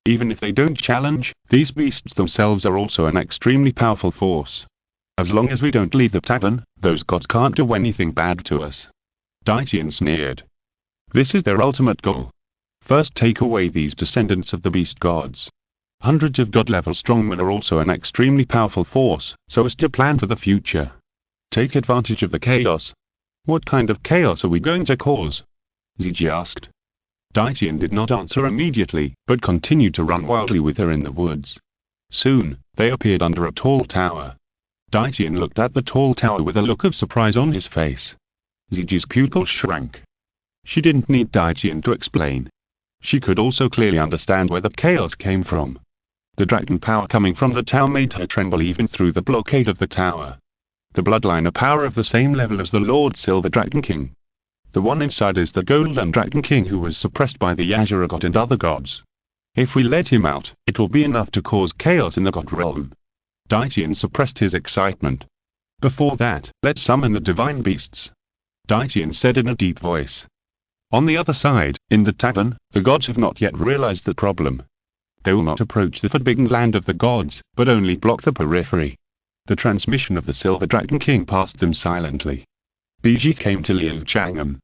Speaker 1: Even if they don't challenge, these beasts themselves are also an extremely powerful force. As long as we don't leave the tavern, those gods can't do anything bad to us." Daitian sneered. "This is their ultimate goal. First take away these descendants of the beast gods. Hundreds of god-level strongmen are also an extremely powerful force, so as to plan for the future. Take advantage of the chaos." "What kind of chaos are we going to cause?" Ziji asked. Daitian did not answer immediately, but continued to run wildly with her in the woods. Soon, they appeared under a tall tower. Daitian looked at the tall tower with a look of surprise on his face. Ziji's pupils shrank. She didn't need Daitian to explain. She could also clearly understand where the chaos came from. The dragon power coming from the tower made her tremble even through the blockade of the tower. The bloodliner power of the same level as the Lord Silver Dragon King. The one inside is the Golden Dragon King who was suppressed by the Azure God and other gods. If we let him out, it will be enough to cause chaos in the god realm. Daitian suppressed his excitement. "Before that, let's summon the divine beasts," Daitian said in a deep voice. On the other side, in the tavern, the gods have not yet realized the problem. They will not approach the forbidden land of the gods, but only block the periphery. The transmission of the Silver Dragon King passed them silently. Biji came to Liu Chang'an.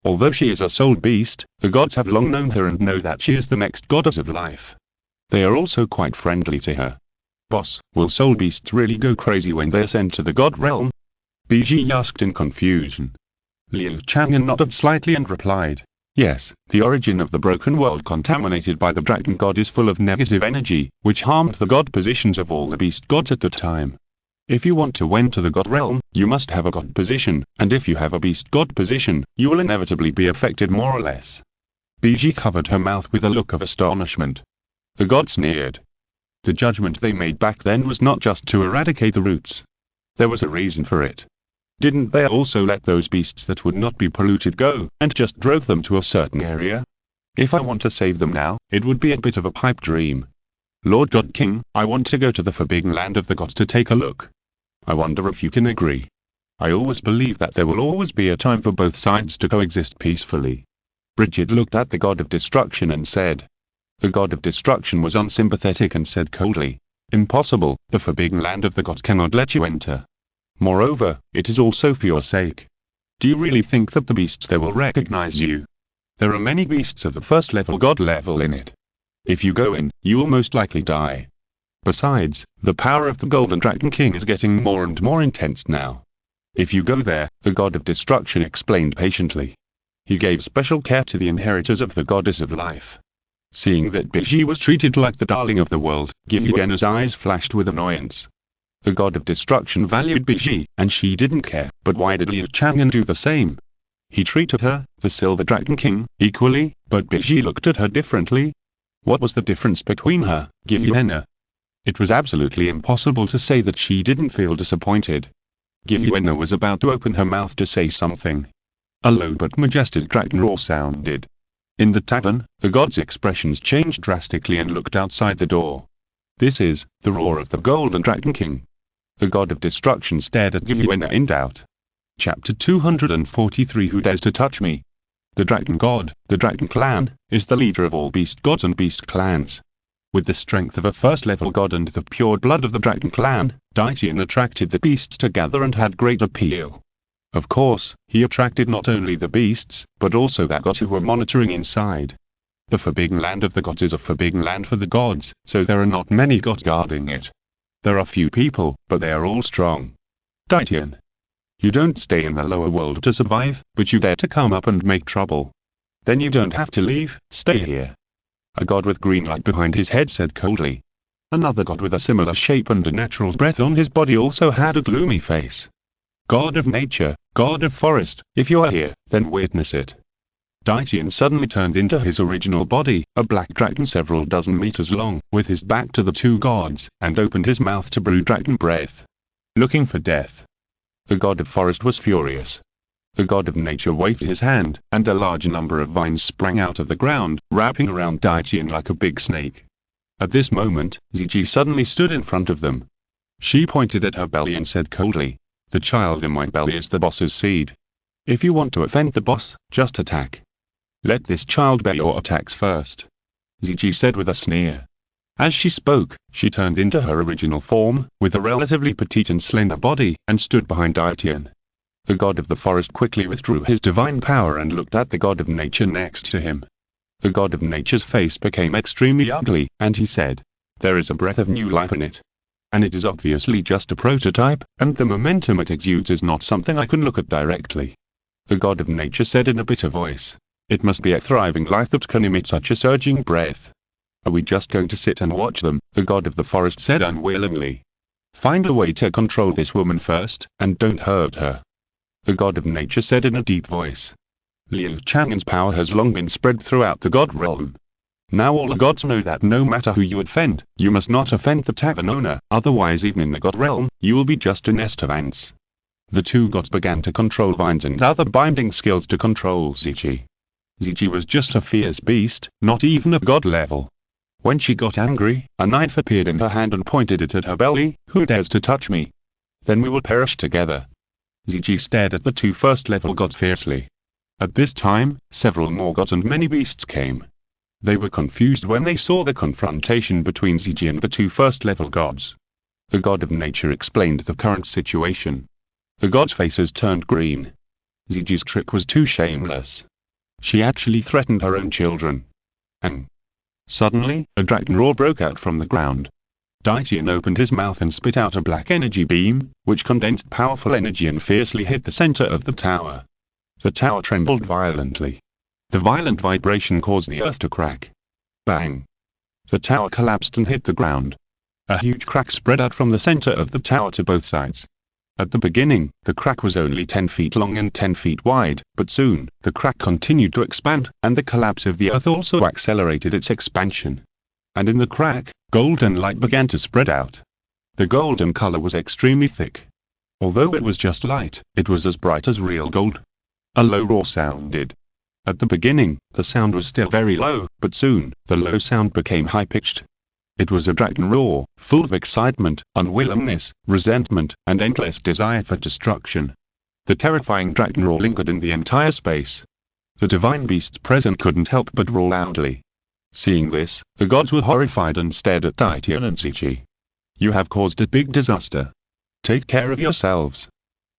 Speaker 1: Although she is a soul beast, the gods have long known her and know that she is the next goddess of life. They are also quite friendly to her. "Boss, will soul beasts really go crazy when they ascend to the god realm?" Biji asked in confusion. Liu Chang'an nodded slightly and replied, yes, the origin of the broken world contaminated by the dragon god is full of negative energy, which harmed the god positions of all the beast gods at the time. If you want to enter the god realm, you must have a god position, and if you have a beast god position, you will inevitably be affected more or less. Bibi covered her mouth with a look of astonishment. The god sneered. The judgment they made back then was not just to eradicate the roots. There was a reason for it. Didn't they also let those beasts that would not be polluted go, and just drove them to a certain area? If I want to save them now, it would be a bit of a pipe dream. Lord God King, I want to go to the forbidden land of the gods to take a look. I wonder if you can agree. I always believe that there will always be a time for both sides to coexist peacefully. Bridget looked at the god of destruction and said. The god of destruction was unsympathetic and said coldly, impossible, the forbidden land of the gods cannot let you enter. Moreover, it is also for your sake. Do you really think that the beasts there will recognize you? There are many beasts of the first level god level in it. If you go in, you will most likely die. Besides, the power of the Golden Dragon King is getting more and more intense now. If you go there, the god of destruction explained patiently. He gave special care to the inheritors of the goddess of life. Seeing that Bibi was treated like the darling of the world, Gillian's eyes flashed with annoyance. The god of destruction valued Bibi, and she didn't care, but why did Liu Chang'an do the same? He treated her, the Silver Dragon King, equally, but Bibi looked at her differently. What was the difference between her, Gillian? It was absolutely impossible to say that she didn't feel disappointed. Gillian was about to open her mouth to say something. A low but majestic dragon roar sounded. In the tavern, the gods' expressions changed drastically and looked outside the door. This is the roar of the Golden Dragon King. The god of destruction stared at Gillian in doubt. Chapter 243 Who dares to touch me? The dragon god, the dragon clan, is the leader of all beast gods and beast clans. With the strength of a first-level god and the pure blood of the dragon clan, Daitian attracted the beasts together and had great appeal. Of course, he attracted not only the beasts, but also the gods who were monitoring inside. The forbidden land of the gods is a forbidden land for the gods, so there are not many gods guarding it. There are few people, but they are all strong. Daitian. You don't stay in the lower world to survive, but you dare to come up and make trouble. Then you don't have to leave, stay here. A god with green light behind his head said coldly. Another god with a similar shape and a natural breath on his body also had a gloomy face. God of nature, god of forest, if you are here, then witness it. Daitian suddenly turned into his original body, a black dragon several dozen meters long, with his back to the two gods, and opened his mouth to brew dragon breath. Looking for death. The god of forest was furious. The god of nature waved his hand, and a large number of vines sprang out of the ground, wrapping around Daitian like a big snake. At this moment, Ziji suddenly stood in front of them. She pointed at her belly and said coldly, the child in my belly is the boss's seed. If you want to offend the boss, just attack. Let this child bear your attacks first. Ziji said with a sneer. As she spoke, she turned into her original form, with a relatively petite and slender body, and stood behind Daitian. The god of the forest quickly withdrew his divine power and looked at the god of nature next to him. The god of nature's face became extremely ugly, and he said, there is a breath of new life in it. And it is obviously just a prototype, and the momentum it exudes is not something I can look at directly. The god of nature said in a bitter voice, it must be a thriving life that can emit such a surging breath. Are we just going to sit and watch them? The god of the forest said unwillingly. Find a way to control this woman first, and don't hurt her. The god of nature said in a deep voice. Liu Chang'an's power has long been spread throughout the god realm. Now all the gods know that no matter who you offend, you must not offend the tavern owner, otherwise even in the god realm, you will be just a nest of ants. The two gods began to control vines and other binding skills to control Ziji. Ziji was just a fierce beast, not even a god level. When she got angry, a knife appeared in her hand and pointed it at her belly. Who dares to touch me? Then we will perish together. Ziji stared at the two first-level gods fiercely. At this time, several more gods and many beasts came. They were confused when they saw the confrontation between Ziji and the two first-level gods. The god of nature explained the current situation. The gods' faces turned green. Ziji's trick was too shameless. She actually threatened her own children. And suddenly, a dragon roar broke out from the ground. Daitian opened his mouth and spit out a black energy beam, which condensed powerful energy and fiercely hit the center of the tower. The tower trembled violently. The violent vibration caused the earth to crack. Bang! The tower collapsed and hit the ground. A huge crack spread out from the center of the tower to both sides. At the beginning, the crack was only 10 feet long and 10 feet wide, but soon, the crack continued to expand, and the collapse of the earth also accelerated its expansion. And in the crack, golden light began to spread out. The golden color was extremely thick. Although it was just light, it was as bright as real gold. A low roar sounded. At the beginning, the sound was still very low, but soon, the low sound became high-pitched. It was a dragon roar, full of excitement, unwillingness, resentment, and endless desire for destruction. The terrifying dragon roar lingered in the entire space. The divine beasts present couldn't help but roar loudly. Seeing this, the gods were horrified and stared at Daitian and Zichi. "You have caused a big disaster. Take care of yourselves."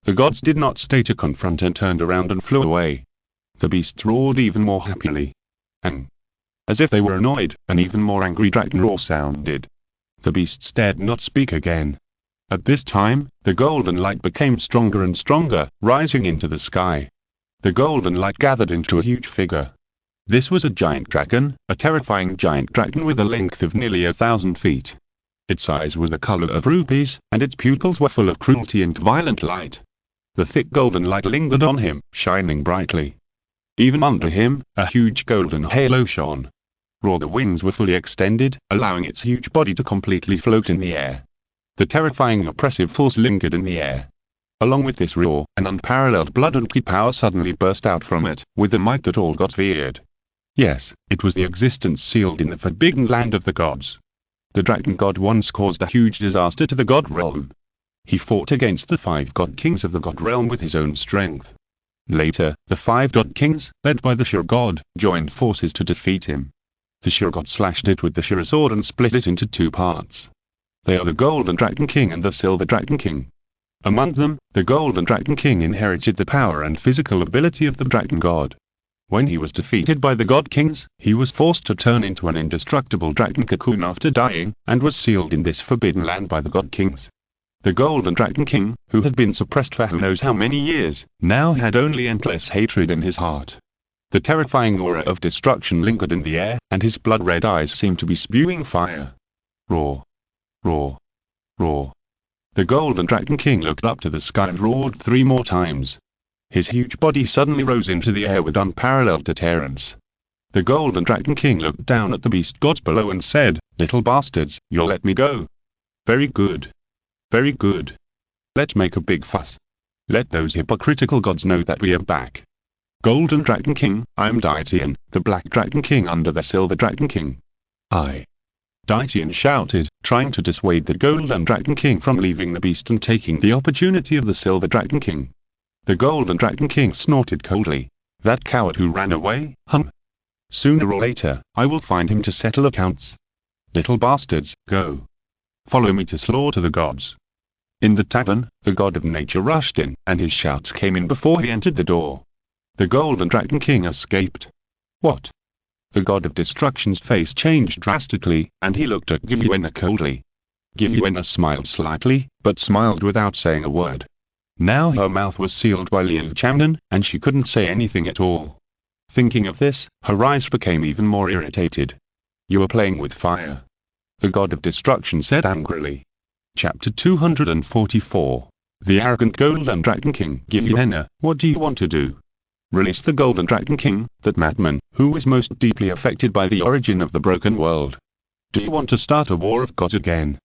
Speaker 1: The gods did not stay to confront and turned around and flew away. The beasts roared even more happily. And, as if they were annoyed, an even more angry dragon roar sounded. The beasts dared not speak again. At this time, the golden light became stronger and stronger, rising into the sky. The golden light gathered into a huge figure. This was a giant dragon, a terrifying giant dragon with a length of nearly 1,000 feet. Its eyes were the color of rubies, and its pupils were full of cruelty and violent light. The thick golden light lingered on him, shining brightly. Even under him, a huge golden halo shone. The wings were fully extended, allowing its huge body to completely float in the air. The terrifying oppressive force lingered in the air. Along with this roar, an unparalleled blood and ki power suddenly burst out from it, with a might that all gods feared. Yes, it was the existence sealed in the forbidden land of the gods. The dragon god once caused a huge disaster to the god realm. He fought against the 5 god kings of the god realm with his own strength. Later, the 5 god kings, led by the Sure god, joined forces to defeat him. The Sure god slashed it with the Sure sword and split it into 2 parts. They are the Golden Dragon King and the Silver Dragon King. Among them, the Golden Dragon King inherited the power and physical ability of the Dragon God. When he was defeated by the God Kings, he was forced to turn into an indestructible dragon cocoon after dying, and was sealed in this forbidden land by the God Kings. The Golden Dragon King, who had been suppressed for who knows how many years, now had only endless hatred in his heart. The terrifying aura of destruction lingered in the air, and his blood-red eyes seemed to be spewing fire. Roar! Roar! Roar! The Golden Dragon King looked up to the sky and roared 3 more times. His huge body suddenly rose into the air with unparalleled deterrence. The Golden Dragon King looked down at the beast gods below and said, "Little bastards, you'll let me go? Very good. Very good. Let's make a big fuss. Let those hypocritical gods know that we are back. Golden Dragon King, I'm Daitian, the Black Dragon King under the Silver Dragon King." Daitian shouted, trying to dissuade the Golden Dragon King from leaving the beast and taking the opportunity of the Silver Dragon King. The Golden Dragon King snorted coldly. "That coward who ran away, Sooner or later, I will find him to settle accounts. Little bastards, go. Follow me to slaughter the gods." In the tavern, the god of nature rushed in, and his shouts came in before he entered the door. The Golden Dragon King escaped. What? The god of destruction's face changed drastically, and he looked at Gilliuena coldly. Gilliuena smiled slightly, but smiled without saying a word. Now her mouth was sealed by Liu Chang'an, and she couldn't say anything at all. Thinking of this, her eyes became even more irritated. "You are playing with fire," the god of destruction said angrily. Chapter 244. The arrogant Golden Dragon King. Gilliuena, what do you want to do? Release the Golden Dragon King, that madman, who is most deeply affected by the origin of the broken world. Do you want to start a war of gods again?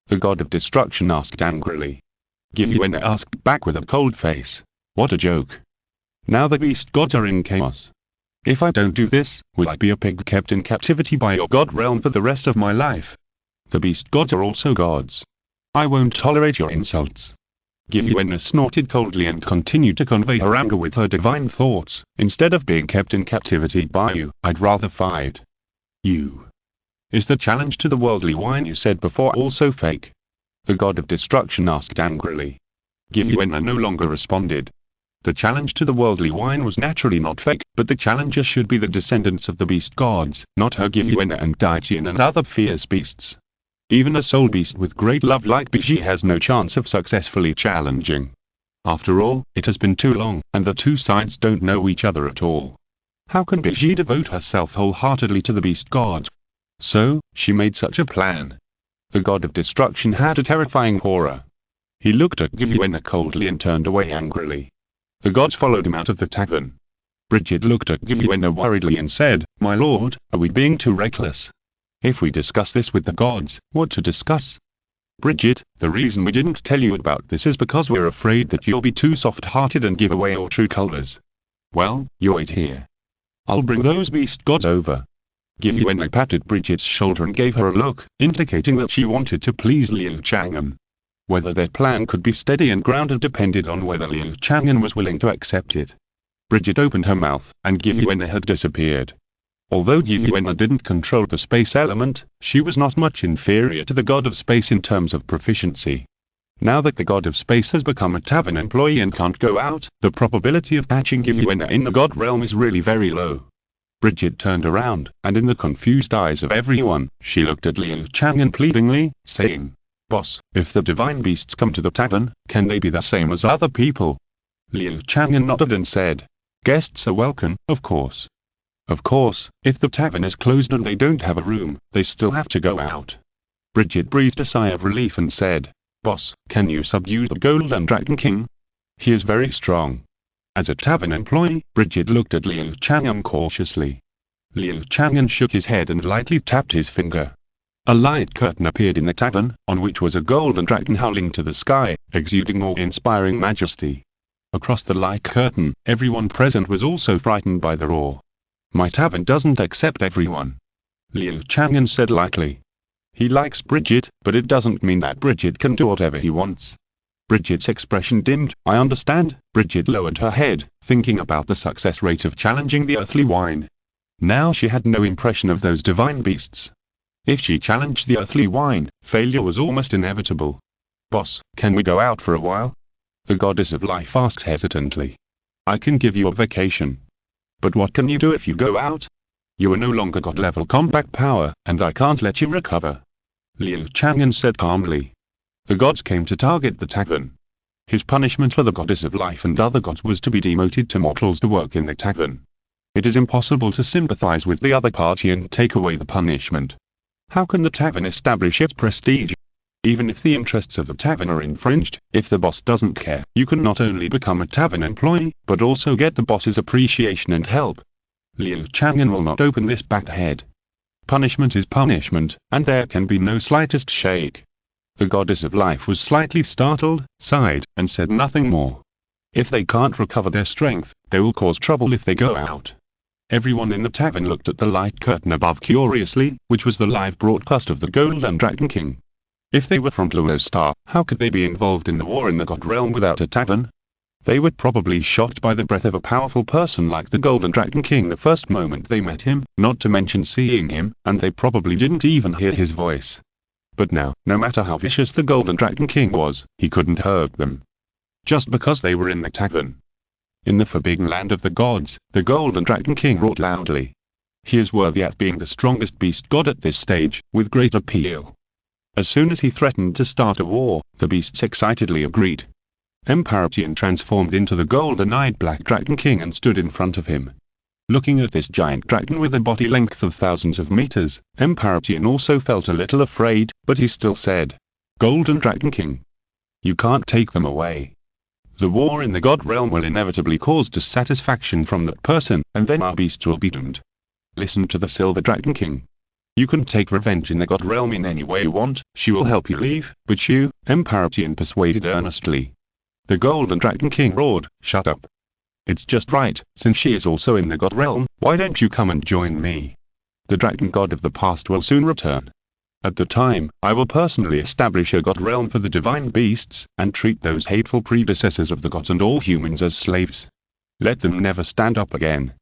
Speaker 1: The god of destruction asked angrily. Gilliuena asked back with a cold face. What a joke. Now the beast gods are in chaos. If I don't do this, will I be a pig kept in captivity by your god realm for the rest of my life? The beast gods are also gods. I won't tolerate your insults. Gilliuena snorted coldly and continued to convey her anger with her divine thoughts. Instead of being kept in captivity by you, I'd rather fight you. Is the challenge to the worldly wine you said before also fake? The god of destruction asked angrily. Gilliuena no longer responded. The challenge to the worldly wine was naturally not fake, but the challenger should be the descendants of the beast gods, not her Gilliuena and Daitian and other fierce beasts. Even a soul beast with great love like Bibi has no chance of successfully challenging. After all, it has been too long, and the two sides don't know each other at all. How can Bibi devote herself wholeheartedly to the beast god? So, she made such a plan. The god of destruction had a terrifying aura. He looked at Gillian coldly and turned away angrily. The gods followed him out of the tavern. Bridget looked at Gillian worriedly and said, "My lord, are we being too reckless? If we discuss this with the gods, what to discuss?" "Bridget, the reason we didn't tell you about this is because we're afraid that you'll be too soft-hearted and give away your true colors." "Well, you wait here. I'll bring those beast gods over." Gillian patted Bridget's shoulder and gave her a look, indicating that she wanted to please Liu Chang'an. Whether their plan could be steady and grounded depended on whether Liu Chang'an was willing to accept it. Bridget opened her mouth, and Gillian had disappeared. Although Gillian didn't control the space element, she was not much inferior to the god of space in terms of proficiency. Now that the god of space has become a tavern employee and can't go out, the probability of catching Gillian in the god realm is really very low. Bridget turned around, and in the confused eyes of everyone, she looked at Liu Chang'an pleadingly, saying, "Boss, if the divine beasts come to the tavern, can they be the same as other people?" Liu Chang'an nodded and said, "Guests are welcome, of course. Of course, if the tavern is closed and they don't have a room, they still have to go out." Bridget breathed a sigh of relief and said, "Boss, can you subdue the Golden Dragon King? He is very strong." As a tavern employee, Bridget looked at Liu Chang'an cautiously. Liu Chang'an shook his head and lightly tapped his finger. A light curtain appeared in the tavern, on which was a golden dragon howling to the sky, exuding awe-inspiring majesty. Across the light curtain, everyone present was also frightened by the roar. "My tavern doesn't accept everyone," Liu Chang'an said lightly. "He likes Bridget, but it doesn't mean that Bridget can do whatever he wants." Bridget's expression dimmed. "I understand." Bridget lowered her head, thinking about the success rate of challenging the earthly wine. Now she had no impression of those divine beasts. If she challenged the earthly wine, failure was almost inevitable. "Boss, can we go out for a while?" the goddess of life asked hesitantly. "I can give you a vacation. But what can you do if you go out? You are no longer god-level combat power, and I can't let you recover," Liu Chang'an said calmly. The gods came to target the tavern. His punishment for the goddess of life and other gods was to be demoted to mortals to work in the tavern. It is impossible to sympathize with the other party and take away the punishment. How can the tavern establish its prestige? Even if the interests of the tavern are infringed, if the boss doesn't care, you can not only become a tavern employee, but also get the boss's appreciation and help. Liu Chang'an will not open this back head. Punishment is punishment, and there can be no slightest shake. The goddess of life was slightly startled, sighed, and said nothing more. If they can't recover their strength, they will cause trouble if they go out. Everyone in the tavern looked at the light curtain above curiously, which was the live broadcast of the Golden Dragon King. If they were from Douluo Star, how could they be involved in the war in the god realm without a tavern? They were probably shocked by the breath of a powerful person like the Golden Dragon King the first moment they met him, not to mention seeing him, and they probably didn't even hear his voice. But now, no matter how vicious the Golden Dragon King was, he couldn't hurt them. Just because they were in the tavern. In the forbidden land of the gods, the Golden Dragon King roared loudly. He is worthy at being the strongest beast god at this stage, with great appeal. As soon as he threatened to start a war, the beasts excitedly agreed. Emperor Qian transformed into the golden-eyed Black Dragon King and stood in front of him. Looking at this giant dragon with a body length of thousands of meters, Emperor Qian also felt a little afraid, but he still said, "Golden Dragon King, you can't take them away. The war in the god realm will inevitably cause dissatisfaction from that person, and then our beasts will be doomed. Listen to the Silver Dragon King. You can take revenge in the god realm in any way you want, she will help you leave, but you," Emperor Qian persuaded earnestly. The Golden Dragon King roared, "Shut up. It's just right, since she is also in the god realm, why don't you come and join me? The dragon god of the past will soon return. At the time, I will personally establish a god realm for the divine beasts, and treat those hateful predecessors of the gods and all humans as slaves. Let them never stand up again."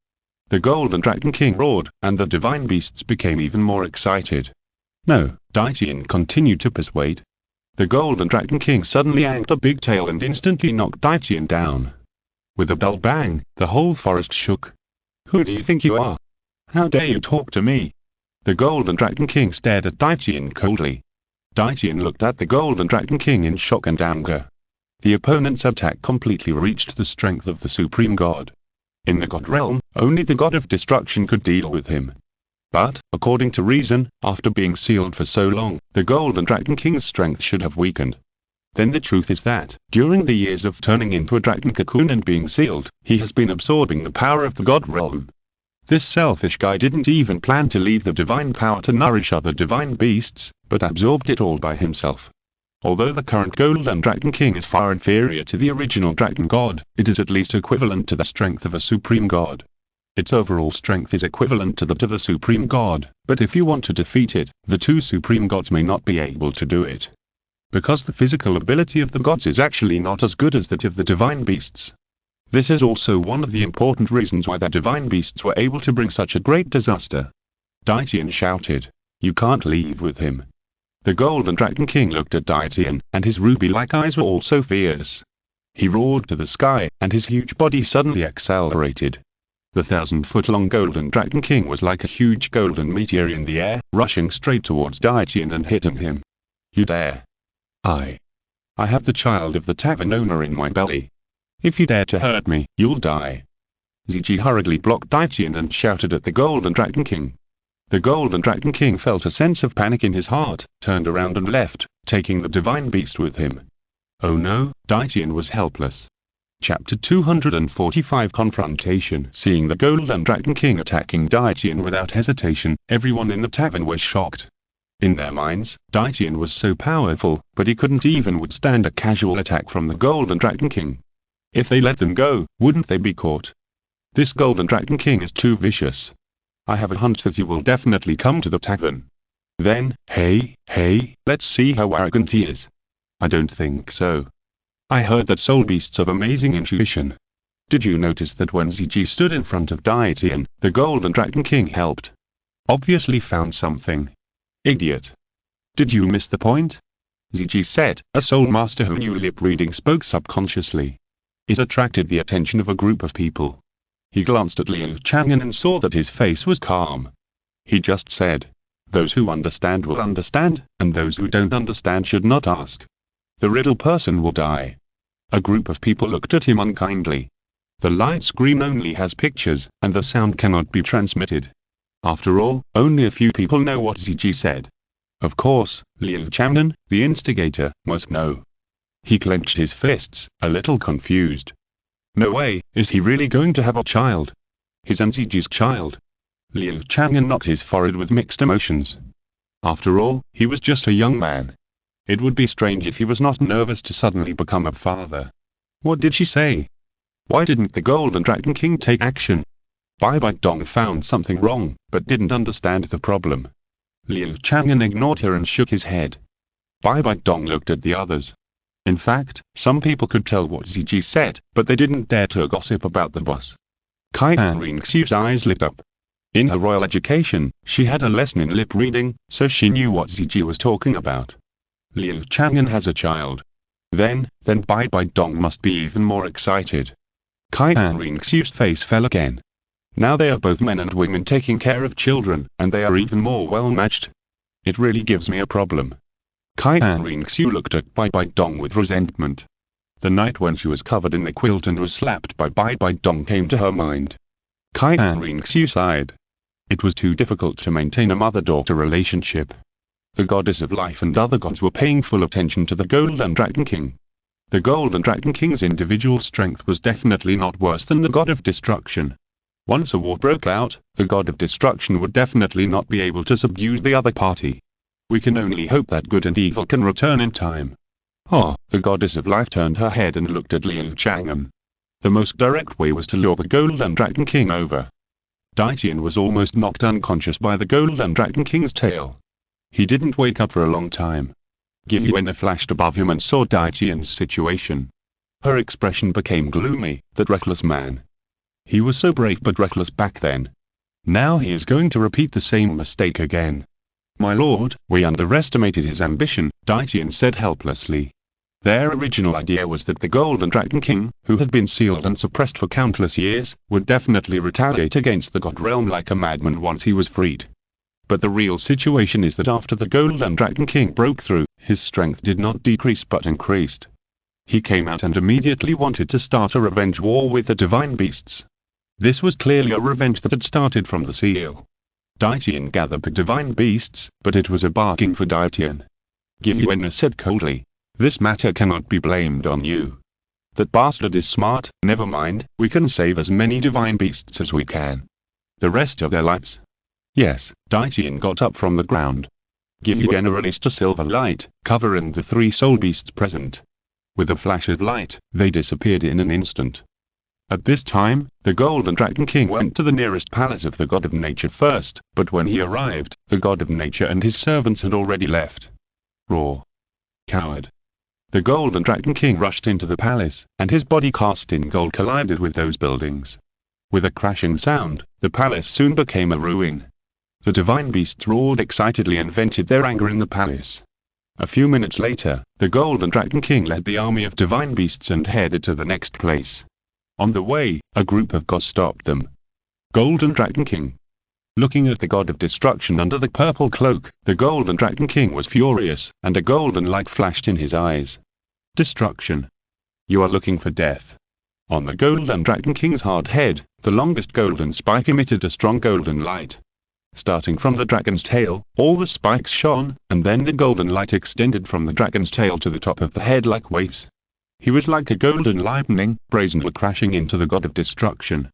Speaker 1: The Golden Dragon King roared, and the divine beasts became even more excited. "No," Daitian continued to persuade. The Golden Dragon King suddenly yanked a big tail and instantly knocked Daitian down. With a dull bang, the whole forest shook. "Who do you think you are? How dare you talk to me?" The Golden Dragon King stared at Daitian coldly. Daitian looked at the Golden Dragon King in shock and anger. The opponent's attack completely reached the strength of the Supreme God. In the God realm, only the God of Destruction could deal with him. But, according to reason, after being sealed for so long, the Golden Dragon King's strength should have weakened. Then the truth is that, during the years of turning into a dragon cocoon and being sealed, he has been absorbing the power of the God realm. This selfish guy didn't even plan to leave the divine power to nourish other divine beasts, but absorbed it all by himself. Although the current Golden Dragon King is far inferior to the original Dragon God, it is at least equivalent to the strength of a Supreme God. Its overall strength is equivalent to that of the Supreme God, but if you want to defeat it, the two Supreme Gods may not be able to do it. Because the physical ability of the gods is actually not as good as that of the divine beasts. This is also one of the important reasons why the divine beasts were able to bring such a great disaster. Daitian shouted, "You can't leave with him." The Golden Dragon King looked at Daitian, and his ruby-like eyes were also fierce. He roared to the sky, and his huge body suddenly accelerated. The 1,000-foot-long Golden Dragon King was like a huge golden meteor in the air, rushing straight towards Daitian and hitting him. "You dare! I have the child of the tavern owner in my belly. If you dare to hurt me, you'll die." Ziji hurriedly blocked Daitian and shouted at the Golden Dragon King. The Golden Dragon King felt a sense of panic in his heart, turned around and left, taking the divine beast with him. Oh no, Daitian was helpless. Chapter 245 Confrontation. Seeing the Golden Dragon King attacking Daitian without hesitation, everyone in the tavern was shocked. In their minds, Daitian was so powerful, but he couldn't even withstand a casual attack from the Golden Dragon King. If they let them go, wouldn't they be caught? This Golden Dragon King is too vicious. I have a hunch that he will definitely come to the tavern. Then, hey, let's see how arrogant he is. I don't think so. I heard that soul beasts have amazing intuition. Did you notice that when Ziji stood in front of Daitian, the Golden Dragon King helped? Obviously found something. Idiot. Did you miss the point? Ziji said, a soul master who knew lip reading spoke subconsciously. It attracted the attention of a group of people. He glanced at Liu Chang'an and saw that his face was calm. He just said, "Those who understand will understand, and those who don't understand should not ask. The riddle person will die." A group of people looked at him unkindly. The light screen only has pictures, and the sound cannot be transmitted. After all, only a few people know what Ziji said. Of course, Liu Chang'an, the instigator, must know. He clenched his fists, a little confused. No way, is he really going to have a child? His and Ziji's child? Liu Chang'an knocked his forehead with mixed emotions. After all, he was just a young man. It would be strange if he was not nervous to suddenly become a father. What did she say? Why didn't the Golden Dragon King take action? Bibi Dong found something wrong, but didn't understand the problem. Liu Chang'an ignored her and shook his head. Bibi Dong looked at the others. In fact, some people could tell what Ziji said, but they didn't dare to gossip about the boss. Qian Renxue's eyes lit up. In her royal education, she had a lesson in lip reading, so she knew what Ziji was talking about. Liu Chang'an has a child. Then Bibi Dong must be even more excited. Qian Renxue's face fell again. Now they are both men and women taking care of children, and they are even more well-matched. It really gives me a problem. Qian Renxue looked at Bibi Dong with resentment. The night when she was covered in the quilt and was slapped by Bibi Dong came to her mind. Qian Renxue sighed. It was too difficult to maintain a mother-daughter relationship. The goddess of life and other gods were paying full attention to the Golden Dragon King. The Golden Dragon King's individual strength was definitely not worse than the god of destruction. Once a war broke out, the god of destruction would definitely not be able to subdue the other party. We can only hope that good and evil can return in time. Oh, the goddess of life turned her head and looked at Liu Chang'an. The most direct way was to lure the Golden Dragon King over. Daitian was almost knocked unconscious by the Golden Dragon King's tail. He didn't wake up for a long time. Gillian flashed above him and saw Daitian's situation. Her expression became gloomy. That reckless man. He was so brave but reckless back then. Now he is going to repeat the same mistake again. My lord, we underestimated his ambition, Daitian said helplessly. Their original idea was that the Golden Dragon King, who had been sealed and suppressed for countless years, would definitely retaliate against the God realm like a madman once he was freed. But the real situation is that after the Golden Dragon King broke through, his strength did not decrease but increased. He came out and immediately wanted to start a revenge war with the divine beasts. This was clearly a revenge that had started from the seal. Daitian gathered the divine beasts, but it was a barking for Daitian. Gilyuan said coldly, "This matter cannot be blamed on you. That bastard is smart, never mind, we can save as many divine beasts as we can. The rest of their lives." Yes, Daitian got up from the ground. Gilyuan released a silver light, covering the 3 soul beasts present. With a flash of light, they disappeared in an instant. At this time, the Golden Dragon King went to the nearest palace of the God of Nature first, but when he arrived, the God of Nature and his servants had already left. Roar. Coward. The Golden Dragon King rushed into the palace, and his body cast in gold collided with those buildings. With a crashing sound, the palace soon became a ruin. The divine beasts roared excitedly and vented their anger in the palace. A few minutes later, the Golden Dragon King led the army of divine beasts and headed to the next place. On the way, a group of gods stopped them. Golden Dragon King. Looking at the god of destruction under the purple cloak, the Golden Dragon King was furious, and a golden light flashed in his eyes. Destruction. You are looking for death. On the Golden Dragon King's hard head, the longest golden spike emitted a strong golden light. Starting from the dragon's tail, all the spikes shone, and then the golden light extended from the dragon's tail to the top of the head like waves. He was like a golden lightning, brazenly crashing into the god of destruction.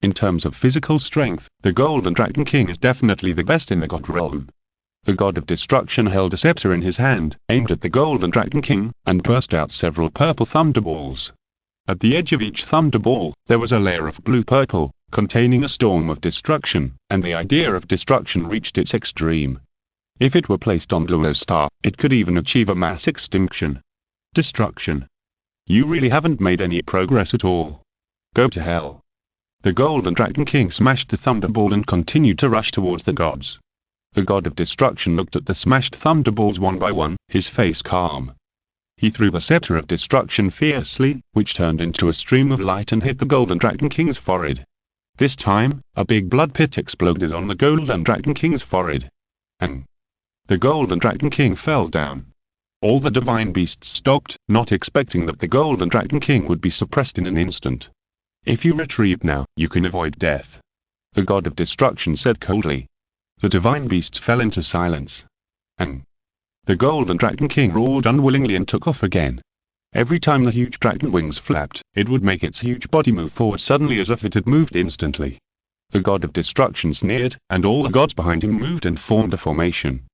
Speaker 1: In terms of physical strength, the Golden Dragon King is definitely the best in the god realm. The god of destruction held a scepter in his hand, aimed at the Golden Dragon King, and burst out several purple thunderballs. At the edge of each thunderball, there was a layer of blue-purple, containing a storm of destruction, and the idea of destruction reached its extreme. If it were placed on Douluo's star, it could even achieve a mass extinction. Destruction. You really haven't made any progress at all. Go to hell. The Golden Dragon King smashed the thunderball and continued to rush towards the gods. The god of destruction looked at the smashed thunderballs one by one, his face calm. He threw the scepter of destruction fiercely, which turned into a stream of light and hit the Golden Dragon King's forehead. This time, a big blood pit exploded on the Golden Dragon King's forehead. And the Golden Dragon King fell down. All the divine beasts stopped, not expecting that the Golden Dragon King would be suppressed in an instant. If you retrieve now, you can avoid death. The god of destruction said coldly. The divine beasts fell into silence. And the Golden Dragon King roared unwillingly and took off again. Every time the huge dragon wings flapped, it would make its huge body move forward suddenly as if it had moved instantly. The god of destruction sneered, and all the gods behind him moved and formed a formation.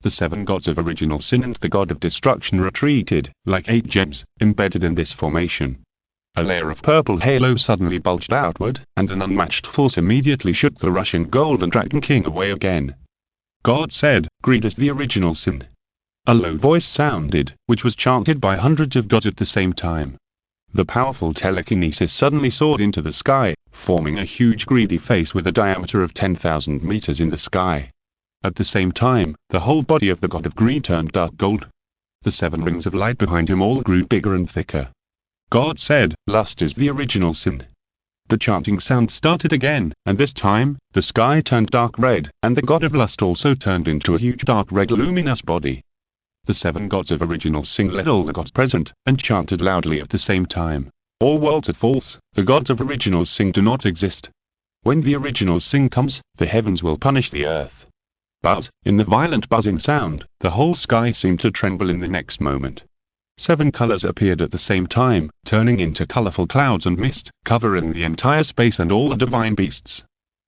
Speaker 1: The 7 gods of original sin and the god of destruction retreated, like 8 gems, embedded in this formation. A layer of purple halo suddenly bulged outward, and an unmatched force immediately shook the rushing Golden Dragon King away again. God said, "Greed is the original sin." A low voice sounded, which was chanted by hundreds of gods at the same time. The powerful telekinesis suddenly soared into the sky, forming a huge greedy face with a diameter of 10,000 meters in the sky. At the same time, the whole body of the god of greed turned dark gold. The 7 rings of light behind him all grew bigger and thicker. God said, "Lust is the original sin." The chanting sound started again, and this time, the sky turned dark red, and the god of lust also turned into a huge dark red luminous body. The 7 gods of original sin led all the gods present, and chanted loudly at the same time. All worlds are false, the gods of original sin do not exist. When the original sin comes, the heavens will punish the earth. But, in the violent buzzing sound, the whole sky seemed to tremble in the next moment. 7 colors appeared at the same time, turning into colorful clouds and mist, covering the entire space and all the divine beasts.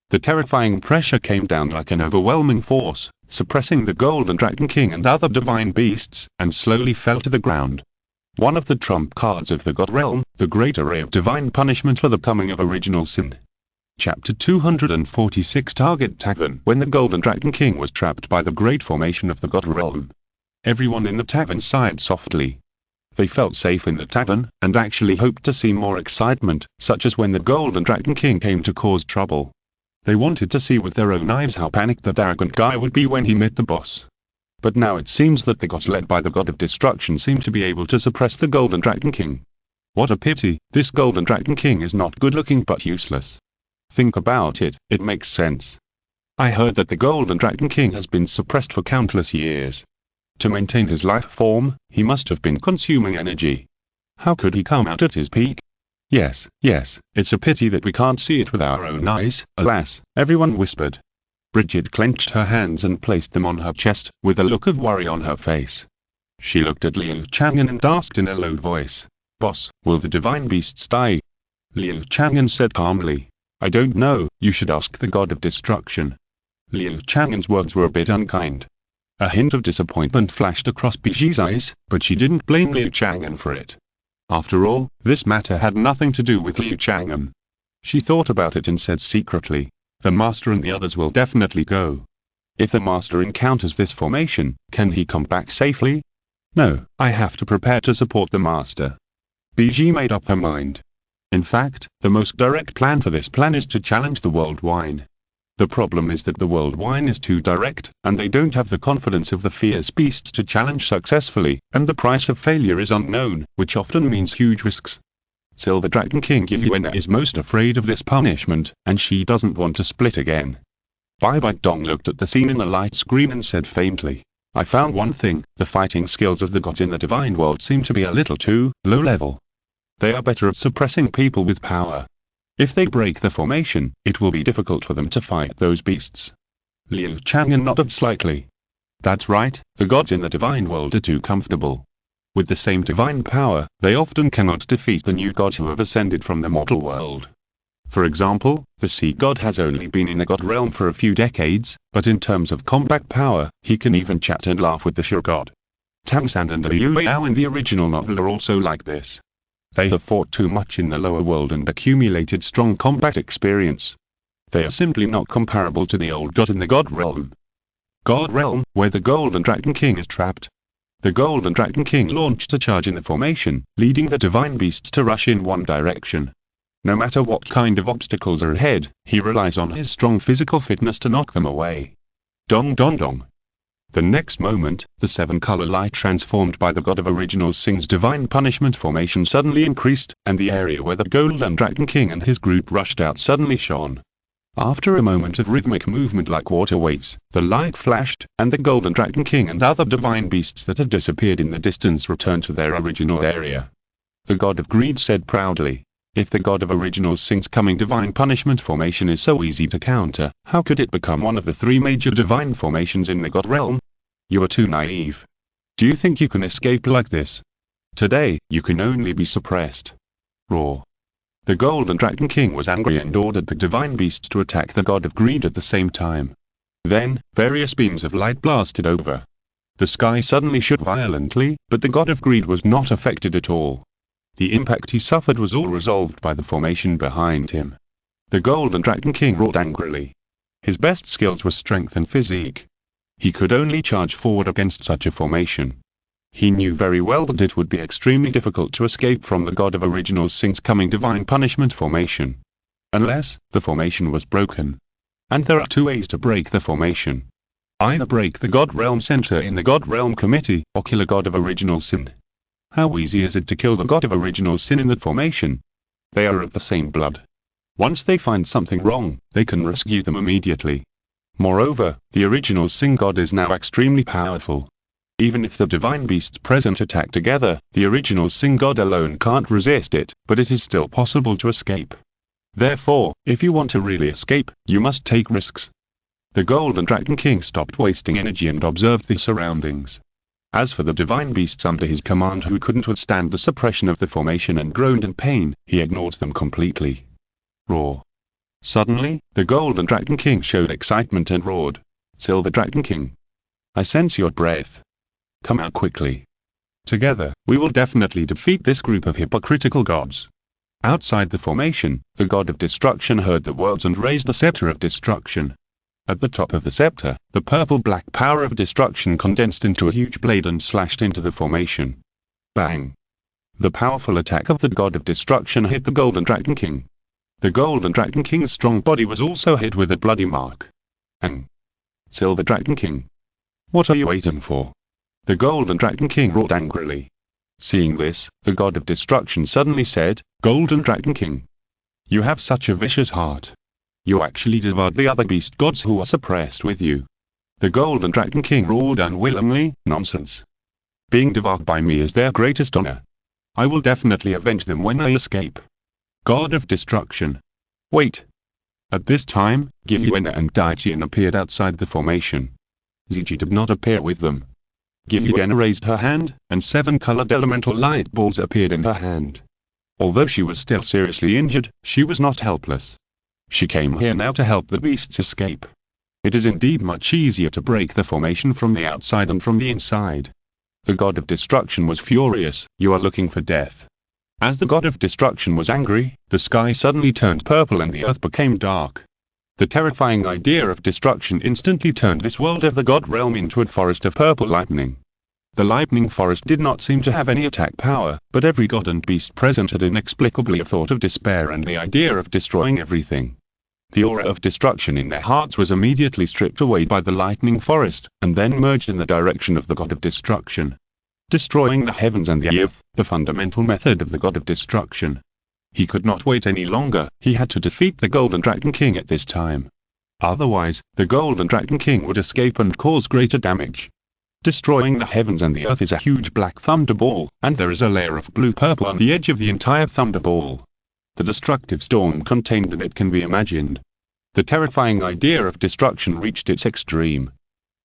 Speaker 1: The terrifying pressure came down like an overwhelming force, suppressing the Golden Dragon King and other divine beasts, and slowly fell to the ground. One of the trump cards of the God realm, the great array of divine punishment for the coming of original sin. Chapter 246 Target Tavern. When the Golden Dragon King was trapped by the great formation of the God realm, everyone in the tavern sighed softly. They felt safe in the tavern, and actually hoped to see more excitement, such as when the Golden Dragon King came to cause trouble. They wanted to see with their own eyes how panicked that arrogant guy would be when he met the boss. But now it seems that the gods led by the god of destruction seem to be able to suppress the Golden Dragon King. What a pity, this Golden Dragon King is not good looking but useless. Think about it, it makes sense. I heard that the Golden Dragon King has been suppressed for countless years. To maintain his life form, he must have been consuming energy. How could he come out at his peak? Yes, it's a pity that we can't see it with our own eyes, alas, everyone whispered. Bridget clenched her hands and placed them on her chest, with a look of worry on her face. She looked at Liu Chang'an and asked in a low voice, "Boss, will the divine beasts die?" Liu Chang'an said calmly, "I don't know, you should ask the god of destruction." Liu Chang'an's words were a bit unkind. A hint of disappointment flashed across Biji's eyes, but she didn't blame Liu Chang'an for it. After all, this matter had nothing to do with Liu Chang'an. She thought about it and said secretly, "The master and the others will definitely go. If the master encounters this formation, can he come back safely? No, I have to prepare to support the master." Biji made up her mind. In fact, the most direct plan for this plan is to challenge the world wine. The problem is that the world wine is too direct, and they don't have the confidence of the fierce beasts to challenge successfully, and the price of failure is unknown, which often means huge risks. Silver Dragon King Yuena is most afraid of this punishment, and she doesn't want to split again. Bibi Dong looked at the scene in the light screen and said faintly, "I found one thing, the fighting skills of the gods in the divine world seem to be a little too low level. They are better at suppressing people with power. If they break the formation, it will be difficult for them to fight those beasts." Liu Chang'an nodded slightly. "That's right, the gods in the divine world are too comfortable. With the same divine power, they often cannot defeat the new gods who have ascended from the mortal world. For example, the sea god has only been in the god realm for a few decades, but in terms of combat power, he can even chat and laugh with the sure god. Tang San and Liu Yao in the original novel are also like this. They have fought too much in the lower world and accumulated strong combat experience. They are simply not comparable to the old gods in the god realm. God realm, where the Golden Dragon King is trapped. The Golden Dragon King launched a charge in the formation, leading the divine beasts to rush in one direction. No matter what kind of obstacles are ahead, he relies on his strong physical fitness to knock them away. Dong dong dong. The next moment, the seven-color light transformed by the god of original Sing's divine punishment formation suddenly increased, and the area where the Golden Dragon King and his group rushed out suddenly shone. After a moment of rhythmic movement like water waves, the light flashed, and the Golden Dragon King and other divine beasts that had disappeared in the distance returned to their original area. The god of greed said proudly, "If the god of original Sing's coming divine punishment formation is so easy to counter, how could it become one of the three major divine formations in the god realm? You are too naive. Do you think you can escape like this? Today, you can only be suppressed." Roar. The Golden Dragon King was angry and ordered the divine beasts to attack the god of greed at the same time. Then, various beams of light blasted over. The sky suddenly shook violently, but the god of greed was not affected at all. The impact he suffered was all resolved by the formation behind him. The Golden Dragon King roared angrily. His best skills were strength and physique. He could only charge forward against such a formation. He knew very well that it would be extremely difficult to escape from the god of original Sing's coming divine punishment formation. Unless the formation was broken. And there are two ways to break the formation. Either break the God Realm Center in the God Realm Committee, or kill a god of original sin. How easy is it to kill the god of original sin in that formation? They are of the same blood. Once they find something wrong, they can rescue them immediately. Moreover, the original Sin god is now extremely powerful. Even if the divine beasts present attack together, the original Sin god alone can't resist it, but it is still possible to escape. Therefore, if you want to really escape, you must take risks. The Golden Dragon King stopped wasting energy and observed the surroundings. As for the divine beasts under his command who couldn't withstand the suppression of the formation and groaned in pain, he ignored them completely. Roar. Suddenly, the Golden Dragon King showed excitement and roared, "Silver Dragon King! I sense your breath. Come out quickly. Together, we will definitely defeat this group of hypocritical gods." Outside the formation, the god of destruction heard the words and raised the scepter of destruction. At the top of the scepter, the purple-black power of destruction condensed into a huge blade and slashed into the formation. Bang! The powerful attack of the god of destruction hit the Golden Dragon King. The Golden Dragon King's strong body was also hit with a bloody mark. And Silver Dragon King, what are you waiting for? The Golden Dragon King roared angrily. Seeing this, the god of destruction suddenly said, "Golden Dragon King, you have such a vicious heart. You actually devoured the other beast gods who are suppressed with you." The Golden Dragon King roared unwillingly, "Nonsense. Being devoured by me is their greatest honor. I will definitely avenge them when I escape. God of Destruction. Wait. At this time, Gilyuena and Daijian appeared outside the formation. Ziji did not appear with them. Gilyuena raised her hand, and 7 colored elemental light balls appeared in her hand. Although she was still seriously injured, she was not helpless. She came here now to help the beasts escape. It is indeed much easier to break the formation from the outside than from the inside. The God of Destruction was furious. You are looking for death. As the God of Destruction was angry, the sky suddenly turned purple and the earth became dark. The terrifying idea of destruction instantly turned this world of the God realm into a forest of purple lightning. The lightning forest did not seem to have any attack power, but every god and beast present had inexplicably a thought of despair and the idea of destroying everything. The aura of destruction in their hearts was immediately stripped away by the lightning forest, and then merged in the direction of the God of Destruction. Destroying the heavens and the earth, the fundamental method of the God of Destruction. He could not wait any longer, he had to defeat the Golden Dragon King at this time. Otherwise, the Golden Dragon King would escape and cause greater damage. Destroying the heavens and the earth is a huge black thunderball, and there is a layer of blue-purple on the edge of the entire thunderball. The destructive storm contained in it can be imagined. The terrifying idea of destruction reached its extreme.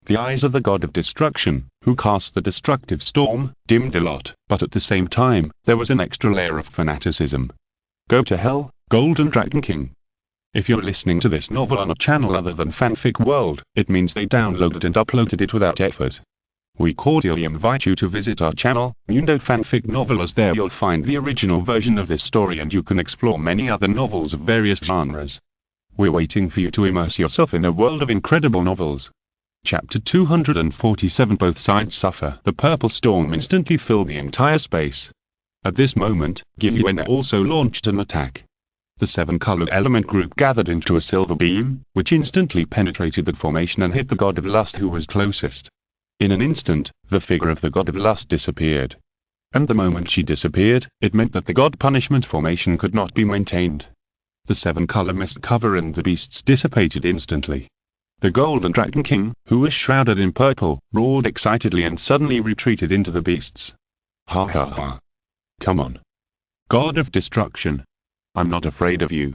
Speaker 1: The eyes of the God of Destruction, who cast the destructive storm, dimmed a lot, but at the same time, there was an extra layer of fanaticism. Go to hell, Golden Dragon King. If you're listening to this novel on a channel other than Fanfic World, it means they downloaded and uploaded it without effort. We cordially invite you to visit our channel, Mundo Fanfic Novel, as there you'll find the original version of this story and you can explore many other novels of various genres. We're waiting for you to immerse yourself in a world of incredible novels. Chapter 247. Both sides suffer. The purple storm instantly filled the entire space. At this moment, Gilyuena also launched an attack. The 7-colored element group gathered into a silver beam, which instantly penetrated the formation and hit the God of Lust who was closest. In an instant, the figure of the God of Lust disappeared. And the moment she disappeared, it meant that the God Punishment formation could not be maintained. The 7-color mist cover and the beasts dissipated instantly. The Golden Dragon King, who was shrouded in purple, roared excitedly and suddenly retreated into the beasts. Ha ha ha. Come on. God of Destruction. I'm not afraid of you.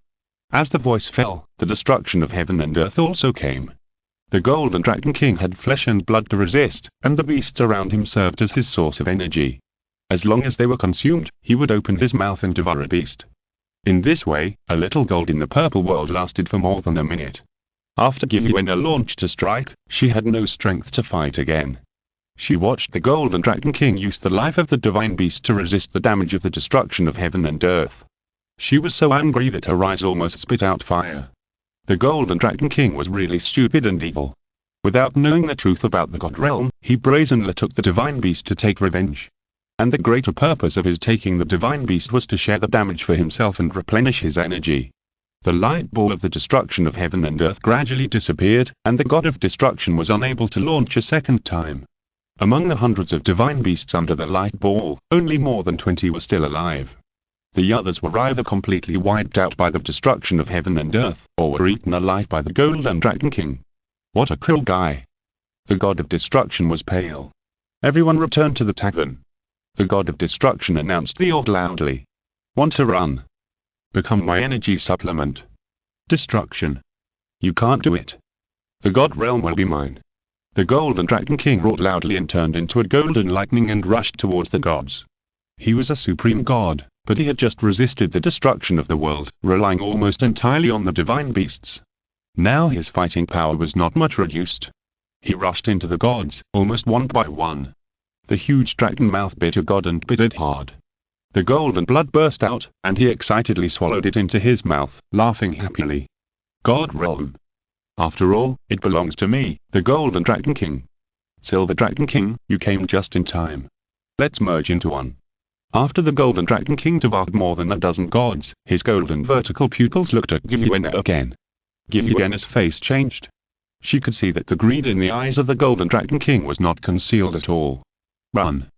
Speaker 1: As the voice fell, the destruction of heaven and earth also came. The Golden Dragon King had flesh and blood to resist, and the beasts around him served as his source of energy. As long as they were consumed, he would open his mouth and devour a beast. In this way, a little gold in the purple world lasted for more than a minute. After Gilyuena launched a strike, she had no strength to fight again. She watched the Golden Dragon King use the life of the divine beast to resist the damage of the destruction of heaven and earth. She was so angry that her eyes almost spit out fire. The Golden Dragon King was really stupid and evil. Without knowing the truth about the God realm, he brazenly took the divine beast to take revenge. And the greater purpose of his taking the divine beast was to share the damage for himself and replenish his energy. The light ball of the destruction of heaven and earth gradually disappeared, and the God of Destruction was unable to launch a second time. Among the hundreds of divine beasts under the light ball, only more than 20 were still alive. The others were either completely wiped out by the destruction of heaven and earth, or were eaten alive by the Golden Dragon King. What a cruel guy. The God of Destruction was pale. Everyone returned to the tavern. The God of Destruction announced the order loudly. Want to run? Become my energy supplement. Destruction. You can't do it. The God realm will be mine. The Golden Dragon King roared loudly and turned into a golden lightning and rushed towards the gods. He was a supreme god, but he had just resisted the destruction of the world, relying almost entirely on the divine beasts. Now his fighting power was not much reduced. He rushed into the gods, almost one by one. The huge dragon mouth bit a god and bit it hard. The golden blood burst out, and he excitedly swallowed it into his mouth, laughing happily. God realm. After all, it belongs to me, the Golden Dragon King. Silver Dragon King, you came just in time. Let's merge into one. After the Golden Dragon King devoured more than a dozen gods, his golden vertical pupils looked at Gilyuena again. Gilyuena's face changed. She could see that the greed in the eyes of the Golden Dragon King was not concealed at all. Run.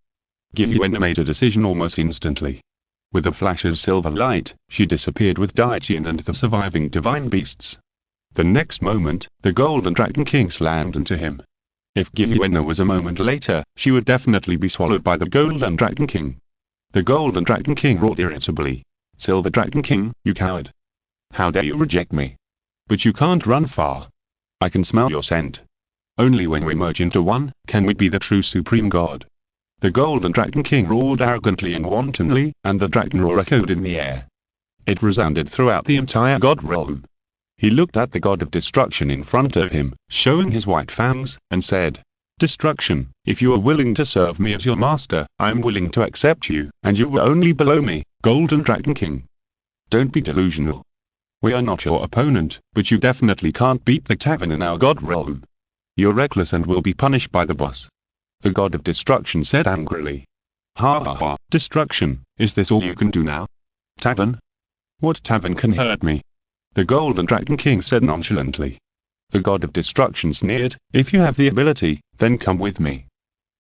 Speaker 1: Gilyuena made a decision almost instantly. With a flash of silver light, she disappeared with Daijian and the surviving divine beasts. The next moment, the Golden Dragon King slammed into him. If Gilyuena was a moment later, she would definitely be swallowed by the Golden Dragon King. The Golden Dragon King roared irritably. Silver Dragon King, you coward. How dare you reject me? But you can't run far. I can smell your scent. Only when we merge into one, can we be the true supreme god. The Golden Dragon King roared arrogantly and wantonly, and the dragon roar echoed in the air. It resounded throughout the entire god realm. He looked at the god of destruction in front of him, showing his white fangs, and said, Destruction, if you are willing to serve me as your master, I am willing to accept you, and you were only below me, Golden Dragon King. Don't be delusional. We are not your opponent, but you definitely can't beat the Tavern in our god realm. You're reckless and will be punished by the boss. The god of destruction said angrily. Ha ha ha, destruction, is this all you can do now? Tavern? What tavern can hurt me? The Golden Dragon King said nonchalantly. The god of destruction sneered, if you have the ability, then come with me.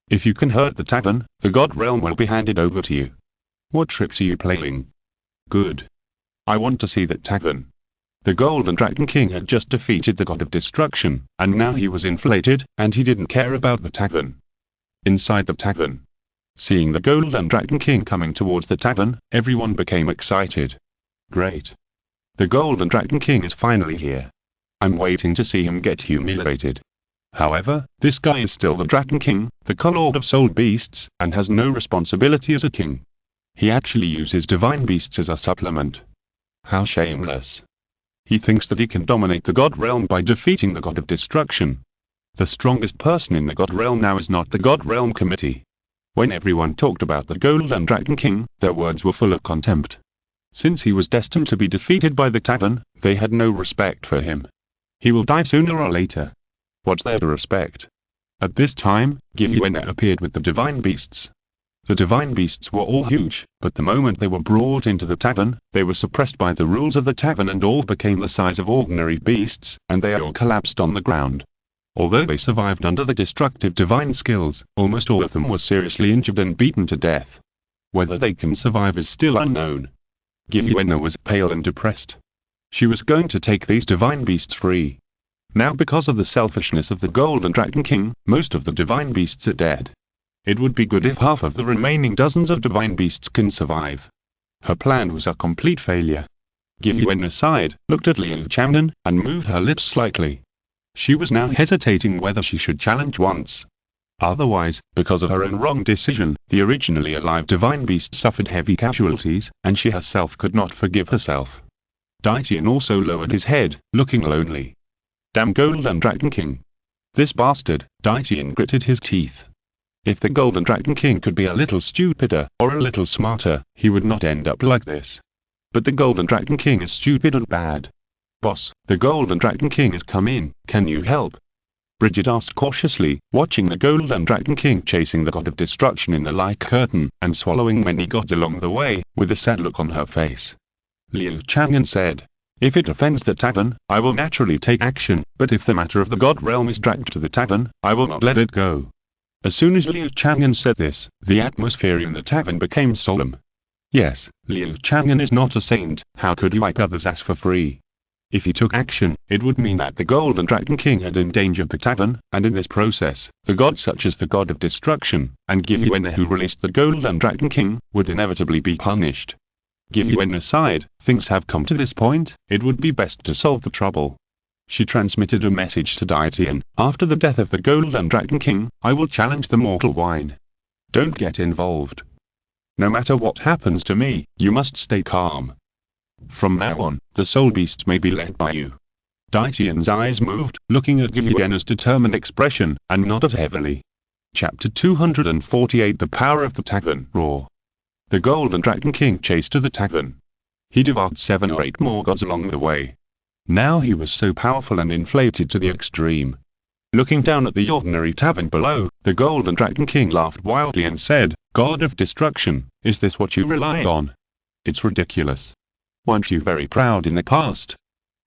Speaker 1: If you can hurt the tavern, the god realm will be handed over to you. What tricks are you playing? Good. I want to see that tavern. The Golden Dragon King had just defeated the god of destruction, and now he was inflated, and he didn't care about the tavern. Inside the tavern. Seeing the Golden Dragon King coming towards the tavern, everyone became excited. Great. The Golden Dragon King is finally here. I'm waiting to see him get humiliated. However, this guy is still the Dragon King, the Lord of Soul Beasts, and has no responsibility as a king. He actually uses divine beasts as a supplement. How shameless. He thinks that he can dominate the god realm by defeating the god of destruction. The strongest person in the god realm now is not the god realm committee. When everyone talked about the Golden Dragon King, their words were full of contempt. Since he was destined to be defeated by the Tavern, they had no respect for him. He will die sooner or later. What's there to respect? At this time, Gilliuena appeared with the divine beasts. The divine beasts were all huge, but the moment they were brought into the tavern, they were suppressed by the rules of the tavern and all became the size of ordinary beasts, and they all collapsed on the ground. Although they survived under the destructive divine skills, almost all of them were seriously injured and beaten to death. Whether they can survive is still unknown. Gilliuena was pale and depressed. She was going to take these divine beasts free. Now because of the selfishness of the Golden Dragon King, most of the divine beasts are dead. It would be good if half of the remaining dozens of divine beasts can survive. Her plan was a complete failure. Gilliuena sighed, looked at Liu Chang'an, and moved her lips slightly. She was now hesitating whether she should challenge once. Otherwise, because of her own wrong decision, the originally alive divine beast suffered heavy casualties, and she herself could not forgive herself. Daitian also lowered his head, looking lonely. Damn Golden Dragon King. This bastard, Daitian gritted his teeth. If the Golden Dragon King could be a little stupider, or a little smarter, he would not end up like this. But the Golden Dragon King is stupid and bad. Boss, the Golden Dragon King has come in, can you help? Bridget asked cautiously, watching the Golden Dragon King chasing the god of destruction in the light curtain, and swallowing many gods along the way, with a sad look on her face. Liu Chang'an said, if it offends the tavern, I will naturally take action, but if the matter of the god realm is dragged to the tavern, I will not let it go. As soon as Liu Chang'an said this, the atmosphere in the tavern became solemn. Yes, Liu Chang'an is not a saint, how could he wipe others' ass for free? If he took action, it would mean that the Golden Dragon King had endangered the tavern, and in this process, the gods such as the god of destruction, and Gilliuena who released the Golden Dragon King, would inevitably be punished. Gilliuena sighed, things have come to this point, it would be best to solve the trouble. She transmitted a message to Daitian, after the death of the Golden Dragon King, I will challenge the mortal wine. Don't get involved. No matter what happens to me, you must stay calm. From now on, the soul beasts may be led by you. Daitian's eyes moved, looking at Gilliuena's determined expression, and nodded heavily. Chapter 248 The Power of the Tavern Roar. The Golden Dragon King chased to the tavern. He devoured 7 or 8 more gods along the way. Now he was so powerful and inflated to the extreme. Looking down at the ordinary tavern below, the Golden Dragon King laughed wildly and said, God of destruction, is this what you rely on? It's ridiculous. Weren't you very proud in the past?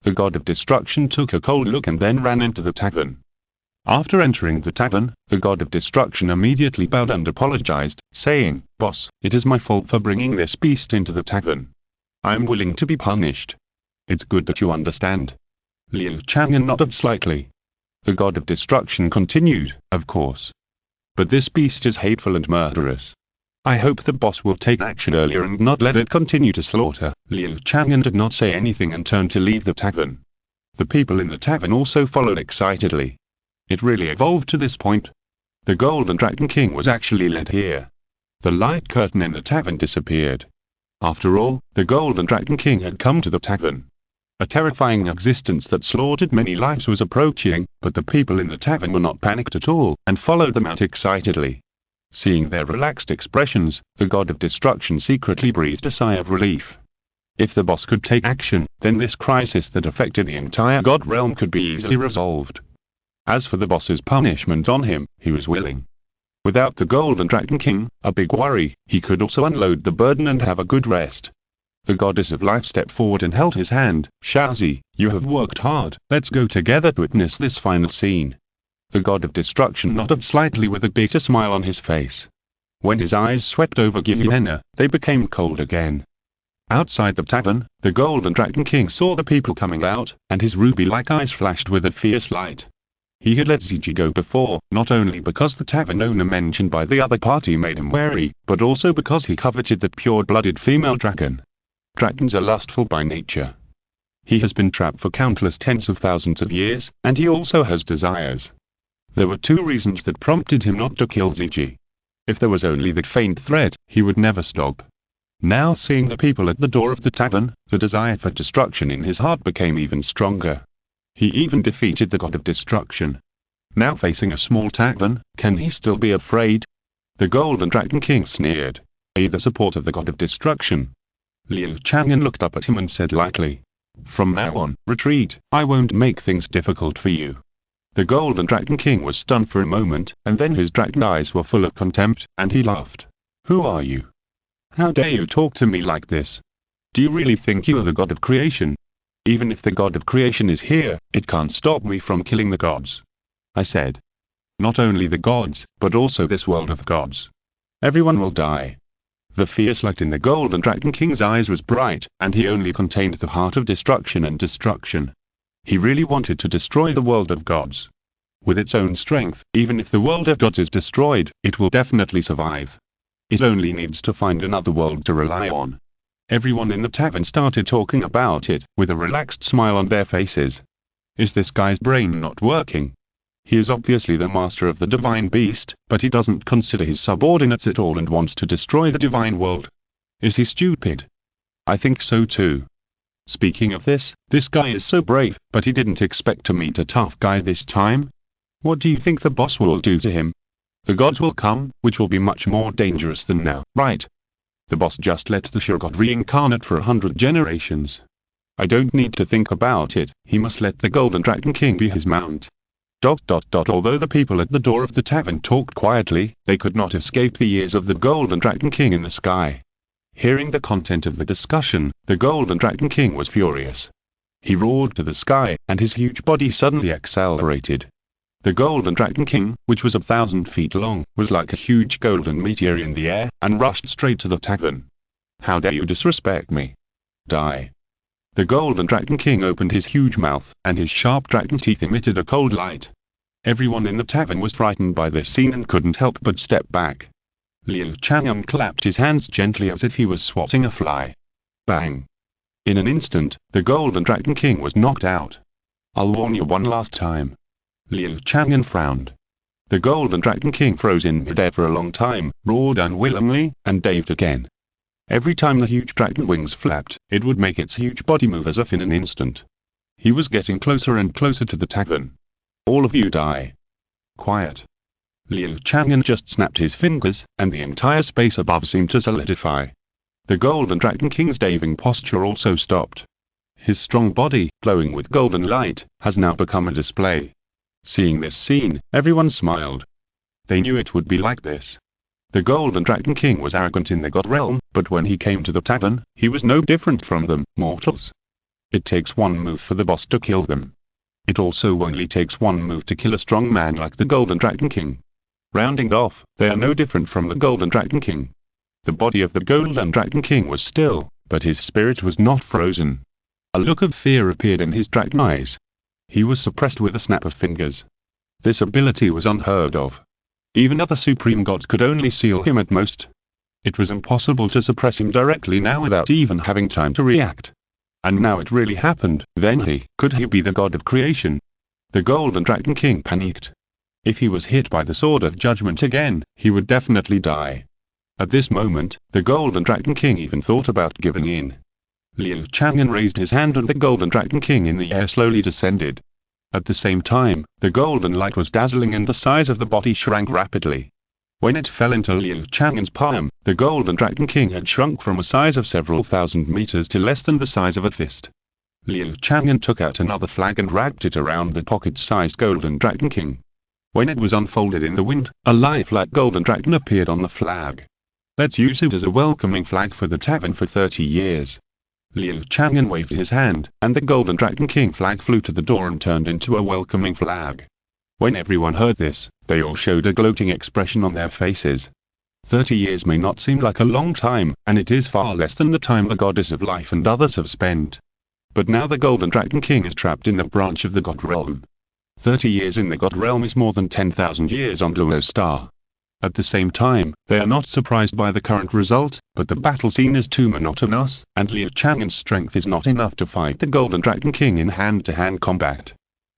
Speaker 1: The god of destruction took a cold look and then ran into the tavern. After entering the tavern, the god of destruction immediately bowed and apologized, saying, Boss, it is my fault for bringing this beast into the tavern. I am willing to be punished. It's good that you understand. Liu Chang'an nodded slightly. The god of destruction continued, of course. But this beast is hateful and murderous. I hope the boss will take action earlier and not let it continue to slaughter. Liu Chang'an did not say anything and turned to leave the tavern. The people in the tavern also followed excitedly. It really evolved to this point. The Golden Dragon King was actually led here. The light curtain in the tavern disappeared. After all, the Golden Dragon King had come to the tavern. A terrifying existence that slaughtered many lives was approaching, but the people in the tavern were not panicked at all, and followed them out excitedly. Seeing their relaxed expressions, the god of destruction secretly breathed a sigh of relief. If the boss could take action, then this crisis that affected the entire god realm could be easily resolved. As for the boss's punishment on him, he was willing. Without the Golden Dragon King, a big worry, he could also unload the burden and have a good rest. The goddess of life stepped forward and held his hand. Xiaozi, you have worked hard, let's go together to witness this final scene. The god of destruction nodded slightly with a bitter smile on his face. When his eyes swept over Guyena, they became cold again. Outside the tavern, the Golden Dragon King saw the people coming out, and his ruby-like eyes flashed with a fierce light. He had let Ziji go before, not only because the tavern owner mentioned by the other party made him wary, but also because he coveted that pure-blooded female dragon. Dragons are lustful by nature. He has been trapped for countless tens of thousands of years, and he also has desires. There were two reasons that prompted him not to kill Ziji. If there was only that faint threat, he would never stop. Now seeing the people at the door of the tavern, the desire for destruction in his heart became even stronger. He even defeated the god of destruction. Now facing a small tavern, can he still be afraid? The Golden Dragon King sneered. Are you the support of the god of destruction? Liu Chang'an looked up at him and said lightly. From now on, retreat, I won't make things difficult for you. The Golden Dragon King was stunned for a moment, and then his dragon eyes were full of contempt, and he laughed. Who are you? How dare you talk to me like this? Do you really think you are the god of creation? Even if the god of creation is here, it can't stop me from killing the gods. I said. Not only the gods, but also this world of gods. Everyone will die. The fierce light in the Golden Dragon King's eyes was bright, and he only contained the heart of destruction and destruction. He really wanted to destroy the world of gods. With its own strength, even if the world of gods is destroyed, it will definitely survive. It only needs to find another world to rely on. Everyone in the tavern started talking about it, with a relaxed smile on their faces. Is this guy's brain not working? He is obviously the master of the divine beast, but he doesn't consider his subordinates at all and wants to destroy the divine world. Is he stupid? I think so too. Speaking of this guy is so brave, but he didn't expect to meet a tough guy this time. What do you think the boss will do to him? The gods will come, which will be much more dangerous than now, right? The boss just let the Sure God reincarnate for 100 generations. I don't need to think about it, he must let the Golden Dragon King be his mount. ... Although the people at the door of the tavern talked quietly, they could not escape the ears of the Golden Dragon King in the sky. Hearing the content of the discussion, the Golden Dragon King was furious. He roared to the sky, and his huge body suddenly accelerated. The Golden Dragon King, which was 1,000 feet long, was like a huge golden meteor in the air, and rushed straight to the tavern. How dare you disrespect me? Die. The Golden Dragon King opened his huge mouth, and his sharp dragon teeth emitted a cold light. Everyone in the tavern was frightened by this scene and couldn't help but step back. Liu Chang'an clapped his hands gently as if he was swatting a fly. Bang! In an instant, the Golden Dragon King was knocked out. I'll warn you one last time. Liu Chang'an frowned. The Golden Dragon King froze in midair for a long time, roared unwillingly, and dived again. Every time the huge dragon wings flapped, it would make its huge body move as if in an instant. He was getting closer and closer to the tavern. All of you die. Quiet. Liu Chang'an just snapped his fingers, and the entire space above seemed to solidify. The Golden Dragon King's diving posture also stopped. His strong body, glowing with golden light, has now become a display. Seeing this scene, everyone smiled. They knew it would be like this. The Golden Dragon King was arrogant in the god realm, but when he came to the tavern, he was no different from them, mortals. It takes one move for the boss to kill them. It also only takes one move to kill a strong man like the Golden Dragon King. Rounding off, they are no different from the Golden Dragon King. The body of the Golden Dragon King was still, but his spirit was not frozen. A look of fear appeared in his dragon eyes. He was suppressed with a snap of fingers. This ability was unheard of. Even other supreme gods could only seal him at most. It was impossible to suppress him directly now without even having time to react. And now it really happened. Then could he be the god of creation? The Golden Dragon King panicked. If he was hit by the Sword of Judgment again, he would definitely die. At this moment, the Golden Dragon King even thought about giving in. Liu Chang'an raised his hand and the Golden Dragon King in the air slowly descended. At the same time, the golden light was dazzling and the size of the body shrank rapidly. When it fell into Liu Chang'an's palm, the Golden Dragon King had shrunk from a size of several thousand meters to less than the size of a fist. Liu Chang'an took out another flag and wrapped it around the pocket-sized Golden Dragon King. When it was unfolded in the wind, a lifelike golden dragon appeared on the flag. Let's use it as a welcoming flag for the tavern for 30 years. Liu Chang'an waved his hand, and the Golden Dragon King flag flew to the door and turned into a welcoming flag. When everyone heard this, they all showed a gloating expression on their faces. 30 years may not seem like a long time, and it is far less than the time the Goddess of Life and others have spent. But now the Golden Dragon King is trapped in the branch of the God Realm. 30 years in the God Realm is more than 10,000 years on Douluo Star. At the same time, they are not surprised by the current result, but the battle scene is too monotonous, and Liu Chang'an's strength is not enough to fight the Golden Dragon King in hand-to-hand combat.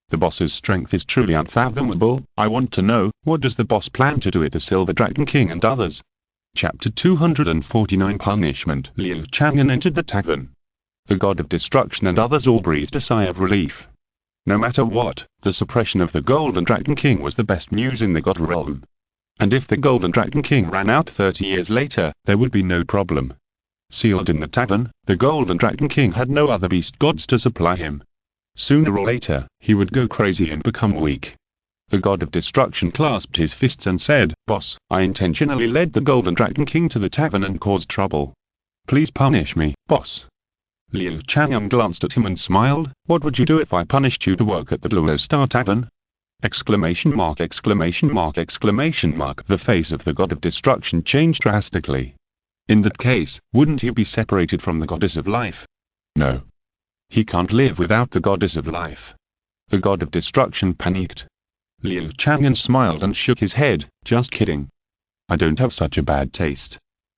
Speaker 1: The boss's strength is truly unfathomable. I want to know, what does the boss plan to do with the Silver Dragon King and others? Chapter 249 Punishment. Liu Chang'an entered the tavern. The God of Destruction and others all breathed a sigh of relief. No matter what, the suppression of the Golden Dragon King was the best news in the God Realm. And if the Golden Dragon King ran out 30 years later, there would be no problem. Sealed in the tavern, the Golden Dragon King had no other beast gods to supply him. Sooner or later, he would go crazy and become weak. The God of Destruction clasped his fists and said, "Boss, I intentionally led the Golden Dragon King to the tavern and caused trouble. Please punish me, boss." Liu Chang'an glanced at him and smiled. "What would you do if I punished you to work at the Douluo Star Tavern?" Exclamation mark, exclamation mark, exclamation mark. The face of the God of Destruction changed drastically. In that case, wouldn't he be separated from the Goddess of Life? No. He can't live without the Goddess of Life. The God of Destruction panicked. Liu Chang'an smiled and shook his head. "Just kidding. I don't have such a bad taste.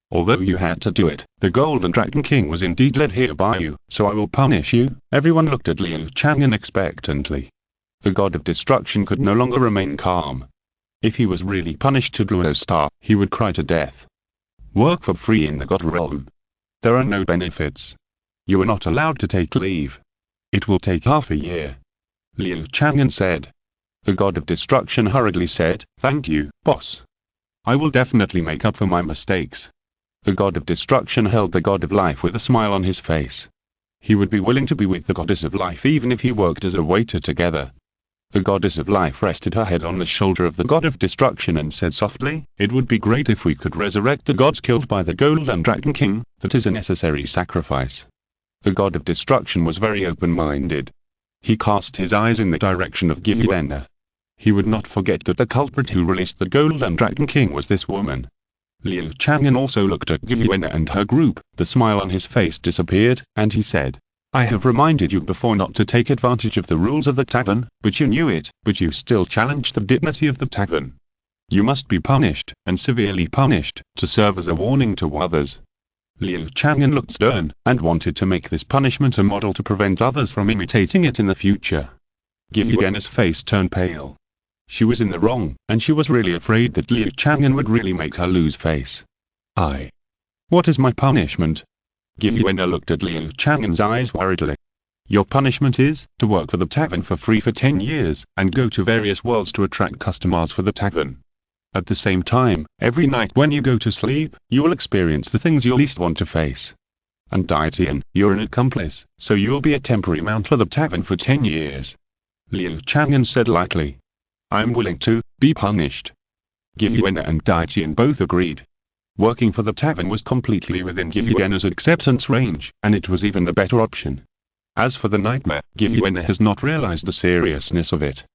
Speaker 1: Although you had to do it, the Golden Dragon King was indeed led here by you, so I will punish you." Everyone looked at Liu Chang'an expectantly. The God of Destruction could no longer remain calm. If he was really punished to Douluo Star, he would cry to death. Work for free in the God Realm. There are no benefits. You are not allowed to take leave. It will take half a year. Liu Chang'an said. The God of Destruction hurriedly said, "Thank you, boss. I will definitely make up for my mistakes." The God of Destruction held the God of Life with a smile on his face. He would be willing to be with the Goddess of Life even if he worked as a waiter together. The Goddess of Life rested her head on the shoulder of the God of Destruction and said softly, "It would be great if we could resurrect the gods killed by the Golden Dragon King. That is a necessary sacrifice." The God of Destruction was very open-minded. He cast his eyes in the direction of Giuliana. He would not forget that the culprit who released the Golden Dragon King was this woman. Liu Chang'an also looked at Giuliana and her group. The smile on his face disappeared, and he said, "I have reminded you before not to take advantage of the rules of the tavern, but you knew it, but you still challenged the dignity of the tavern. You must be punished, and severely punished, to serve as a warning to others." Liu Chang'an looked stern, and wanted to make this punishment a model to prevent others from imitating it in the future. Giuliana's face turned pale. She was in the wrong, and she was really afraid that Liu Chang'an would really make her lose face. What is my punishment?" Giuliana looked at Liu Chang'an's eyes worriedly. "Your punishment is, to work for the tavern for free for 10 years, and go to various worlds to attract customers for the tavern. At the same time, every night when you go to sleep, you will experience the things you least want to face. And Daitian, you're an accomplice, so you will be a temporary mount for the tavern for 10 years. Liu Chang'an said lightly. "I am willing to be punished." Giuliana and Daitian both agreed. Working for the tavern was completely within Giuliana's acceptance range, and it was even the better option. As for the nightmare, Giuliana has not realized the seriousness of it.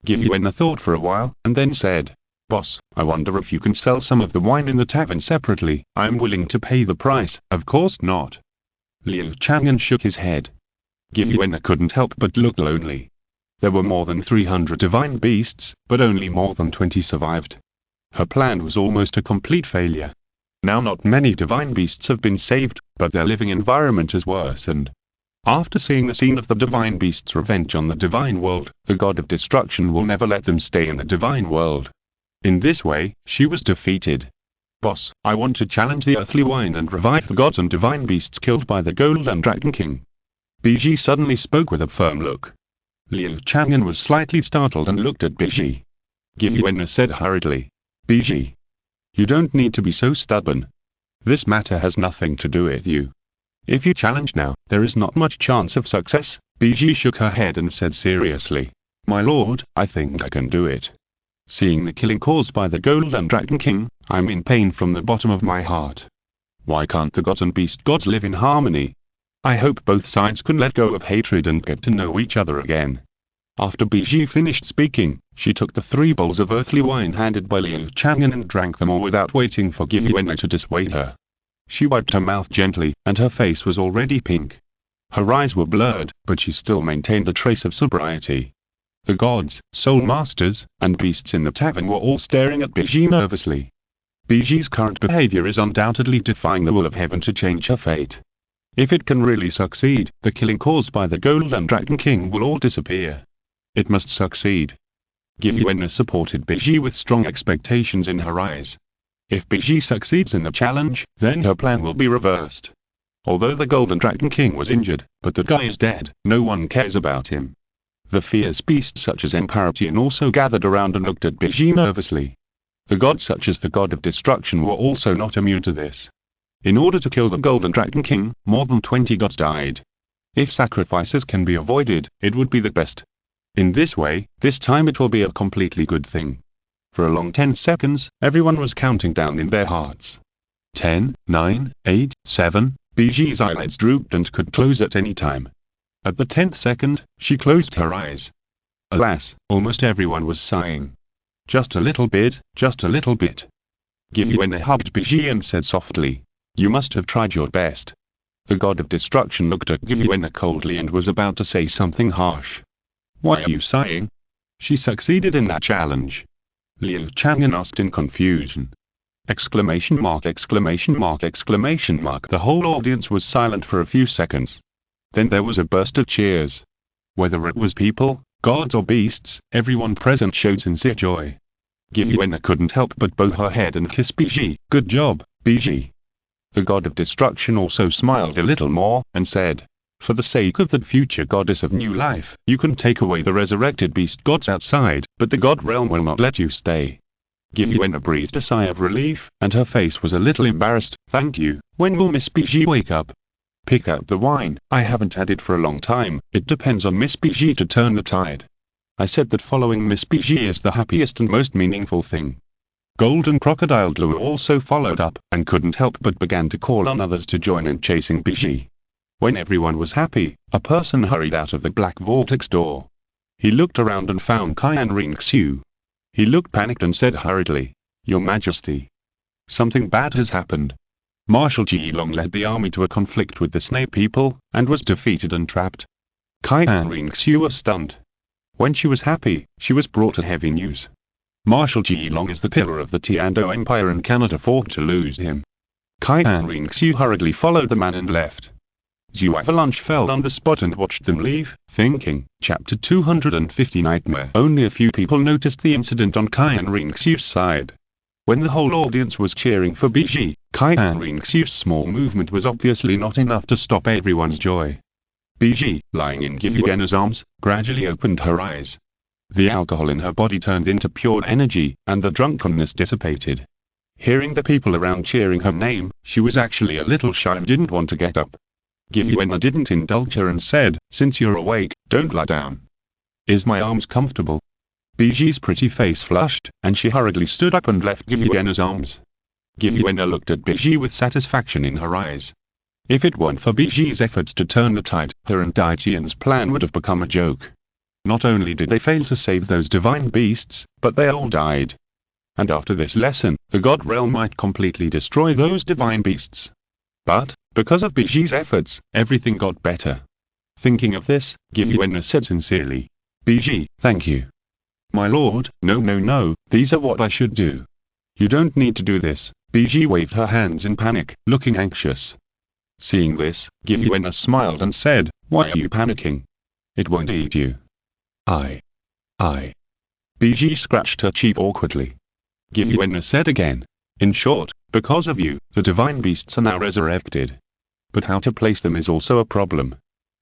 Speaker 1: Giuliana thought for a while, and then said, "Boss, I wonder if you can sell some of the wine in the tavern separately. I am willing to pay the price." "Of course not." Liu Chang'an shook his head. Giuliana couldn't help but look lonely. There were more than 300 divine beasts, but only more than 20 survived. Her plan was almost a complete failure. Now not many divine beasts have been saved, but their living environment has worsened. After seeing the scene of the divine beast's revenge on the divine world, the god of destruction will never let them stay in the divine world. In this way, she was defeated. Boss, I want to challenge the earthly wine and revive the gods and divine beasts killed by the Golden Dragon King. Biji suddenly spoke with a firm look. Liu Chang'an was slightly startled and looked at Biji. Giluena said hurriedly, Biji, you don't need to be so stubborn. This matter has nothing to do with you. If you challenge now, there is not much chance of success. Biji shook her head and said seriously, My lord, I think I can do it. Seeing the killing caused by the Golden Dragon King, I'm in pain from the bottom of my heart. Why can't the gods and beast gods live in harmony? I hope both sides can let go of hatred and get to know each other again. After Biji finished speaking, she took the 3 bowls of earthly wine handed by Liu Chang'an and drank them all without waiting for Giluena to dissuade her. She wiped her mouth gently, and her face was already pink. Her eyes were blurred, but she still maintained a trace of sobriety. The gods, soul masters, and beasts in the tavern were all staring at Biji nervously. Biji's current behavior is undoubtedly defying the will of heaven to change her fate. If it can really succeed, the killing caused by the Golden Dragon King will all disappear. It must succeed. Giluena supported Biji with strong expectations in her eyes. If Biji succeeds in the challenge, then her plan will be reversed. Although the Golden Dragon King was injured, but the guy is dead, no one cares about him. The fierce beasts such as Emperor Tian also gathered around and looked at Biji nervously. The gods such as the god of destruction were also not immune to this. In order to kill the Golden Dragon King, more than 20 gods died. If sacrifices can be avoided, it would be the best. In this way, this time it will be a completely good thing. For a long 10 seconds, everyone was counting down in their hearts. 10, 9, 8, 7, Biji's eyelids drooped and could close at any time. At the 10th second, she closed her eyes. Alas, almost everyone was sighing. Just a little bit, just a little bit. Giluena hugged Biji and said softly, You must have tried your best. The god of destruction looked at Giluena coldly and was about to say something harsh. Why are you sighing? She succeeded in that challenge. Liu Chang'an asked in confusion. Exclamation mark, exclamation mark, exclamation mark. The whole audience was silent for a few seconds. Then there was a burst of cheers. Whether it was people, gods or beasts, everyone present showed sincere joy. Giluena couldn't help but bow her head and kiss Biji. Good job, Biji. The god of destruction also smiled a little more, and said, For the sake of the future goddess of new life, you can take away the resurrected beast gods outside, but the god realm will not let you stay. Giluena breathed a sigh of relief, and her face was a little embarrassed. Thank you. When will Miss Biji wake up? Pick out the wine. I haven't had it for a long time. It depends on Miss Biji to turn the tide. I said that following Miss Biji is the happiest and most meaningful thing. Golden Crocodile Douluo also followed up, and couldn't help but began to call on others to join in chasing Biji. When everyone was happy, a person hurried out of the black vortex door. He looked around and found Qian Renxue. He looked panicked and said hurriedly, Your Majesty. Something bad has happened. Marshal Zhilong led the army to a conflict with the Snake people, and was defeated and trapped. Qian Renxue was stunned. When she was happy, she was brought heavy news. Marshal Zhilong is the pillar of the Tiando Empire and cannot afford to lose him. Qian Renxue hurriedly followed the man and left. Zhu Avalanche fell on the spot and watched them leave, thinking, Chapter 250 Nightmare. Only a few people noticed the incident on Qian Renxue's side. When the whole audience was cheering for Biji, Qian Renxue's small movement was obviously not enough to stop everyone's joy. Biji, lying in Giluena's arms, gradually opened her eyes. The alcohol in her body turned into pure energy, and the drunkenness dissipated. Hearing the people around cheering her name, she was actually a little shy and didn't want to get up. Giluena didn't indulge her and said, Since you're awake, don't lie down. Is my arms comfortable? Biji's pretty face flushed, and she hurriedly stood up and left Giluena's arms. Giluena looked at Biji with satisfaction in her eyes. If it weren't for Biji's efforts to turn the tide, her and Dai Qian's plan would have become a joke. Not only did they fail to save those divine beasts, but they all died. And after this lesson, the god realm might completely destroy those divine beasts. But, because of Biji's efforts, everything got better. Thinking of this, Giluena said sincerely, Biji, thank you. My lord, no, these are what I should do. You don't need to do this, Biji waved her hands in panic, looking anxious. Seeing this, Giuliana smiled and said, "Why are you panicking? It won't eat you." I. Biji scratched her cheek awkwardly. Giuliana said again, "In short, because of you, the divine beasts are now resurrected. But how to place them is also a problem.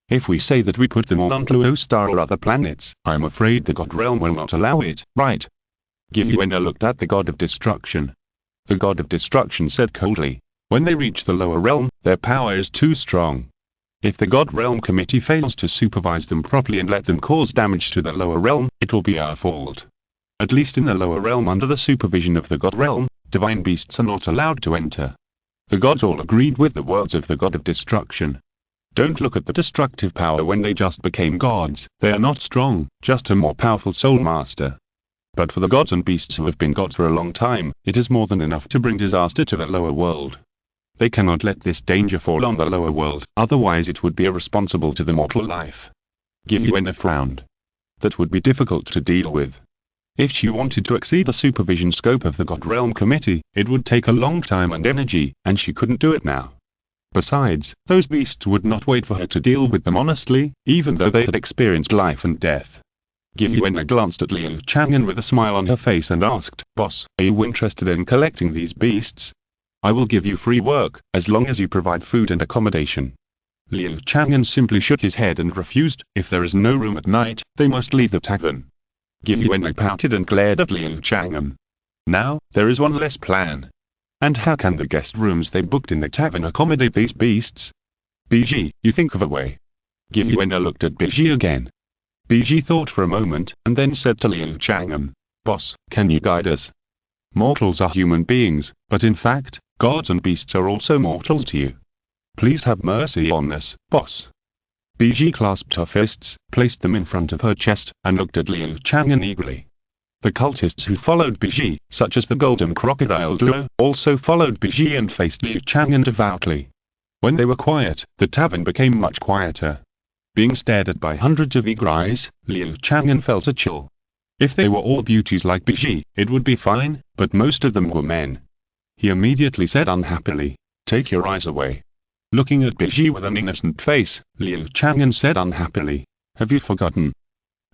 Speaker 1: If we say that we put them all on Douluo Star or other planets, I'm afraid the God Realm will not allow it, right?" Giuliana looked at the God of Destruction. The God of Destruction said coldly, "When they reach the lower realm, their power is too strong. If the God Realm Committee fails to supervise them properly and let them cause damage to the lower realm, it will be our fault. At least in the lower realm under the supervision of the God Realm, divine beasts are not allowed to enter." The gods all agreed with the words of the God of Destruction. Don't look at the destructive power when they just became gods. They are not strong, just a more powerful soul master. But for the gods and beasts who have been gods for a long time, it is more than enough to bring disaster to the lower world. They cannot let this danger fall on the lower world, otherwise it would be irresponsible to the mortal life. Giuliana frowned. That would be difficult to deal with. If she wanted to exceed the supervision scope of the God Realm Committee, it would take a long time and energy, and she couldn't do it now. Besides, those beasts would not wait for her to deal with them honestly, even though they had experienced life and death. Giuliana glanced at Liu Chang'an with a smile on her face and asked, "Boss, are you interested in collecting these beasts? I will give you free work, as long as you provide food and accommodation." Liu Chang'an simply shook his head and refused. If there is no room at night, they must leave the tavern. Giuliana pouted and glared at Liu Chang'an. Now, there is one less plan. And how can the guest rooms they booked in the tavern accommodate these beasts? Biji, you think of a way. Giuliana looked at Biji again. Biji thought for a moment, and then said to Liu Chang'an, "Boss, can you guide us? Mortals are human beings, but in fact, gods and beasts are also mortals to you. Please have mercy on us, boss." Biji clasped her fists, placed them in front of her chest, and looked at Liu Chang'an eagerly. The cultists who followed Biji, such as the golden crocodile Duo, also followed Biji and faced Liu Chang'an devoutly. When they were quiet, the tavern became much quieter. Being stared at by hundreds of eager eyes, Liu Chang'an felt a chill. If they were all beauties like Biji, it would be fine, but most of them were men. He immediately said unhappily, "Take your eyes away." Looking at Biji with an innocent face, Liu Chang'an said unhappily, "Have you forgotten?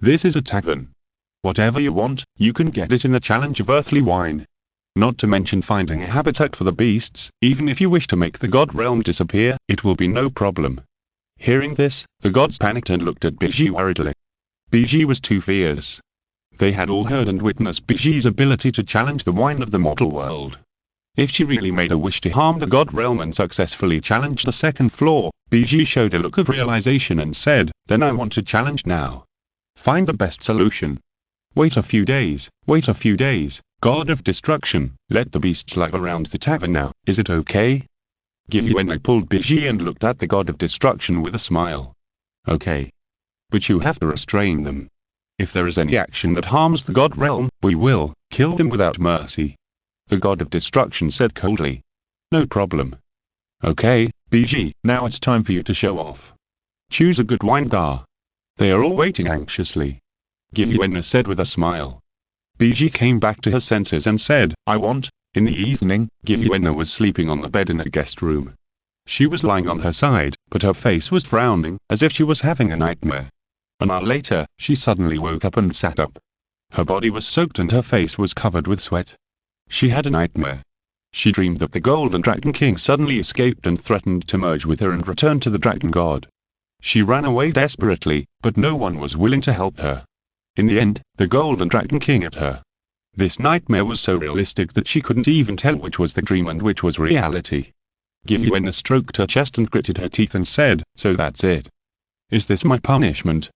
Speaker 1: This is a tavern. Whatever you want, you can get it in the challenge of earthly wine. Not to mention finding a habitat for the beasts, even if you wish to make the God Realm disappear, it will be no problem." Hearing this, the gods panicked and looked at Biji worriedly. Biji was too fierce. They had all heard and witnessed Biji's ability to challenge the wine of the mortal world. If she really made a wish to harm the God Realm and successfully challenge the second floor, Biji showed a look of realization and said, "Then I want to challenge now. Find the best solution. Wait a few days, God of Destruction, let the beasts live around the tavern now, is it okay?" Giuliana pulled Biji and looked at the God of Destruction with a smile. "Okay. But you have to restrain them. If there is any action that harms the God Realm, we will kill them without mercy." The God of Destruction said coldly. "No problem. Okay, Biji, now it's time for you to show off. Choose a good wine bar." They are all waiting anxiously. Giuliana said with a smile. Biji came back to her senses and said, "I want." In the evening, Giuliana was sleeping on the bed in a guest room. She was lying on her side, but her face was frowning, as if she was having a nightmare. An hour later, she suddenly woke up and sat up. Her body was soaked and her face was covered with sweat. She had a nightmare. She dreamed that the Golden Dragon King suddenly escaped and threatened to merge with her and return to the Dragon God. She ran away desperately, but no one was willing to help her. In the end, the Golden Dragon King ate her. This nightmare was so realistic that she couldn't even tell which was the dream and which was reality. Giuliana stroked her chest and gritted her teeth and said, "So that's it. Is this my punishment?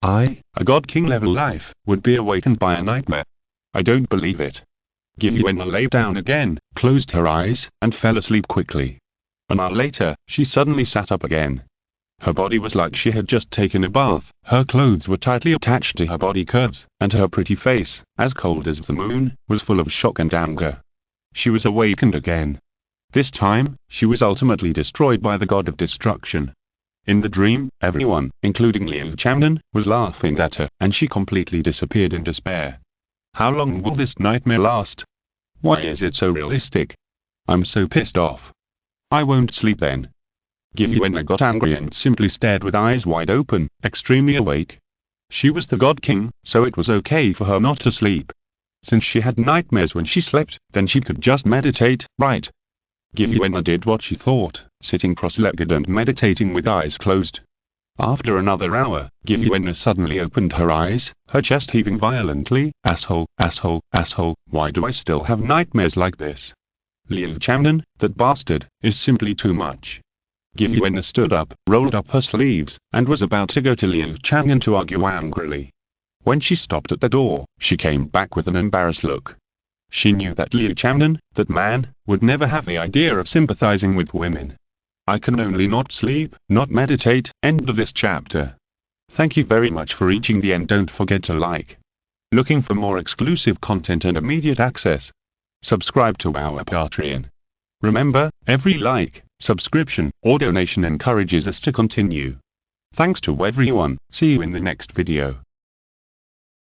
Speaker 1: I, a God King level life, would be awakened by a nightmare? I don't believe it." Giuliana lay down again, closed her eyes, and fell asleep quickly. An hour later, she suddenly sat up again. Her body was like she had just taken a bath, her clothes were tightly attached to her body curves, and her pretty face, as cold as the moon, was full of shock and anger. She was awakened again. This time, she was ultimately destroyed by the God of Destruction. In the dream, everyone, including Liu Chang'an, was laughing at her, and she completely disappeared in despair. How long will this nightmare last? Why is it so realistic? I'm so pissed off. I won't sleep then. Gienna got angry and simply stared with eyes wide open, extremely awake. She was the God King, so it was okay for her not to sleep. Since she had nightmares when she slept, then she could just meditate, right? Gienna did what she thought, sitting cross-legged and meditating with eyes closed. After another hour, Gienna suddenly opened her eyes, her chest heaving violently. Asshole, asshole, asshole, why do I still have nightmares like this? Liu Chang'an, that bastard, is simply too much. Gienna stood up, rolled up her sleeves, and was about to go to Liu Chang'an to argue angrily. When she stopped at the door, she came back with an embarrassed look. She knew that Liu Chang'an, that man, would never have the idea of sympathizing with women. I can only not sleep, not meditate. End of this chapter. Thank you very much for reaching the end. Don't forget to like. Looking for more exclusive content and immediate access? Subscribe to our Patreon. Remember, every like, subscription, or donation encourages us to continue. Thanks to everyone. See you in the next video.